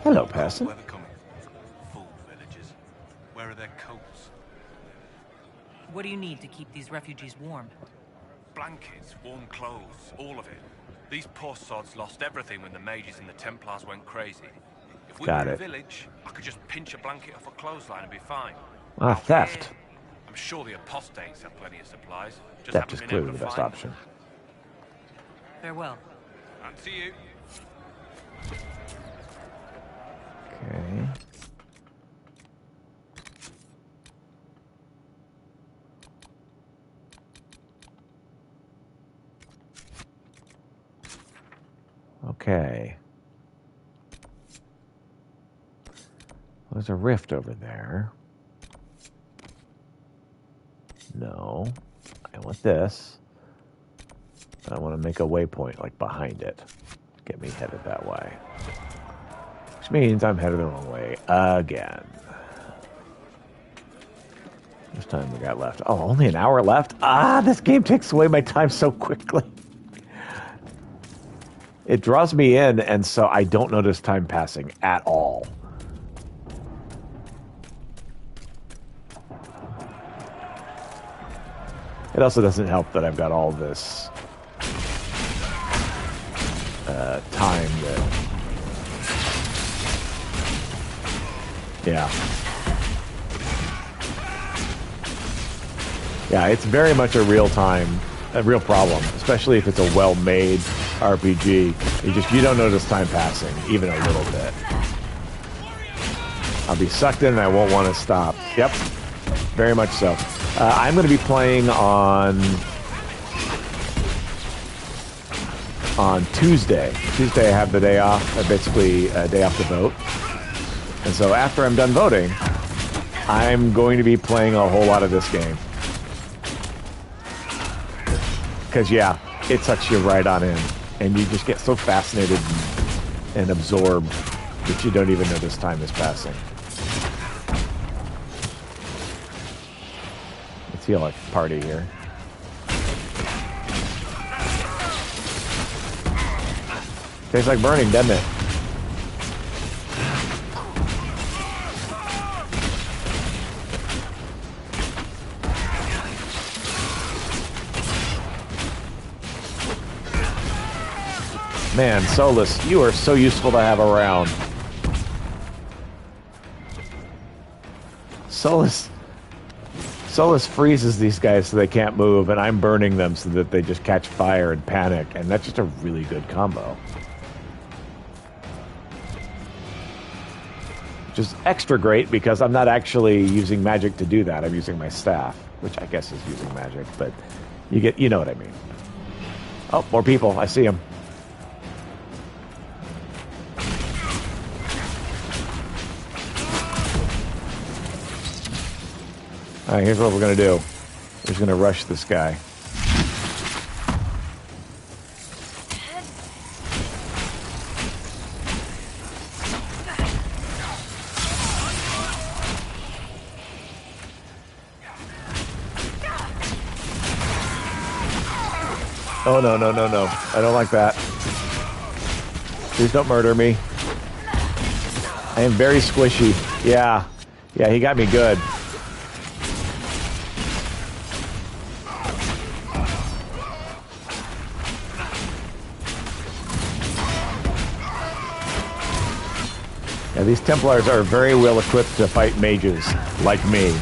Hello, person. Where they're coming from. Fool villages. Where are their coats? What do you need to keep these refugees warm? Blankets, warm clothes, all of it. These poor sods lost everything when the mages and the Templars went crazy. If we Got were it. in a village, I could just pinch a blanket off a clothesline and be fine. Ah, theft. I'm sure the apostates have plenty of supplies. Just Theft haven't is been clearly able the to best find option. Farewell. them. And to you. Okay. Okay. There's a rift over there. No. I want this. I want to make a waypoint, like, behind it. Get me headed that way. Which means I'm headed the wrong way again. How much time we got left? Oh, only an hour left? Ah, this game takes away my time so quickly. It draws me in, and so I don't notice time passing at all. It also doesn't help that I've got all this time that... Yeah. Yeah, it's very much a real problem, especially if it's a well-made RPG. You don't notice time passing, even a little bit. I'll be sucked in and I won't want to stop. Yep, very much so. I'm going to be playing on Tuesday. Tuesday I have the day off, basically a day off to vote. And so after I'm done voting, I'm going to be playing a whole lot of this game. Because, yeah, it sucks you right on in. And you just get so fascinated and absorbed that you don't even notice time is passing. Let's see a party here. Tastes like burning, doesn't it? Man, Solus, you are so useful to have around. Solus freezes these guys so they can't move, and I'm burning them so that they just catch fire and panic, and that's just a really good combo. Which is extra great because I'm not actually using magic to do that. I'm using my staff, which I guess is using magic, but you know what I mean. Oh, more people. I see them. All right, here's what we're going to do. We're just going to rush this guy. Oh, no, no, no, no. I don't like that. Please don't murder me. I am very squishy. Yeah. Yeah, he got me good. Yeah, these Templars are very well equipped to fight mages, like me.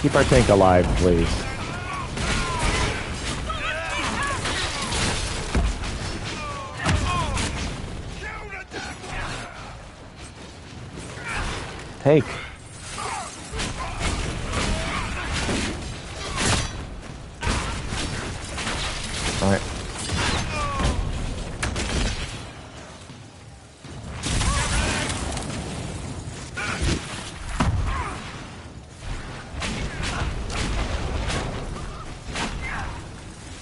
Keep our tank alive, please. Take.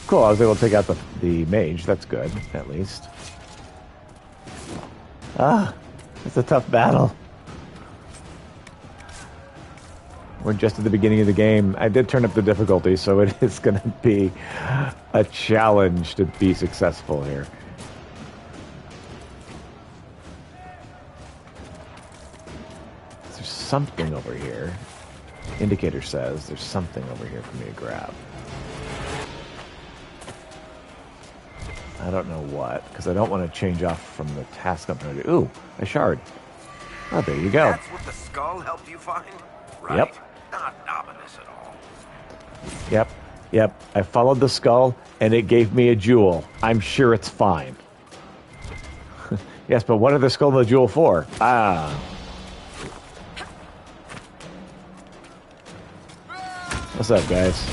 Cool, I was able to take out the mage. That's good, at least. Ah, it's a tough battle. We're just at the beginning of the game. I did turn up the difficulty, so it is going to be a challenge to be successful here. There's something over here. Indicator says there's something over here for me to grab. I don't know what, because I don't want to change off from the task I'm going to do. Ooh, a shard. Oh, there you go. That's what the skull helped you find? Right. Yep. Not ominous at all. Yep. I followed the skull, and it gave me a jewel. I'm sure it's fine. Yes, but what are the skull and the jewel for? Ah. What's up, guys?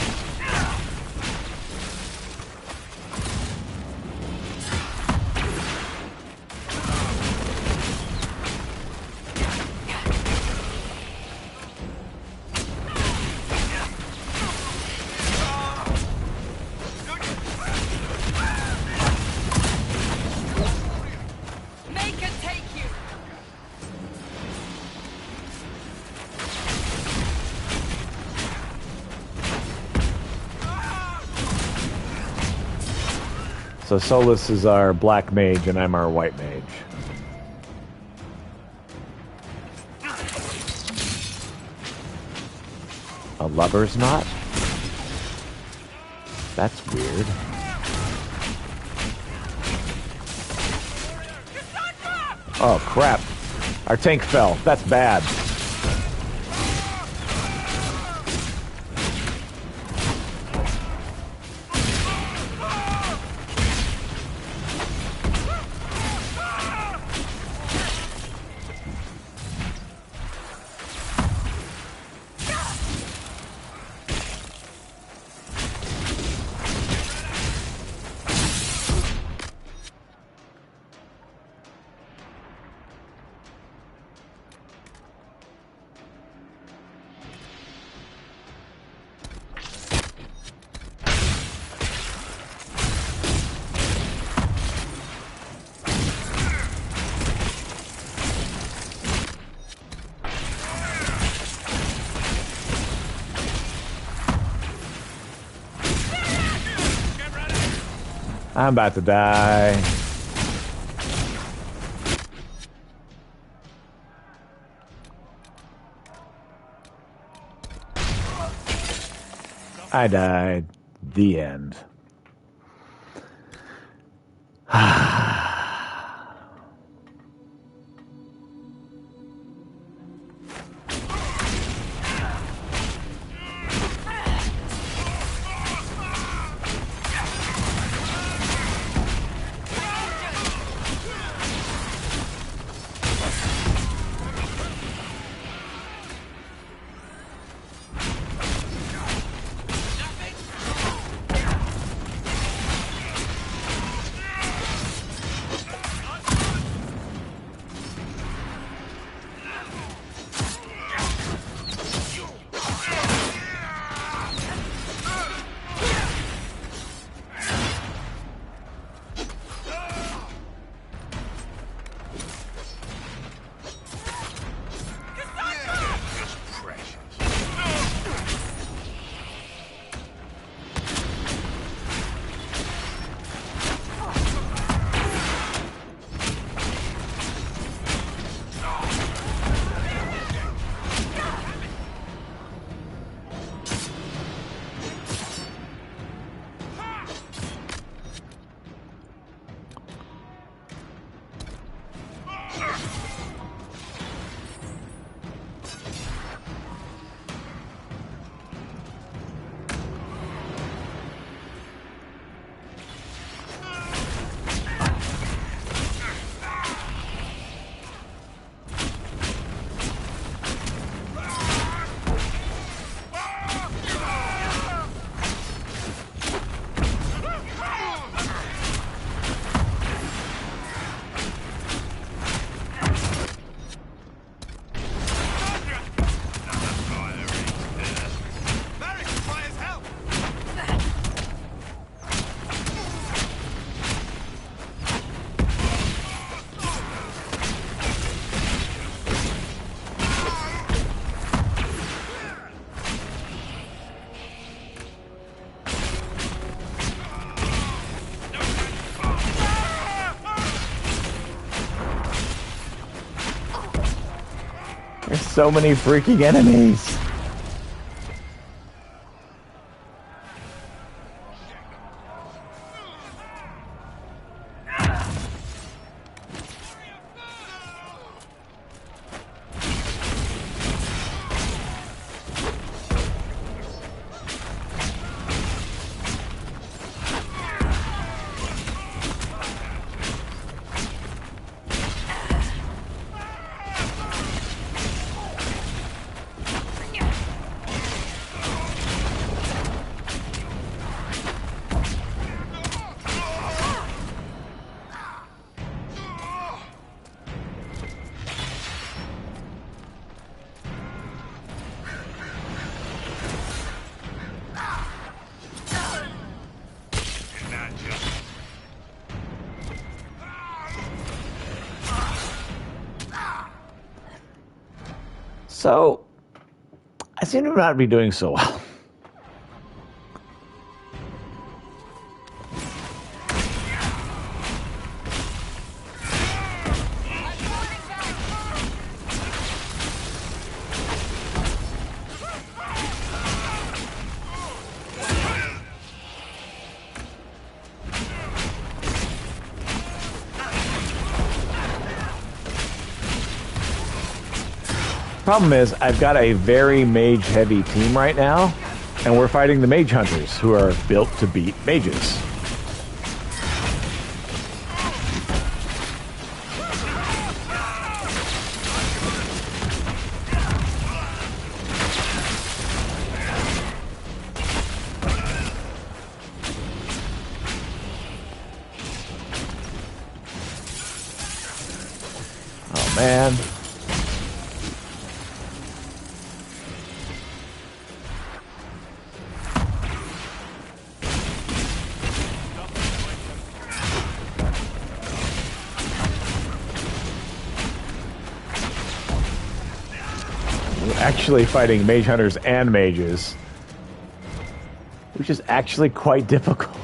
So Solus is our black mage, and I'm our white mage. A lover's knot? That's weird. Oh, crap. Our tank fell. That's bad. I'm about to die. I died. The end. so many freaking enemies. So, I seem to not be doing so well. Problem is, I've got a very mage-heavy team right now, and we're fighting the mage hunters, who are built to beat mages. Oh, man. Actually fighting mage hunters and mages, which is actually quite difficult.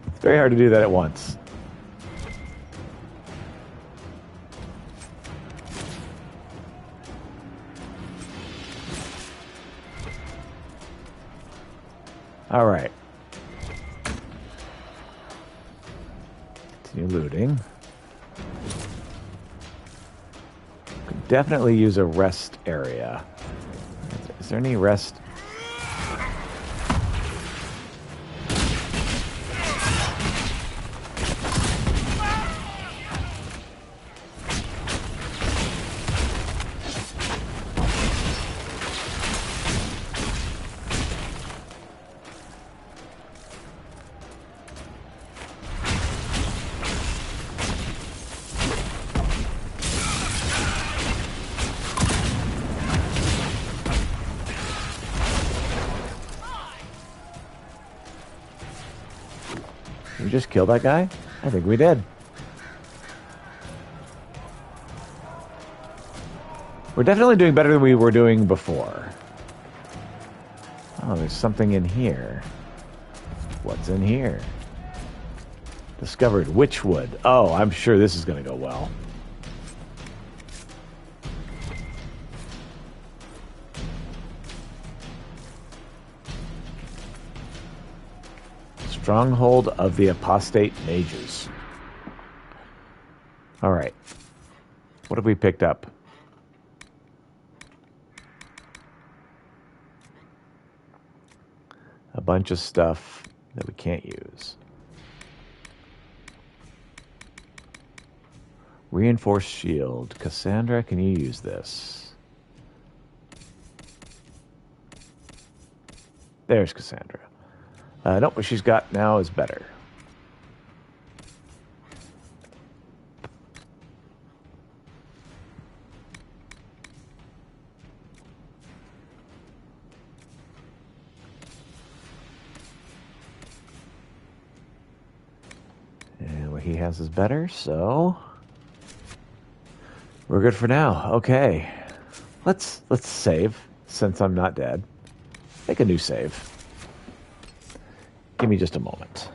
It's very hard to do that at once. All right. Continue looting. Definitely use a rest area. Is there any rest? Did we just kill that guy? I think we did. We're definitely doing better than we were doing before. Oh, there's something in here. What's in here? Discovered witchwood. Oh, I'm sure this is going to go well. Stronghold of the Apostate Mages. All right. What have we picked up? A bunch of stuff that we can't use. Reinforced shield. Cassandra, can you use this? There's Cassandra. Nope, what she's got now is better. And what he has is better, so we're good for now. Okay. Let's save, since I'm not dead. Make a new save. Give me just a moment.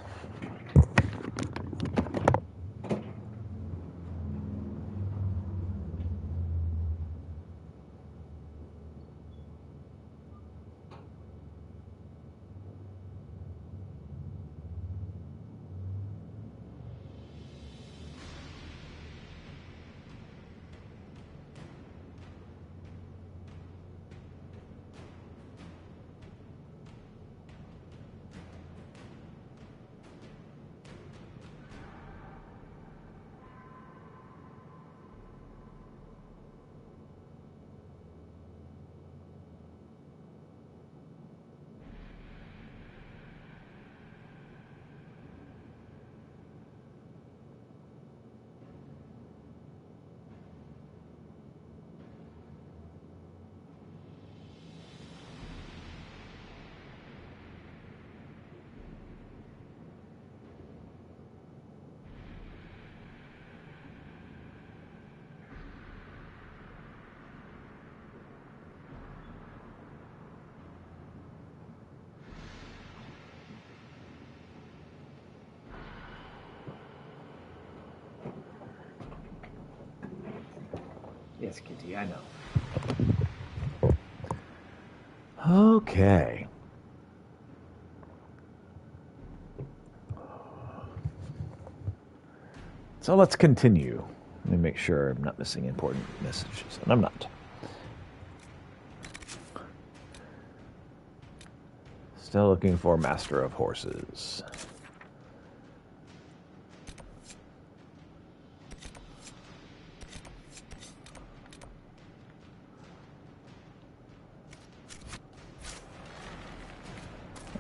Yes, Kitty, I know. Okay. So let's continue. Let me make sure I'm not missing important messages, and I'm not. Still looking for Master of Horses.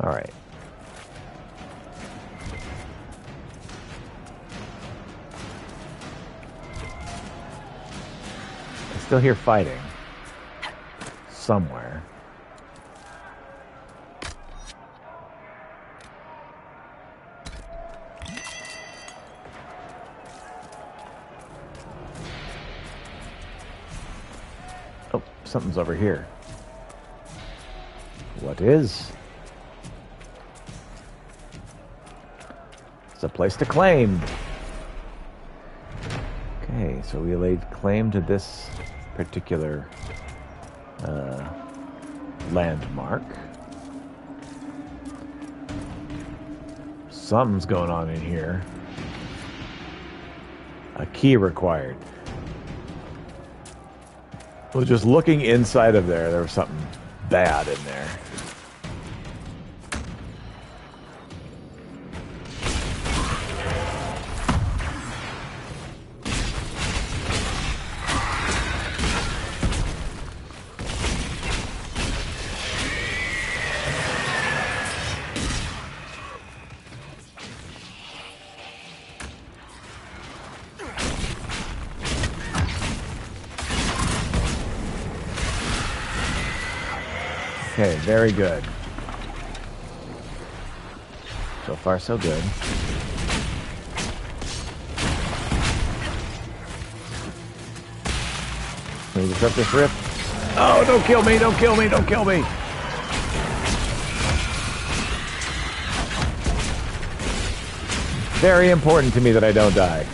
All right. I still hear fighting somewhere. Oh, something's over here. What is? It's a place to claim. Okay, so we laid claim to this particular landmark. Something's going on in here. A key required. Well, just looking inside of there was something bad in there. Okay, very good. So far, so good. Can we disrupt this rift? Oh, don't kill me, don't kill me, don't kill me! Very important to me that I don't die.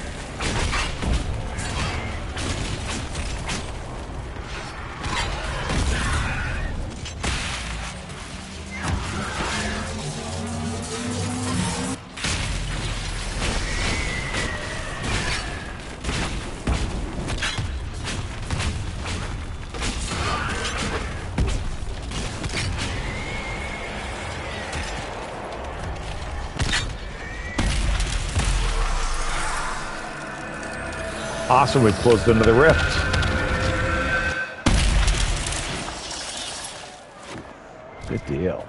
Awesome, we've closed another rift. Good deal.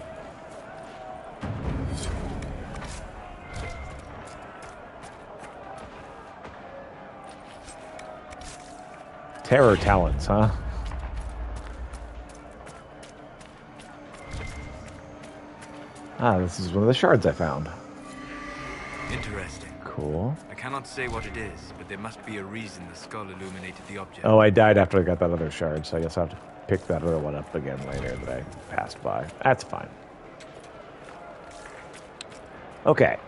Terror talents, huh? Ah, this is one of the shards I found. Interesting. Cool. I cannot say what it is, but there must be a reason the skull illuminated the object. Oh, I died after I got that other shard, so I guess I'll have to pick that other one up again later that I passed by. That's fine. Okay.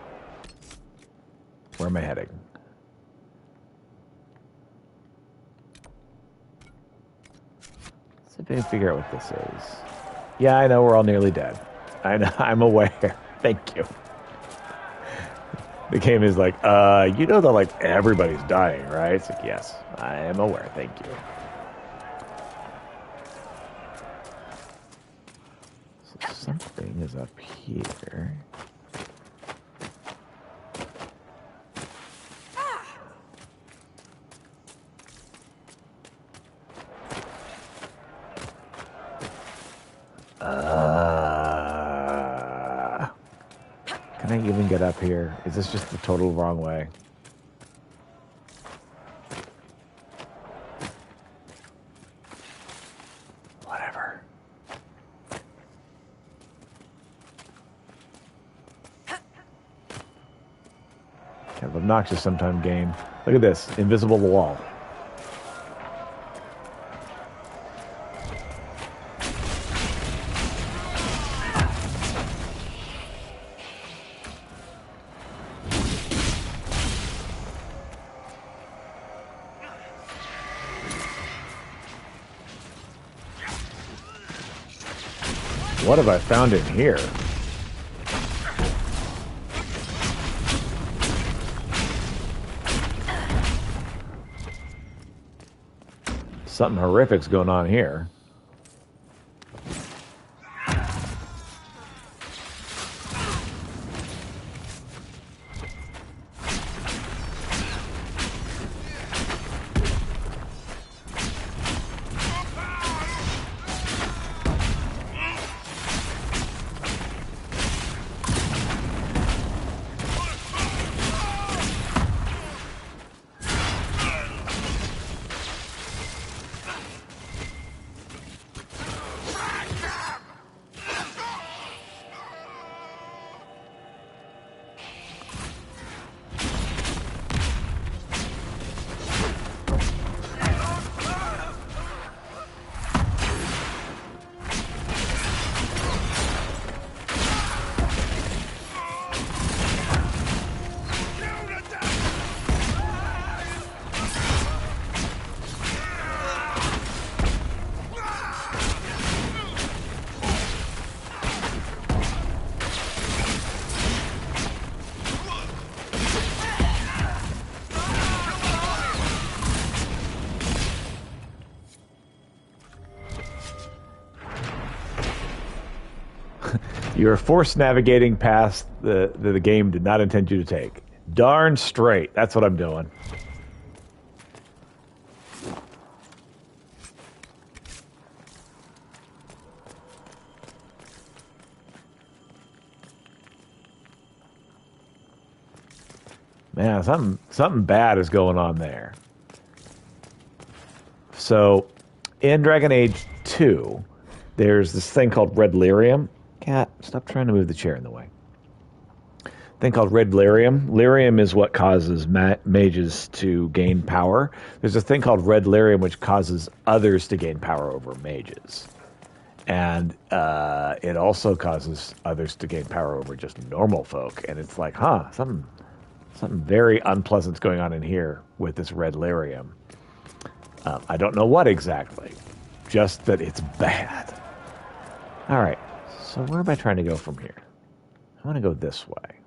Where am I heading? Let's see if I can figure out what this is. Yeah, I know we're all nearly dead. I know, I'm aware. Thank you. The game is like, you know that like everybody's dying, right? It's like, yes, I am aware. Thank you. So something is up here. Can I even get up here? Is this just the total wrong way? Whatever. Kind of obnoxious sometime game. Look at this. Invisible wall. What have I found in here? Something horrific's going on here. You're force navigating past the game did not intend you to take. Darn straight. That's what I'm doing. Man, something bad is going on there. So, in Dragon Age 2, there's this thing called red lyrium. Cat, stop trying to move the chair in the way. Thing called red lyrium. Lyrium is what causes mages to gain power. There's a thing called red lyrium which causes others to gain power over mages. And it also causes others to gain power over just normal folk. And it's like, something very unpleasant's going on in here with this red lyrium. I don't know what exactly. Just that it's bad. All right. So where am I trying to go from here? I want to go this way.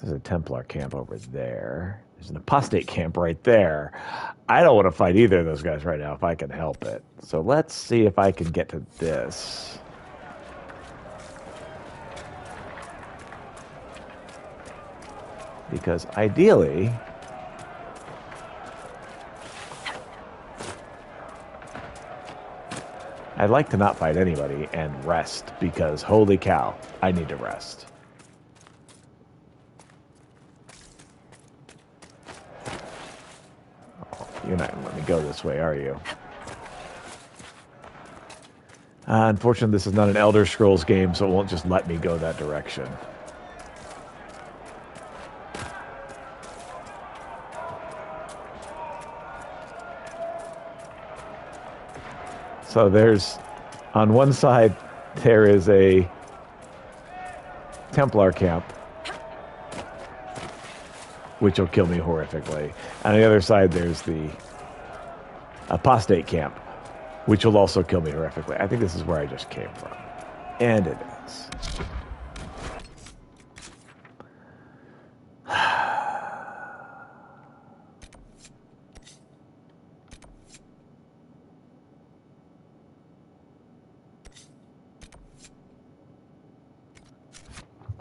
There's a Templar camp over there. There's an apostate camp right there. I don't want to fight either of those guys right now if I can help it. So let's see if I can get to this. Because ideally, I'd like to not fight anybody and rest, because holy cow, I need to rest. Oh, you're not going to let me go this way, are you? Unfortunately, this is not an Elder Scrolls game, so it won't just let me go that direction. So there's, on one side, there is a Templar camp, which will kill me horrifically. On the other side, there's the apostate camp, which will also kill me horrifically. I think this is where I just came from. And it is.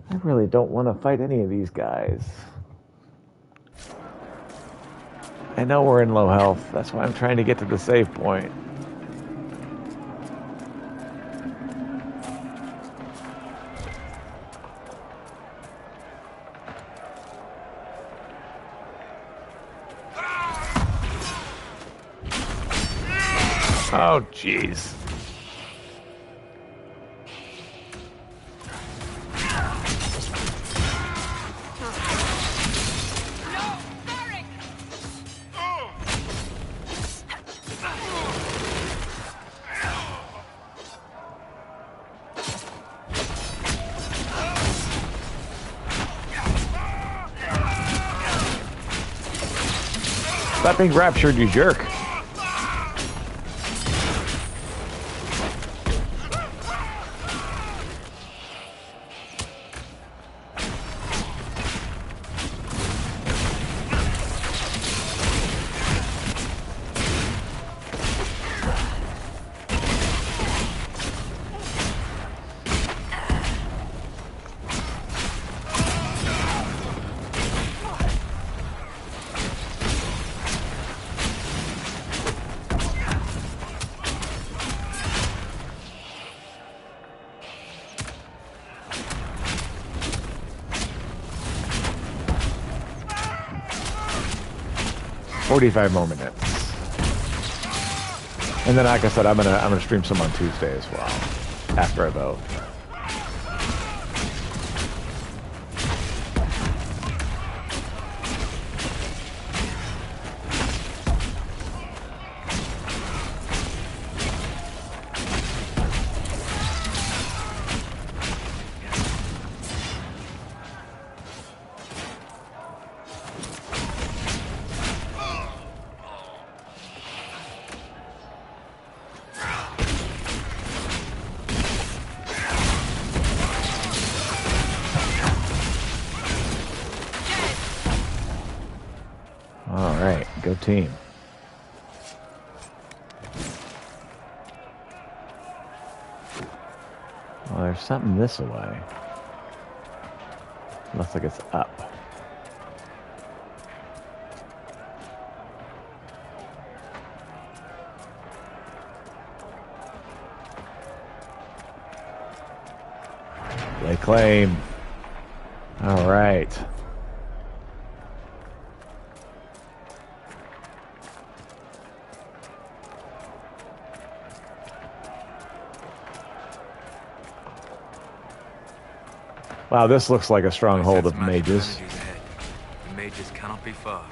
I really don't want to fight any of these guys. I know we're in low health. That's why I'm trying to get to the save point. Oh, jeez. Stop being raptured, you jerk. 45 more minutes. And then, like I said, I'm gonna stream some on Tuesday as well, after I vote. Go team. Well, there's something this way. Looks like it's up. Lay claim. All right. Wow, this looks like a stronghold of mages. The mages cannot be far.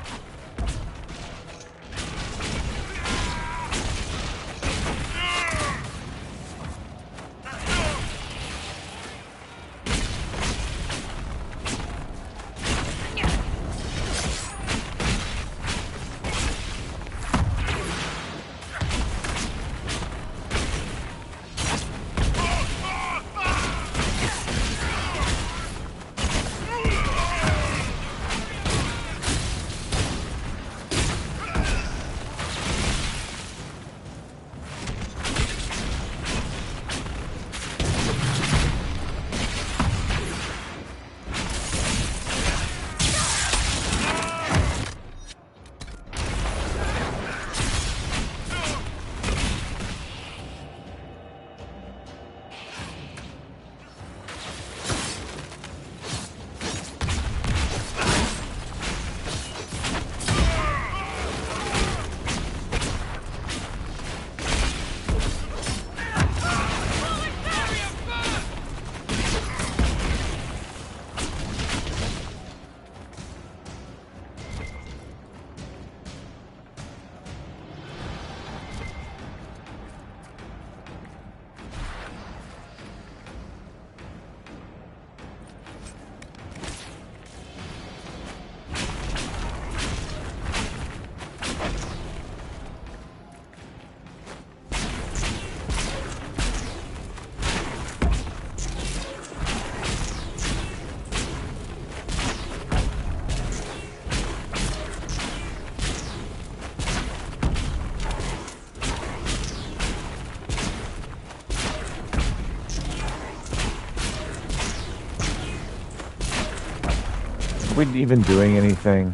Are we even doing anything?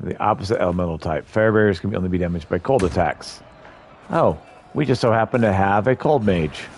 The opposite elemental type. Fire barriers can only be damaged by cold attacks. Oh, we just so happen to have a cold mage.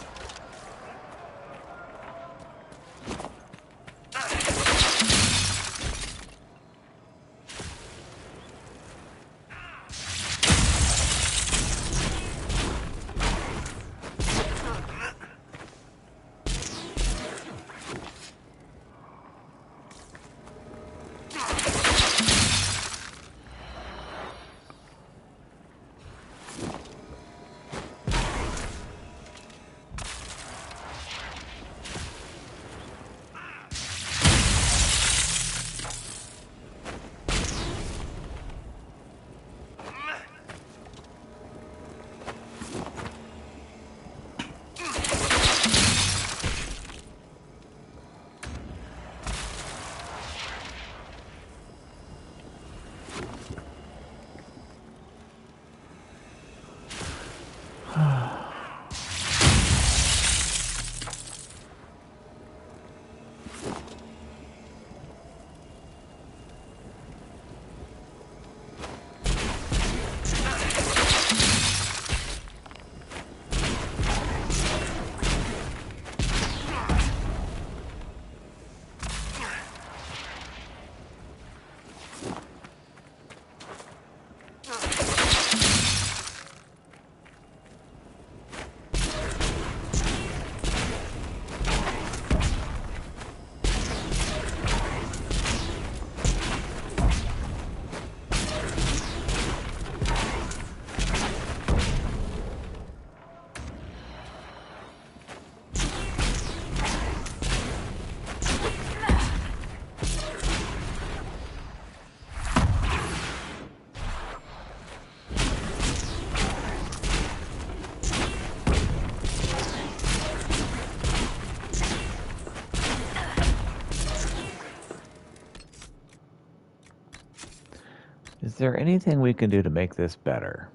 Is there anything we can do to make this better?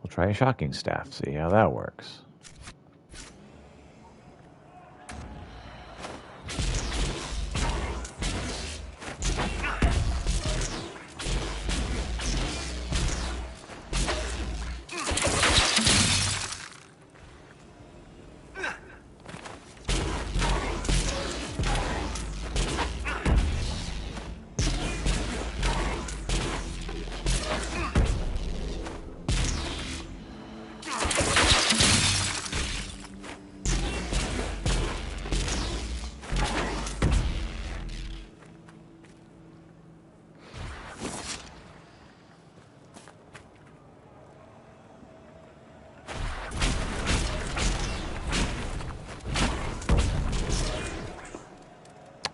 We'll try a shocking staff, see how that works.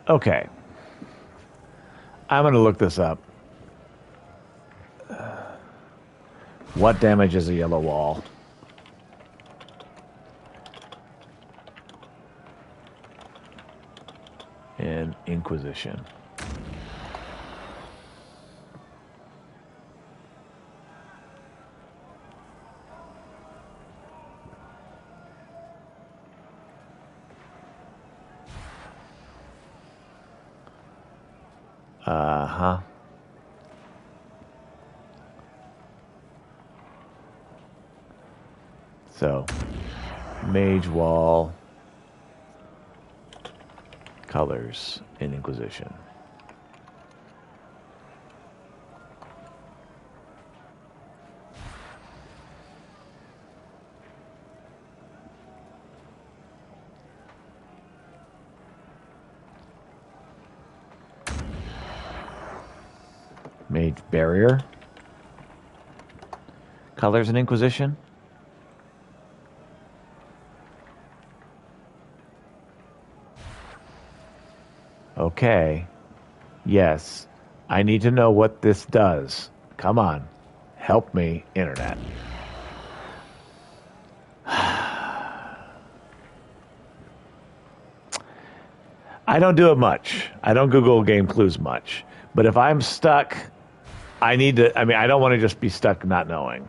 Okay. I'm going to look this up. What damage is a yellow wall? In Inquisition. Uh-huh. So, Mage Wall, colors in Inquisition. Mage Barrier, colors in Inquisition. Okay. Yes. I need to know what this does. Come on. Help me, Internet. I don't do it much. I don't Google game clues much. But if I'm stuck, I need to... I mean, I don't want to just be stuck not knowing.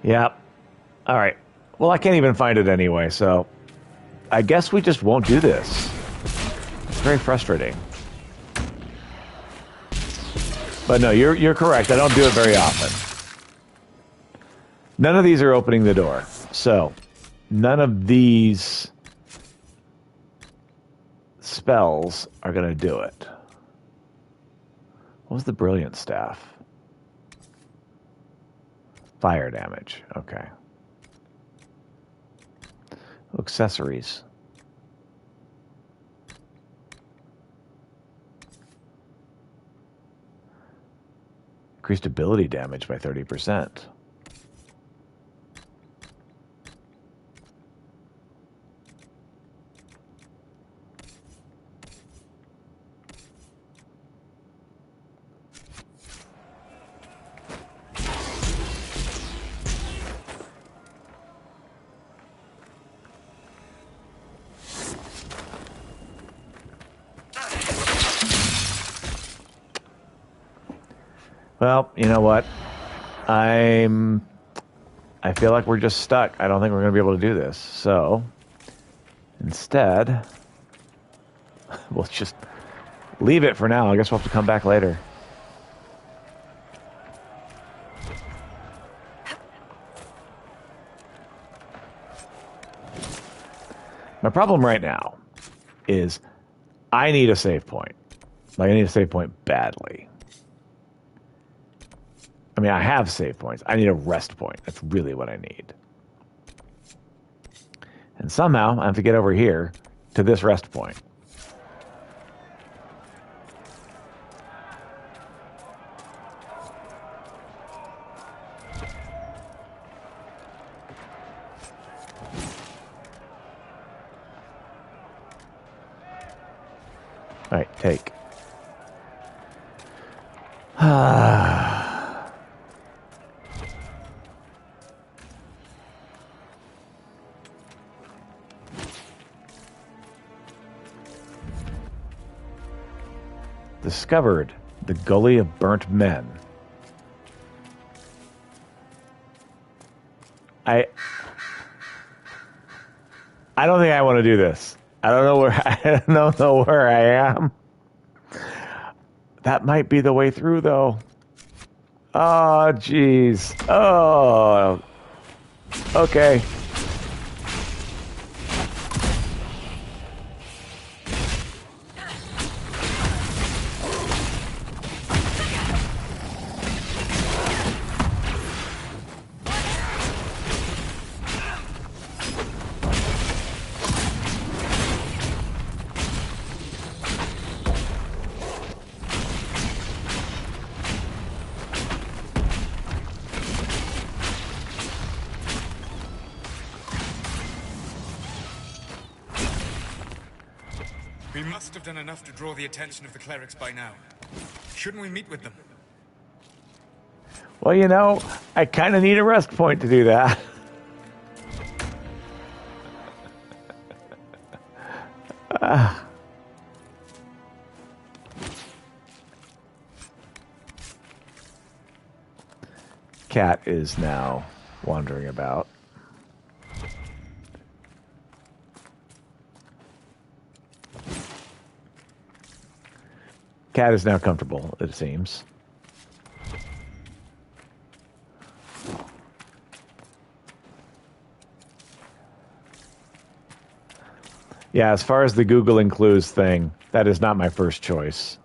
Yep. All right. Well, I can't even find it anyway, so I guess we just won't do this. It's very frustrating. But no, you're correct. I don't do it very often. None of these are opening the door. So, none of these spells are going to do it. What was the brilliant staff? Fire damage. Okay. Accessories. Increased ability damage by 30%. Well, you know what? I feel like we're just stuck. I don't think we're going to be able to do this. So, instead, we'll just leave it for now. I guess we'll have to come back later. My problem right now is I need a save point. Like, I need a save point badly. I mean, I have save points. I need a rest point. That's really what I need. And somehow, I have to get over here to this rest point. Alright, take. Discovered the Gully of Burnt Men. I don't think I want to do this. I don't know where I am. That might be the way through, though. Oh, jeez. Oh. Okay. We must have done enough to draw the attention of the clerics by now. Shouldn't we meet with them? Well, you know, I kind of need a rest point to do that. Cat is now wandering about. Cat is now comfortable, it seems. Yeah, as far as the Googling clues thing, that is not my first choice.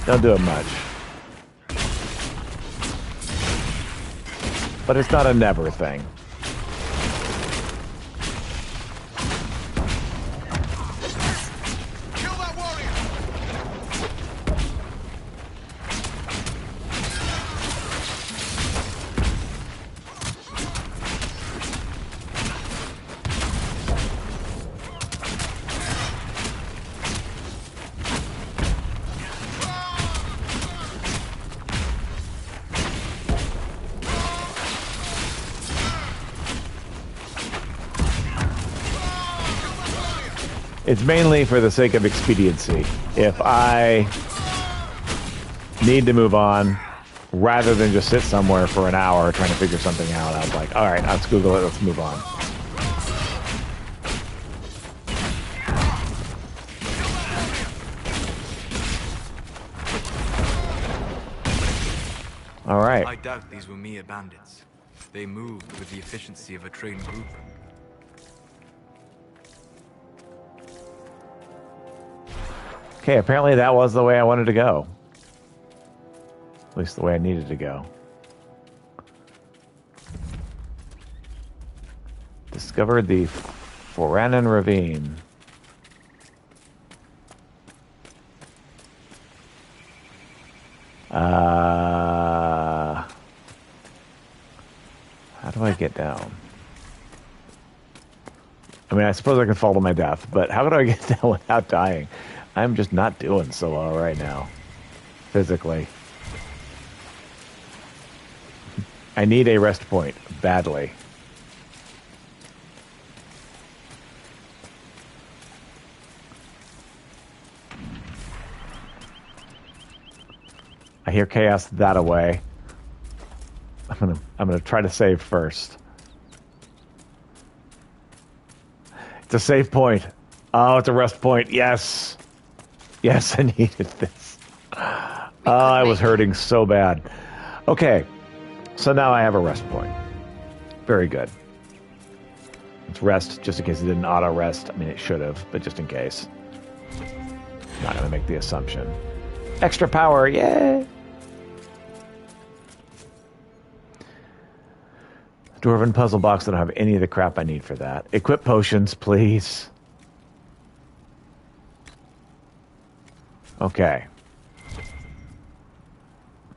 Don't do it much. But it's not a never thing. It's mainly for the sake of expediency. If I need to move on, rather than just sit somewhere for an hour trying to figure something out, I was like, all right, let's Google it, let's move on. All right. I doubt these were mere bandits. They moved with the efficiency of a trained group. Okay, apparently that was the way I wanted to go. At least the way I needed to go. Discovered the Foranan Ravine. How do I get down? I mean, I suppose I can fall to my death, but how do I get down without dying? I'm just not doing so well right now, physically. I need a rest point, badly. I hear chaos that away. I'm gonna try to save first. It's a save point. Oh, it's a rest point. Yes. Yes, I needed this. I was hurting so bad. Okay, so now I have a rest point. Very good. Let's rest, just in case it didn't auto-rest. I mean, it should have, but just in case. Not going to make the assumption. Extra power, yay! Dwarven puzzle box, I don't have any of the crap I need for that. Equip potions, please. Okay.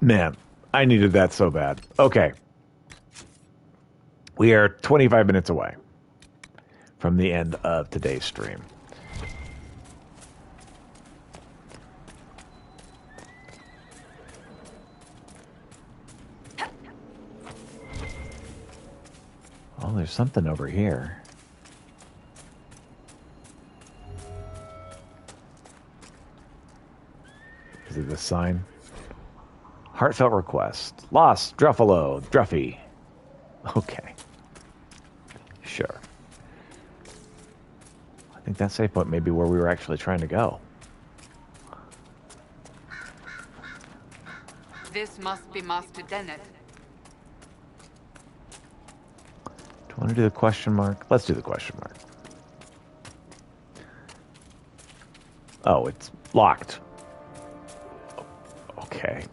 Man, I needed that so bad. Okay. We are 25 minutes away from the end of today's stream. Oh, there's something over here. Is it the sign? Heartfelt request. Lost. Druffalo. Druffy. Okay. Sure. I think that save point may be where we were actually trying to go. This must be Master Dennett. Do you want to do the question mark? Let's do the question mark. Oh, it's locked. Okay.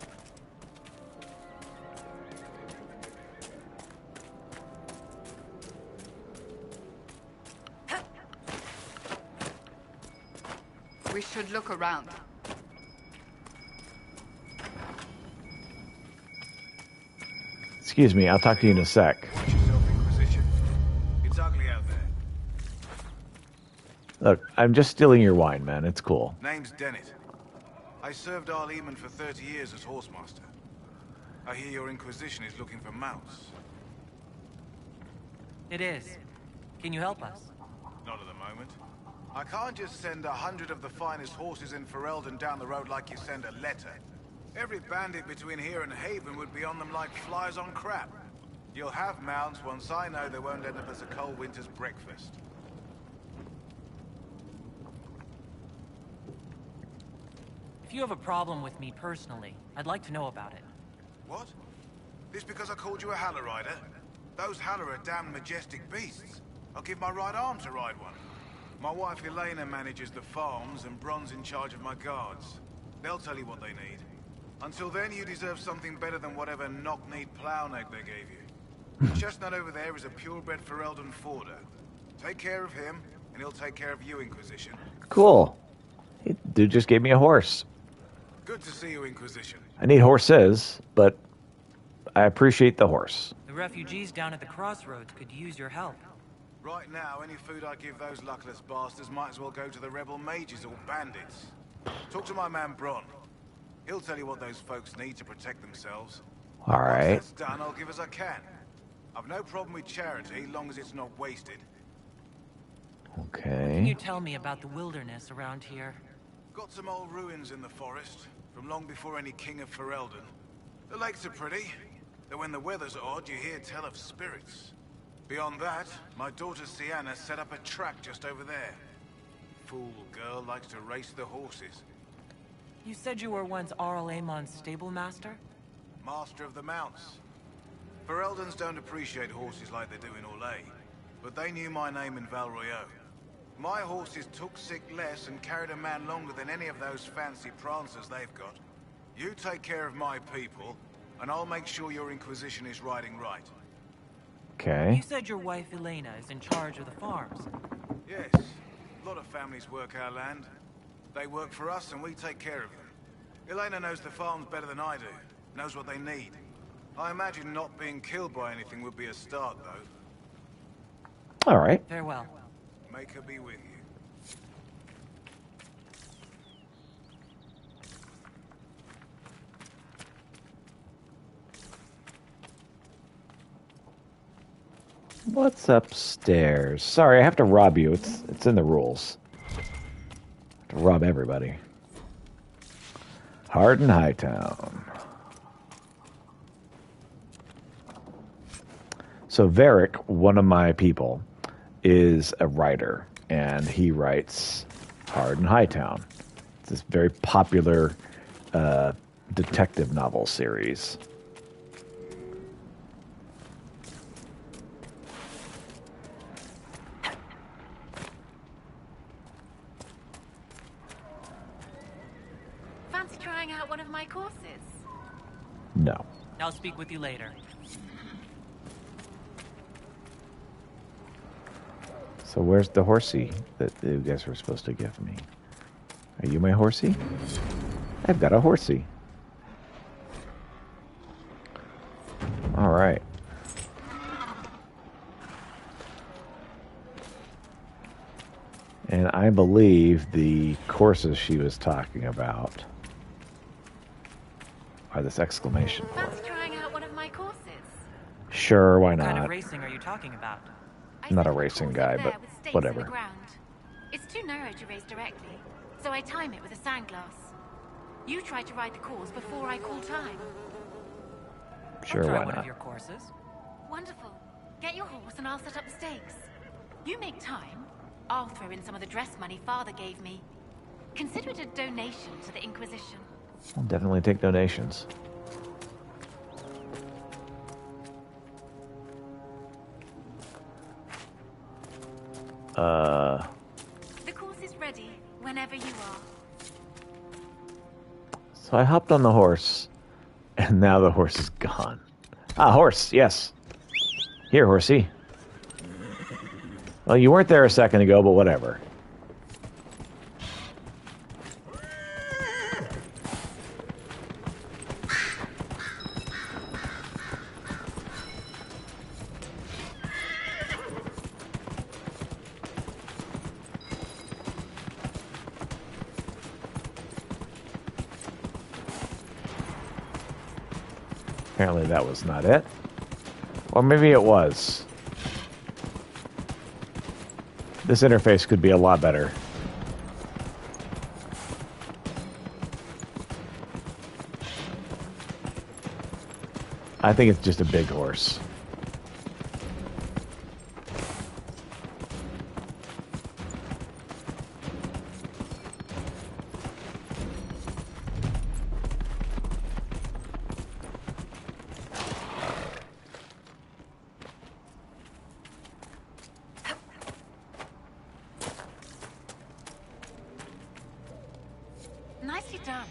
We should look around. Excuse me, I'll talk to you in a sec. Watch yourself, Inquisition. It's ugly out there. Look, I'm just stealing your wine, man. It's cool. Name's Dennett. I served our Lehman for 30 years as horsemaster. I hear your Inquisition is looking for mounts. It is. Can you help us? Not at the moment. I can't just send 100 of the finest horses in Ferelden down the road like you send a letter. Every bandit between here and Haven would be on them like flies on crap. You'll have mounts once I know they won't end up as a cold winter's breakfast. If you have a problem with me personally, I'd like to know about it. What? This because I called you a Haller rider? Those Haller are damn majestic beasts. I'll give my right arm to ride one. My wife Elena manages the farms and Bron's in charge of my guards. They'll tell you what they need. Until then, you deserve something better than whatever knock-kneed plow-neck they gave you. The chestnut over there is a purebred Ferelden Forder. Take care of him, and he'll take care of you, Inquisition. Cool. Dude just gave me a horse. Good to see you, Inquisition. I need horses, but I appreciate the horse. The refugees down at the crossroads could use your help. Right now, any food I give those luckless bastards might as well go to the rebel mages or bandits. Talk to my man Bron. He'll tell you what those folks need to protect themselves. All right. Once that's done, I'll give as I can. I've no problem with charity, long as it's not wasted. Can you Okay. tell me about the wilderness around here? Got some old ruins in the forest, from long before any king of Ferelden. The lakes are pretty, though when the weather's odd, you hear tell of spirits. Beyond that, my daughter Sienna set up a track just over there. Fool girl likes to race the horses. You said you were once Arl Amon's stable master? Master of the mounts. Fereldans don't appreciate horses like they do in Orlais, but they knew my name in Val Royeaux. My horses took sick less and carried a man longer than any of those fancy prancers they've got. You take care of my people, and I'll make sure your Inquisition is riding right. Okay. You said your wife Elena is in charge of the farms. Yes, a lot of families work our land. They work for us and we take care of them. Elena knows the farms better than I do, knows what they need. I imagine not being killed by anything would be a start, though. All right. Farewell. Make her be with you. What's upstairs? Sorry, I have to rob you. It's in the rules. I have to rob everybody. Hardin Hightown. So Varric, one of my people, is a writer, and he writes Hardin Hightown. It's this very popular detective novel series. Fancy trying out one of my courses? No. I'll speak with you later. So where's the horsey that you guys were supposed to give me? Are you my horsey? I've got a horsey. All right. And I believe the courses she was talking about are this exclamation point. Fancy trying out one of my courses? Sure, why What kind of not? racing are you talking about? I'm not a racing guy, There but with stakes in the whatever. ground. It's too narrow to race directly, so I time it with a sandglass. You try to ride the course before I call time. Sure, I'll try why one not? of your courses. Wonderful. Get your horse and I'll set up the stakes. You make time, I'll throw in some of the dress money Father gave me. Consider it a donation to the Inquisition. I'll definitely take donations. The course is ready whenever you are. So I hopped on the horse, and now the horse is gone. Ah, horse, yes. Here, horsey. Well, you weren't there a second ago, but whatever. Apparently that was not it. Or maybe it was. This interface could be a lot better. I think it's just a big horse. Nicely done.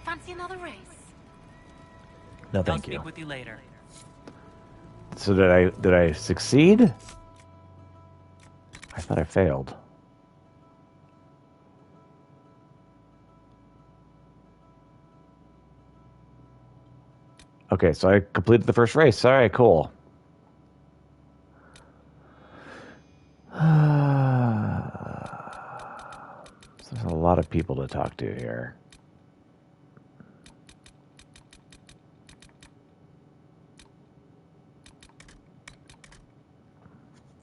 Fancy another race? No, I'll thank speak you. with you later. So did I succeed? I thought I failed. Okay, so I completed the first race. All right, cool. So there's a lot of people to talk to here.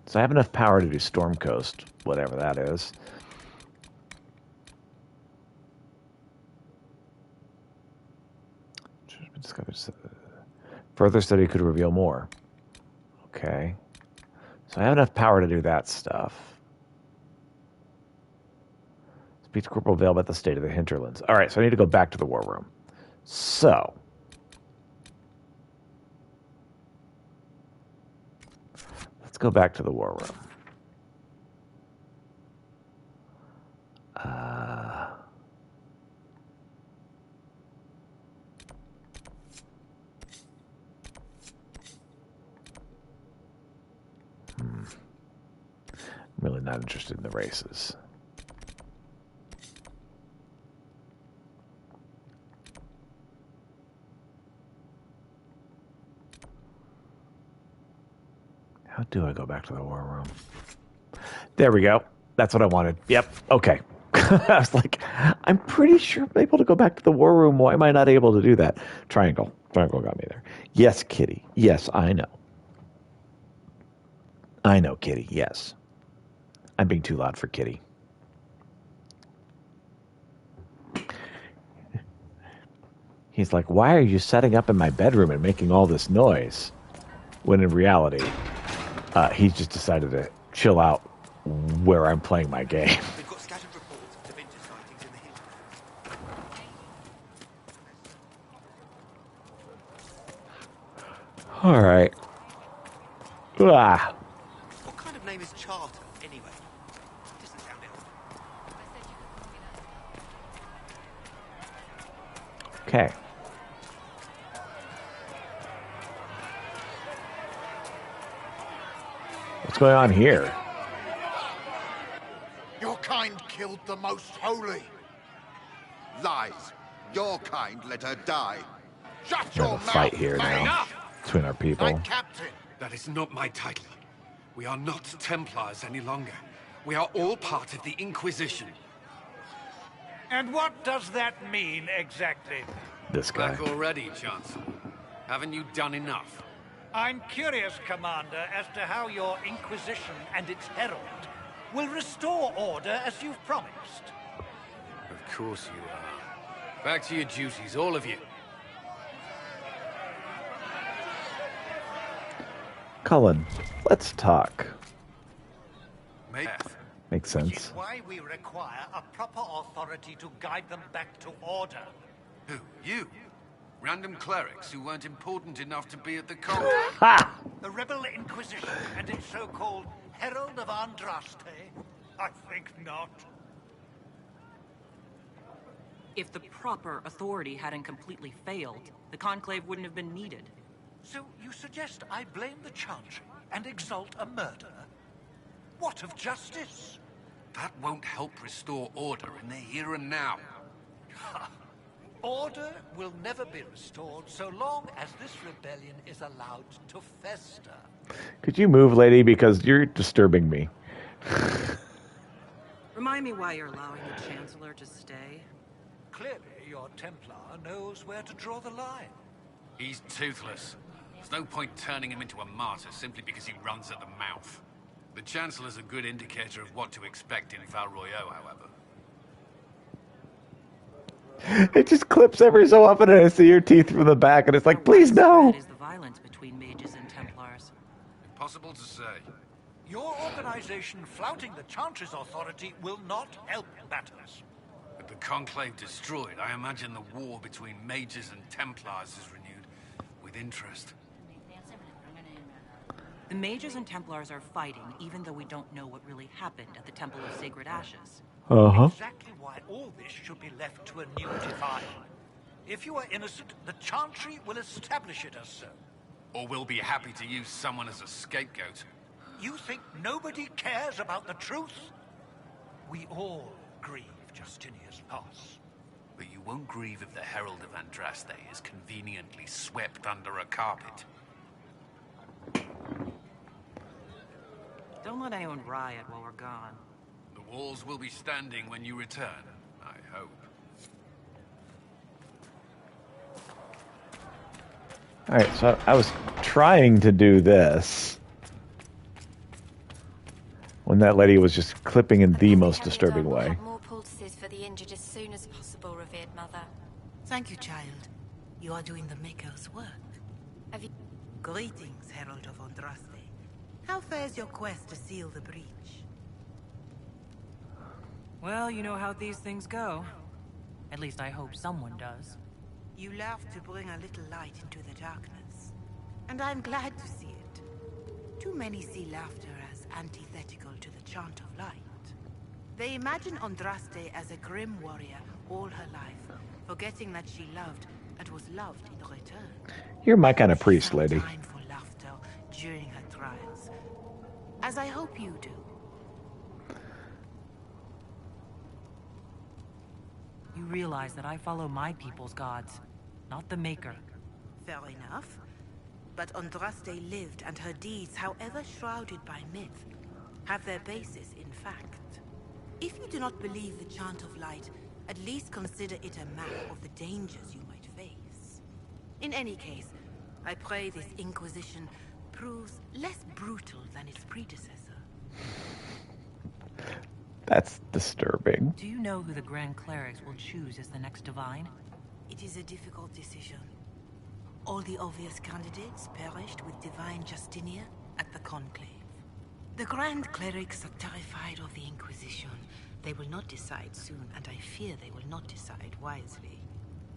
So I have enough power to do Storm Coast, whatever that is. Further study could reveal more. Okay. So I have enough power to do that stuff. Speak to Corporal Vale about the state of the hinterlands. All right, so I need to go back to the war room. So. Let's go back to the war room. I'm really not interested in the races. How do I go back to the war room? There we go. That's what I wanted. Yep. Okay. I was like, I'm pretty sure I'm able to go back to the war room. Why am I not able to do that? Triangle. Triangle got me there. Yes, Kitty. Yes, I know. I know, Kitty. Yes. I'm being too loud for Kitty. He's like, why are you setting up in my bedroom and making all this noise? When in reality, he's just decided to chill out where I'm playing my game. We've got scattered reports of Avenger sightings in the hinterlands. All right. Ah. What kind of name is Charter, anyway? Doesn't sound it. Okay. What's going on here? Your kind killed the most holy. Lies. Your kind let her die. Shut We have your a fight mouth, here man. now. Enough! between our people. Captain. That is not my title. We are not Templars any longer. We are all part of the Inquisition. And what does that mean exactly? This guy. Back already, Chancellor. Haven't you done enough? I'm curious, Commander, as to how your Inquisition and its herald will restore order as you've promised. Of course you are. Back to your duties, all of you. Cullen, let's talk. Makes Which sense. is why we require a proper authority to guide them back to order. Who? You? Random clerics who weren't important enough to be at the cult? The Rebel Inquisition and its so-called Herald of Andraste? I think not. If the proper authority hadn't completely failed, the Conclave wouldn't have been needed. So you suggest I blame the Chantry and exalt a murder? What of justice? That won't help restore order in the here and now. Order will never be restored so long as this rebellion is allowed to fester. Could you move, lady? Because you're disturbing me. Remind me why you're allowing the Chancellor to stay. Clearly, your Templar knows where to draw the line. He's toothless. There's no point turning him into a martyr simply because he runs at the mouth. The Chancellor's a good indicator of what to expect in Val Royeaux, however. It just clips every so often and I see your teeth from the back and it's like, please no! Is the violence between mages and Templars? Impossible to say. Your organization flouting the Chantry's authority will not help matters. With the Conclave destroyed, I imagine the war between mages and Templars is renewed with interest. The mages and Templars are fighting, even though we don't know what really happened at the Temple of Sacred Ashes. Exactly why all this should be left to a new divine. If you are innocent, the Chantry will establish it as so. Or we'll be happy to use someone as a scapegoat. You think nobody cares about the truth? We all grieve Justinia's loss. But you won't grieve if the Herald of Andraste is conveniently swept under a carpet. Don't let anyone riot while we're gone. The walls will be standing when you return, I hope. Alright, so I was trying to do this when that lady was just clipping in the most disturbing way. More poultices for the injured as soon as possible, revered mother. Thank you, child. You are doing the Maker's work. Have you... Greetings, Herald of Andraste. How fares your quest to seal the breach? Well, you know how these things go. At least I hope someone does. You laugh to bring a little light into the darkness. And I'm glad to see it. Too many see laughter as antithetical to the chant of light. They imagine Andraste as a grim warrior all her life, forgetting that she loved and was loved in return. You're my kind of priest, lady. Time for laughter during her trials, as I hope you do. You realize that I follow my people's gods, not the Maker. Fair enough. But Andraste lived, and her deeds, however shrouded by myth, have their basis in fact. If you do not believe the Chant of Light, at least consider it a map of the dangers you might face. In any case, I pray this Inquisition proves less brutal than its predecessor. That's disturbing. Do you know who the Grand Clerics will choose as the next divine? It is a difficult decision. All the obvious candidates perished with Divine Justinia at the Conclave. The Grand Clerics are terrified of the Inquisition. They will not decide soon, and I fear they will not decide wisely.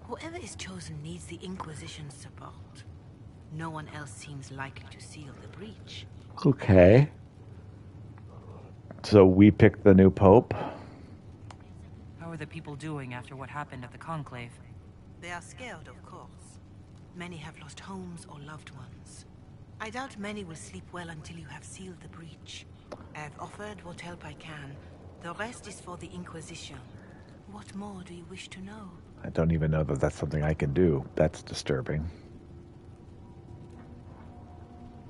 Whoever is chosen needs the Inquisition's support. No one else seems likely to seal the breach. Okay. So we picked the new pope. How are the people doing after what happened at the Conclave? They are scared, of course. Many have lost homes or loved ones. I doubt many will sleep well until you have sealed the breach. I have offered what help I can. The rest is for the Inquisition. What more do you wish to know? I don't even know that that's something I can do. That's disturbing.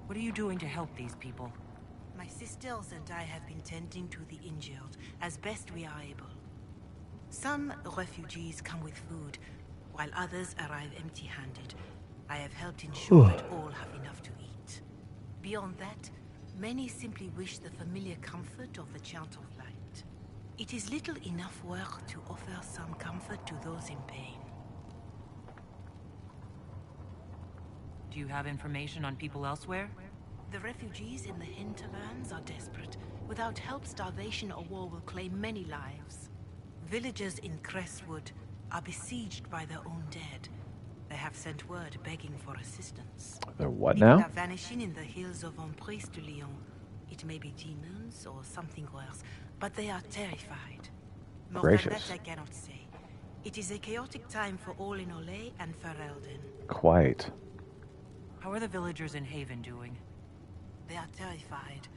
What are you doing to help these people? My sisters and I have been tending to the injured as best we are able. Some refugees come with food, while others arrive empty-handed. I have helped ensure that all have enough to eat. Beyond that, many simply wish the familiar comfort of the chant of light. It is little enough work to offer some comfort to those in pain. Do you have information on people elsewhere? The refugees in the hinterlands are desperate. Without help, starvation or war will claim many lives. Villagers in Crestwood are besieged by their own dead. They have sent word begging for assistance. They're what People now? are vanishing in the hills of Emprise de Lyon. It may be demons or something worse, but they are terrified. More than Gracious. that I cannot say. It is a chaotic time for all in Olay and Ferelden. Quite. How are the villagers in Haven doing? They are terrified.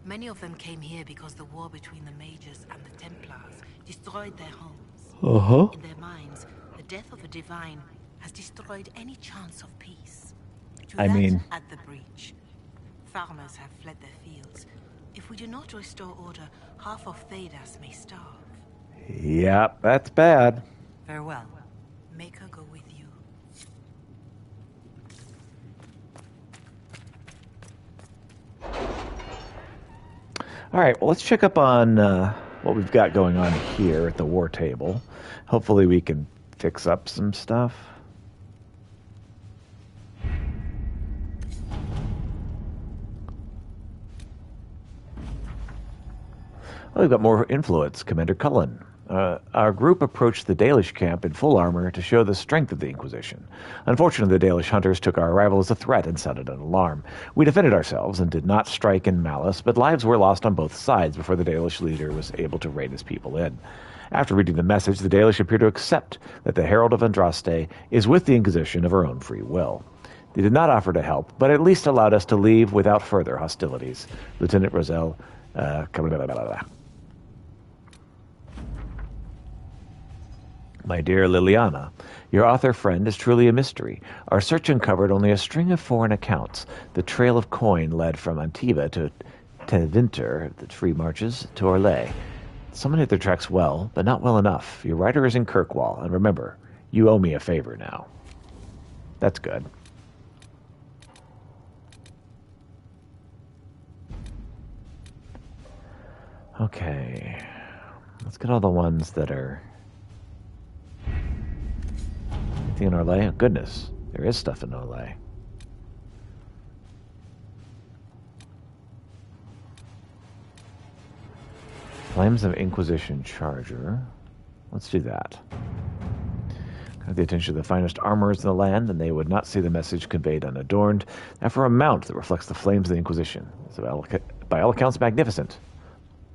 Many of them came here because the war between the Mages and the Templars destroyed their homes. Uh-huh. In their minds, the death of a divine has destroyed any chance of peace. To I that, mean- add the breach. Farmers have fled their fields. If we do not restore order, half of Thedas may starve. Yep, that's bad. Farewell. Make her go with you. All right, well, let's check up on what we've got going on here at the war table. Hopefully we can fix up some stuff. Oh, we've got more influence, Commander Cullen. Our group approached the Dalish camp in full armor to show the strength of the Inquisition. Unfortunately, the Dalish hunters took our arrival as a threat and sounded an alarm. We defended ourselves and did not strike in malice, but lives were lost on both sides before the Dalish leader was able to rein his people in. After reading the message, the Dalish appear to accept that the Herald of Andraste is with the Inquisition of her own free will. They did not offer to help, but at least allowed us to leave without further hostilities. Lieutenant Roselle, My dear Liliana, your author friend is truly a mystery. Our search uncovered only a string of foreign accounts. The trail of coin led from Antiva to Tevinter, the free marches, to Orlais. Someone hit their tracks well, but not well enough. Your writer is in Kirkwall, and remember, you owe me a favor now. That's good. Okay. Let's get all the ones that are... Anything in Orlais? Oh, goodness, there is stuff in Orlais. Flames of Inquisition Charger. Let's do that. Got the attention of the finest armorers in the land, and they would not see the message conveyed unadorned. And for a mount that reflects the flames of the Inquisition. It's by all accounts magnificent.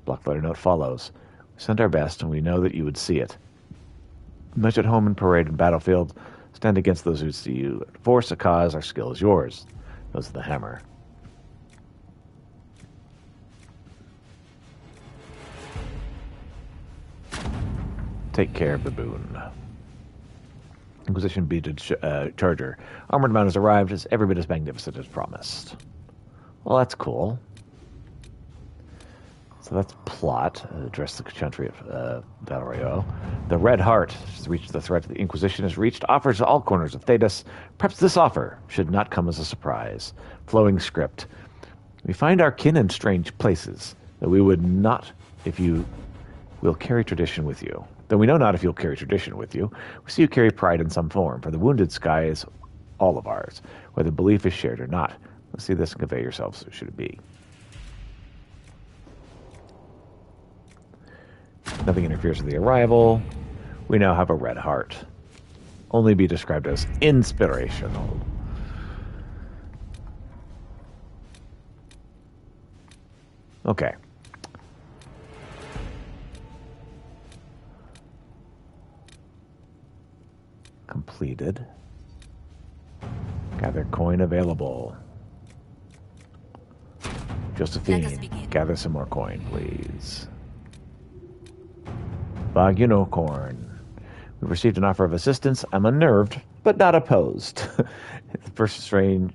Block letter note follows. We sent our best, and we know that you would see it. Much at home in parade and battlefield, stand against those who see you. Force a cause, our skill is yours. Those are the hammer. Take care of the boon. Inquisition beaded charger. Armored mount has arrived, as every bit as magnificent as promised. Well, that's cool. So that's plot. Address the chantry of Valerio. The Red Heart has reached the threat the Inquisition has reached. Offers to all corners of Thedas. Perhaps this offer should not come as a surprise. Flowing script. We find our kin in strange places, that we would not if you will carry tradition with you. Though we know not if you'll carry tradition with you. We see you carry pride in some form, for the wounded sky is all of ours, whether belief is shared or not. Let's see this and convey yourselves, should it be. Nothing interferes with the arrival. We now have a red heart. Only be described as inspirational. Okay. Completed. Gather coin available. Josephine, gather some more coin, please. Bog Unicorn. We've received an offer of assistance. I'm unnerved, but not opposed. The first strange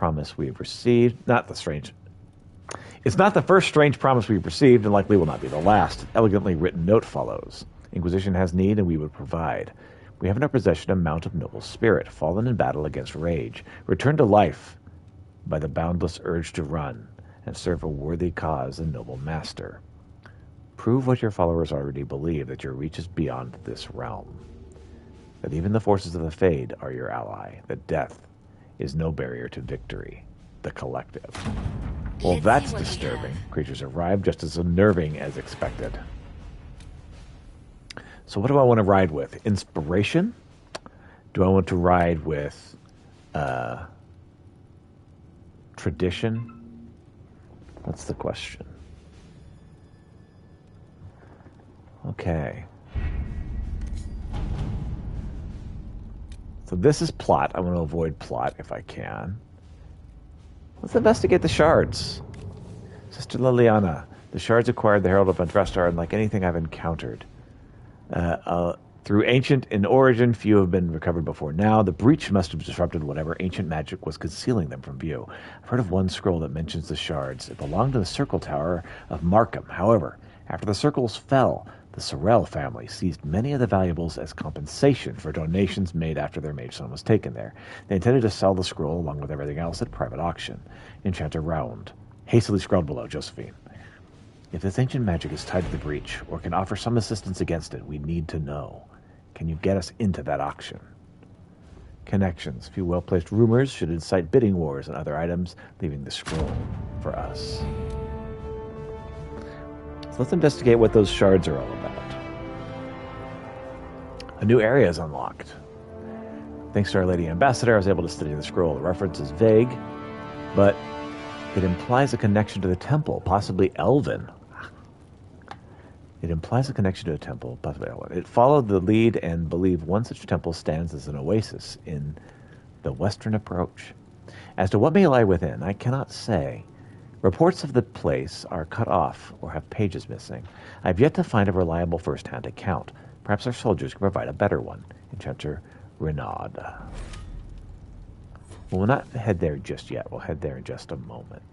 promise we've received. It's not the first strange promise we've received, and likely will not be the last. Elegantly written note follows. Inquisition has need, and we would provide. We have in our possession a mount of noble spirit, fallen in battle against rage, returned to life by the boundless urge to run, and serve a worthy cause and noble master. Prove what your followers already believe, that your reach is beyond this realm. That even the forces of the Fade are your ally, that death is no barrier to victory. The collective. Well, that's disturbing. Creatures arrive just as unnerving as expected. So what do I want to ride with? Inspiration? Do I want to ride with tradition? That's the question. Okay. So this is plot. I want to avoid plot if I can. Let's investigate the shards. Sister Liliana. The shards acquired the Herald of Andrastar, unlike anything I've encountered. Through ancient in origin, few have been recovered before now. The breach must have disrupted whatever ancient magic was concealing them from view. I've heard of one scroll that mentions the shards. It belonged to the Circle Tower of Markham. However, after the circles fell, the Sorrel family seized many of the valuables as compensation for donations made after their mage son was taken there. They intended to sell the scroll along with everything else at private auction. Enchanter Round. Hastily scrawled below, Josephine. If this ancient magic is tied to the breach, or can offer some assistance against it, we need to know. Can you get us into that auction? Connections. Few well-placed rumors should incite bidding wars and other items, leaving the scroll for us. So let's investigate what those shards are all about. A new area is unlocked. Thanks to our Lady Ambassador, I was able to study the scroll. The reference is vague, but it implies a connection to the temple, possibly elven. It implies a connection to a temple, possibly elven. It followed the lead and believed one such temple stands as an oasis in the western approach. As to what may lie within, I cannot say. Reports of the place are cut off or have pages missing. I have yet to find a reliable first-hand account. Perhaps our soldiers can provide a better one. Enchanter Renaud. Well, we'll not head there just yet. We'll head there in just a moment.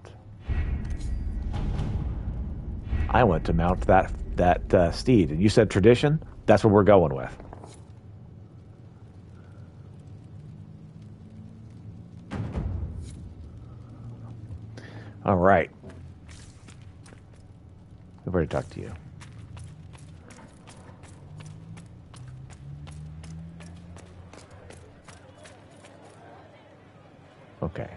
I want to mount that steed. And you said tradition? That's what we're going with. All right. I've already talked to you. Okay.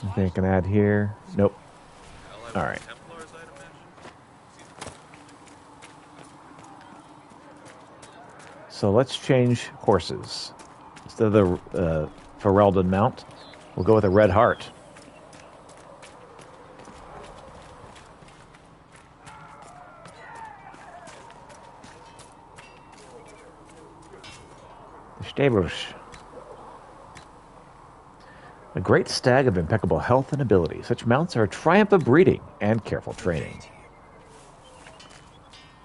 Anything I can add here? Nope. All right. So let's change horses. Instead of the Ferelden mount, we'll go with a red heart. Stabush. A great stag of impeccable health and ability. Such mounts are a triumph of breeding and careful training.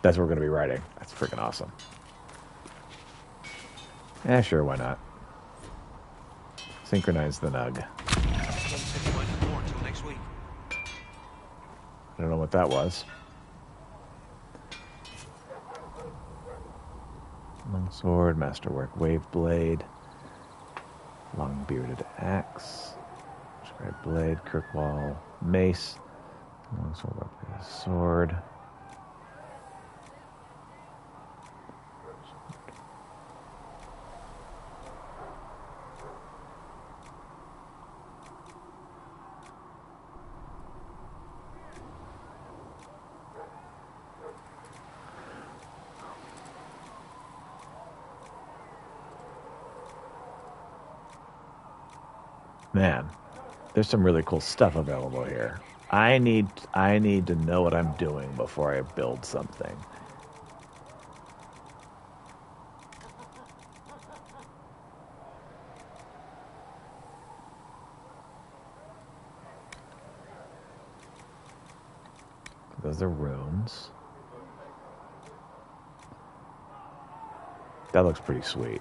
That's what we're going to be riding. That's freaking awesome. Yeah, sure, why not? Synchronize the nug. I don't know what that was. Longsword, masterwork, wave blade, long bearded axe, scribe blade, kirkwall, mace, longsword, sword. Man, there's some really cool stuff available here. I need to know what I'm doing before I build something. Those are runes. That looks pretty sweet.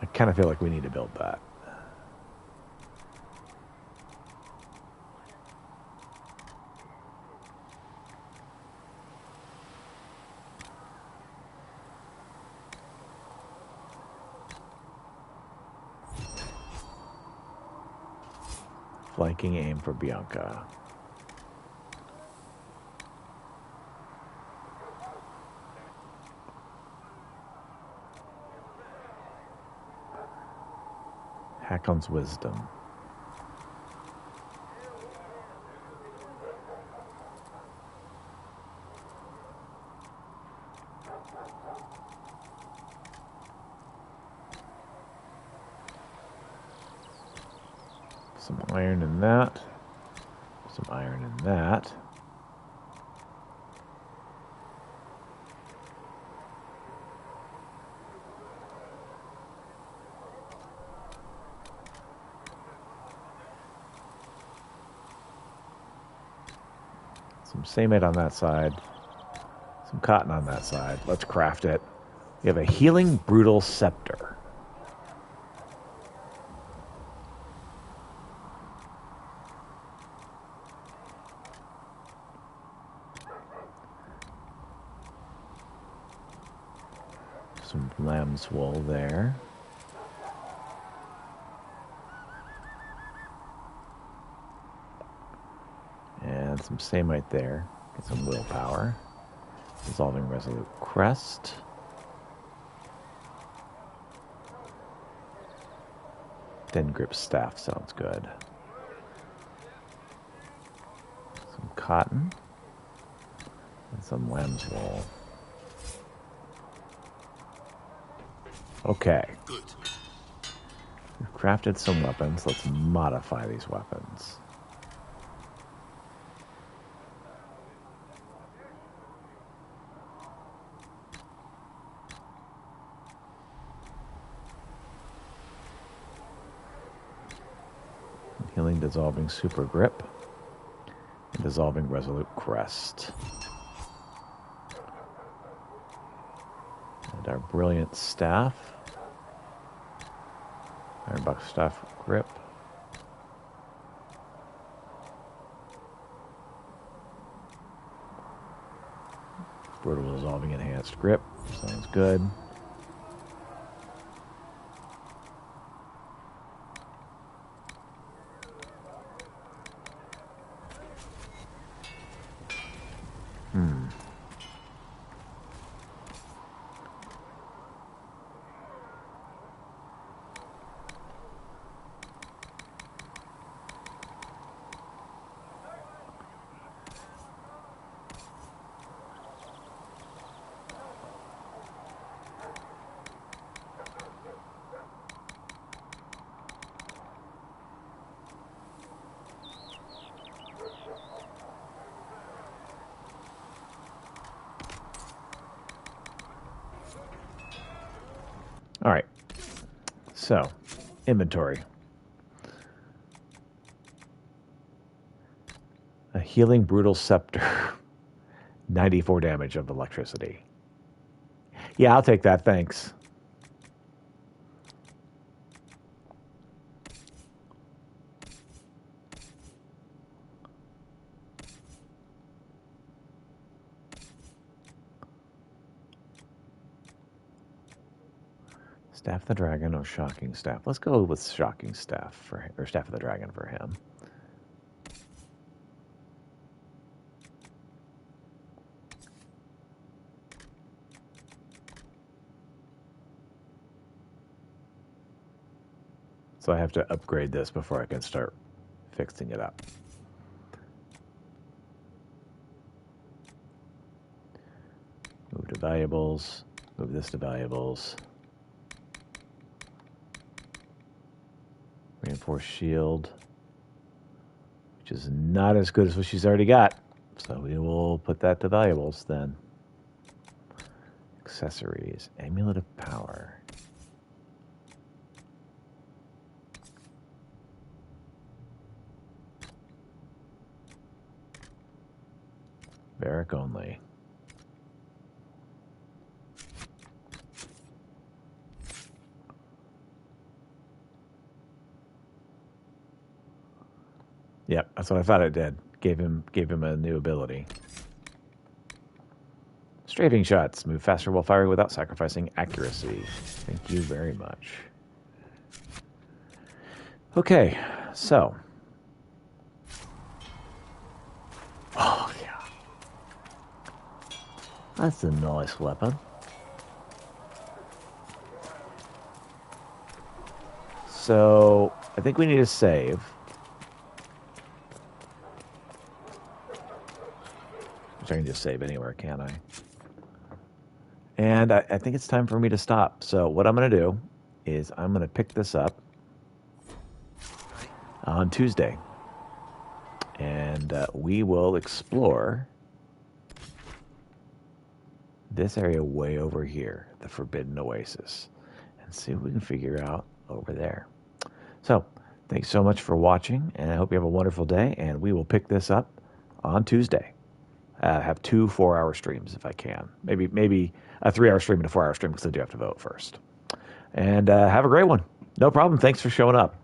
I kind of feel like we need to build that. Flanking aim for Bianca. Hakon's wisdom. Some iron in that. Some iron in that. Some samite on that side. Some cotton on that side. Let's craft it. We have a healing brutal scepter. Some lamb's wool there. And some samite there. Get some willpower. Dissolving resolute crest. Thin grip staff sounds good. Some cotton. And some lamb's wool. Okay. Good. We've crafted some weapons. Let's modify these weapons. Healing dissolving super grip. And dissolving resolute crest. And our brilliant staff. Ironbuck staff grip. Brutal dissolving enhanced grip. Sounds good. All right. So, inventory. A healing brutal scepter. 94 damage of electricity. Yeah, I'll take that, thanks. Staff of the Dragon or Shocking Staff? Let's go with Shocking Staff for, or Staff of the Dragon for him. So I have to upgrade this before I can start fixing it up. Move to valuables. Move this to valuables. Reinforced shield, which is not as good as what she's already got. So we will put that to valuables then. Accessories. Amulet of Power. Varric only. Yep, that's what I thought it did. Gave him a new ability. Strafing shots. Move faster while firing without sacrificing accuracy. Thank you very much. Okay, so. Oh, yeah. That's a nice weapon. So, I think we need to save. Which I can just save anywhere, can't I? And I think it's time for me to stop. So what I'm going to do is I'm going to pick this up on Tuesday. And we will explore this area way over here, the Forbidden Oasis, and see what we can figure out over there. So thanks so much for watching, and I hope you have a wonderful day, and we will pick this up on Tuesday. Have 2 4-hour streams if I can. Maybe a 3-hour stream and a 4-hour stream because I do have to vote first. And have a great one. No problem. Thanks for showing up.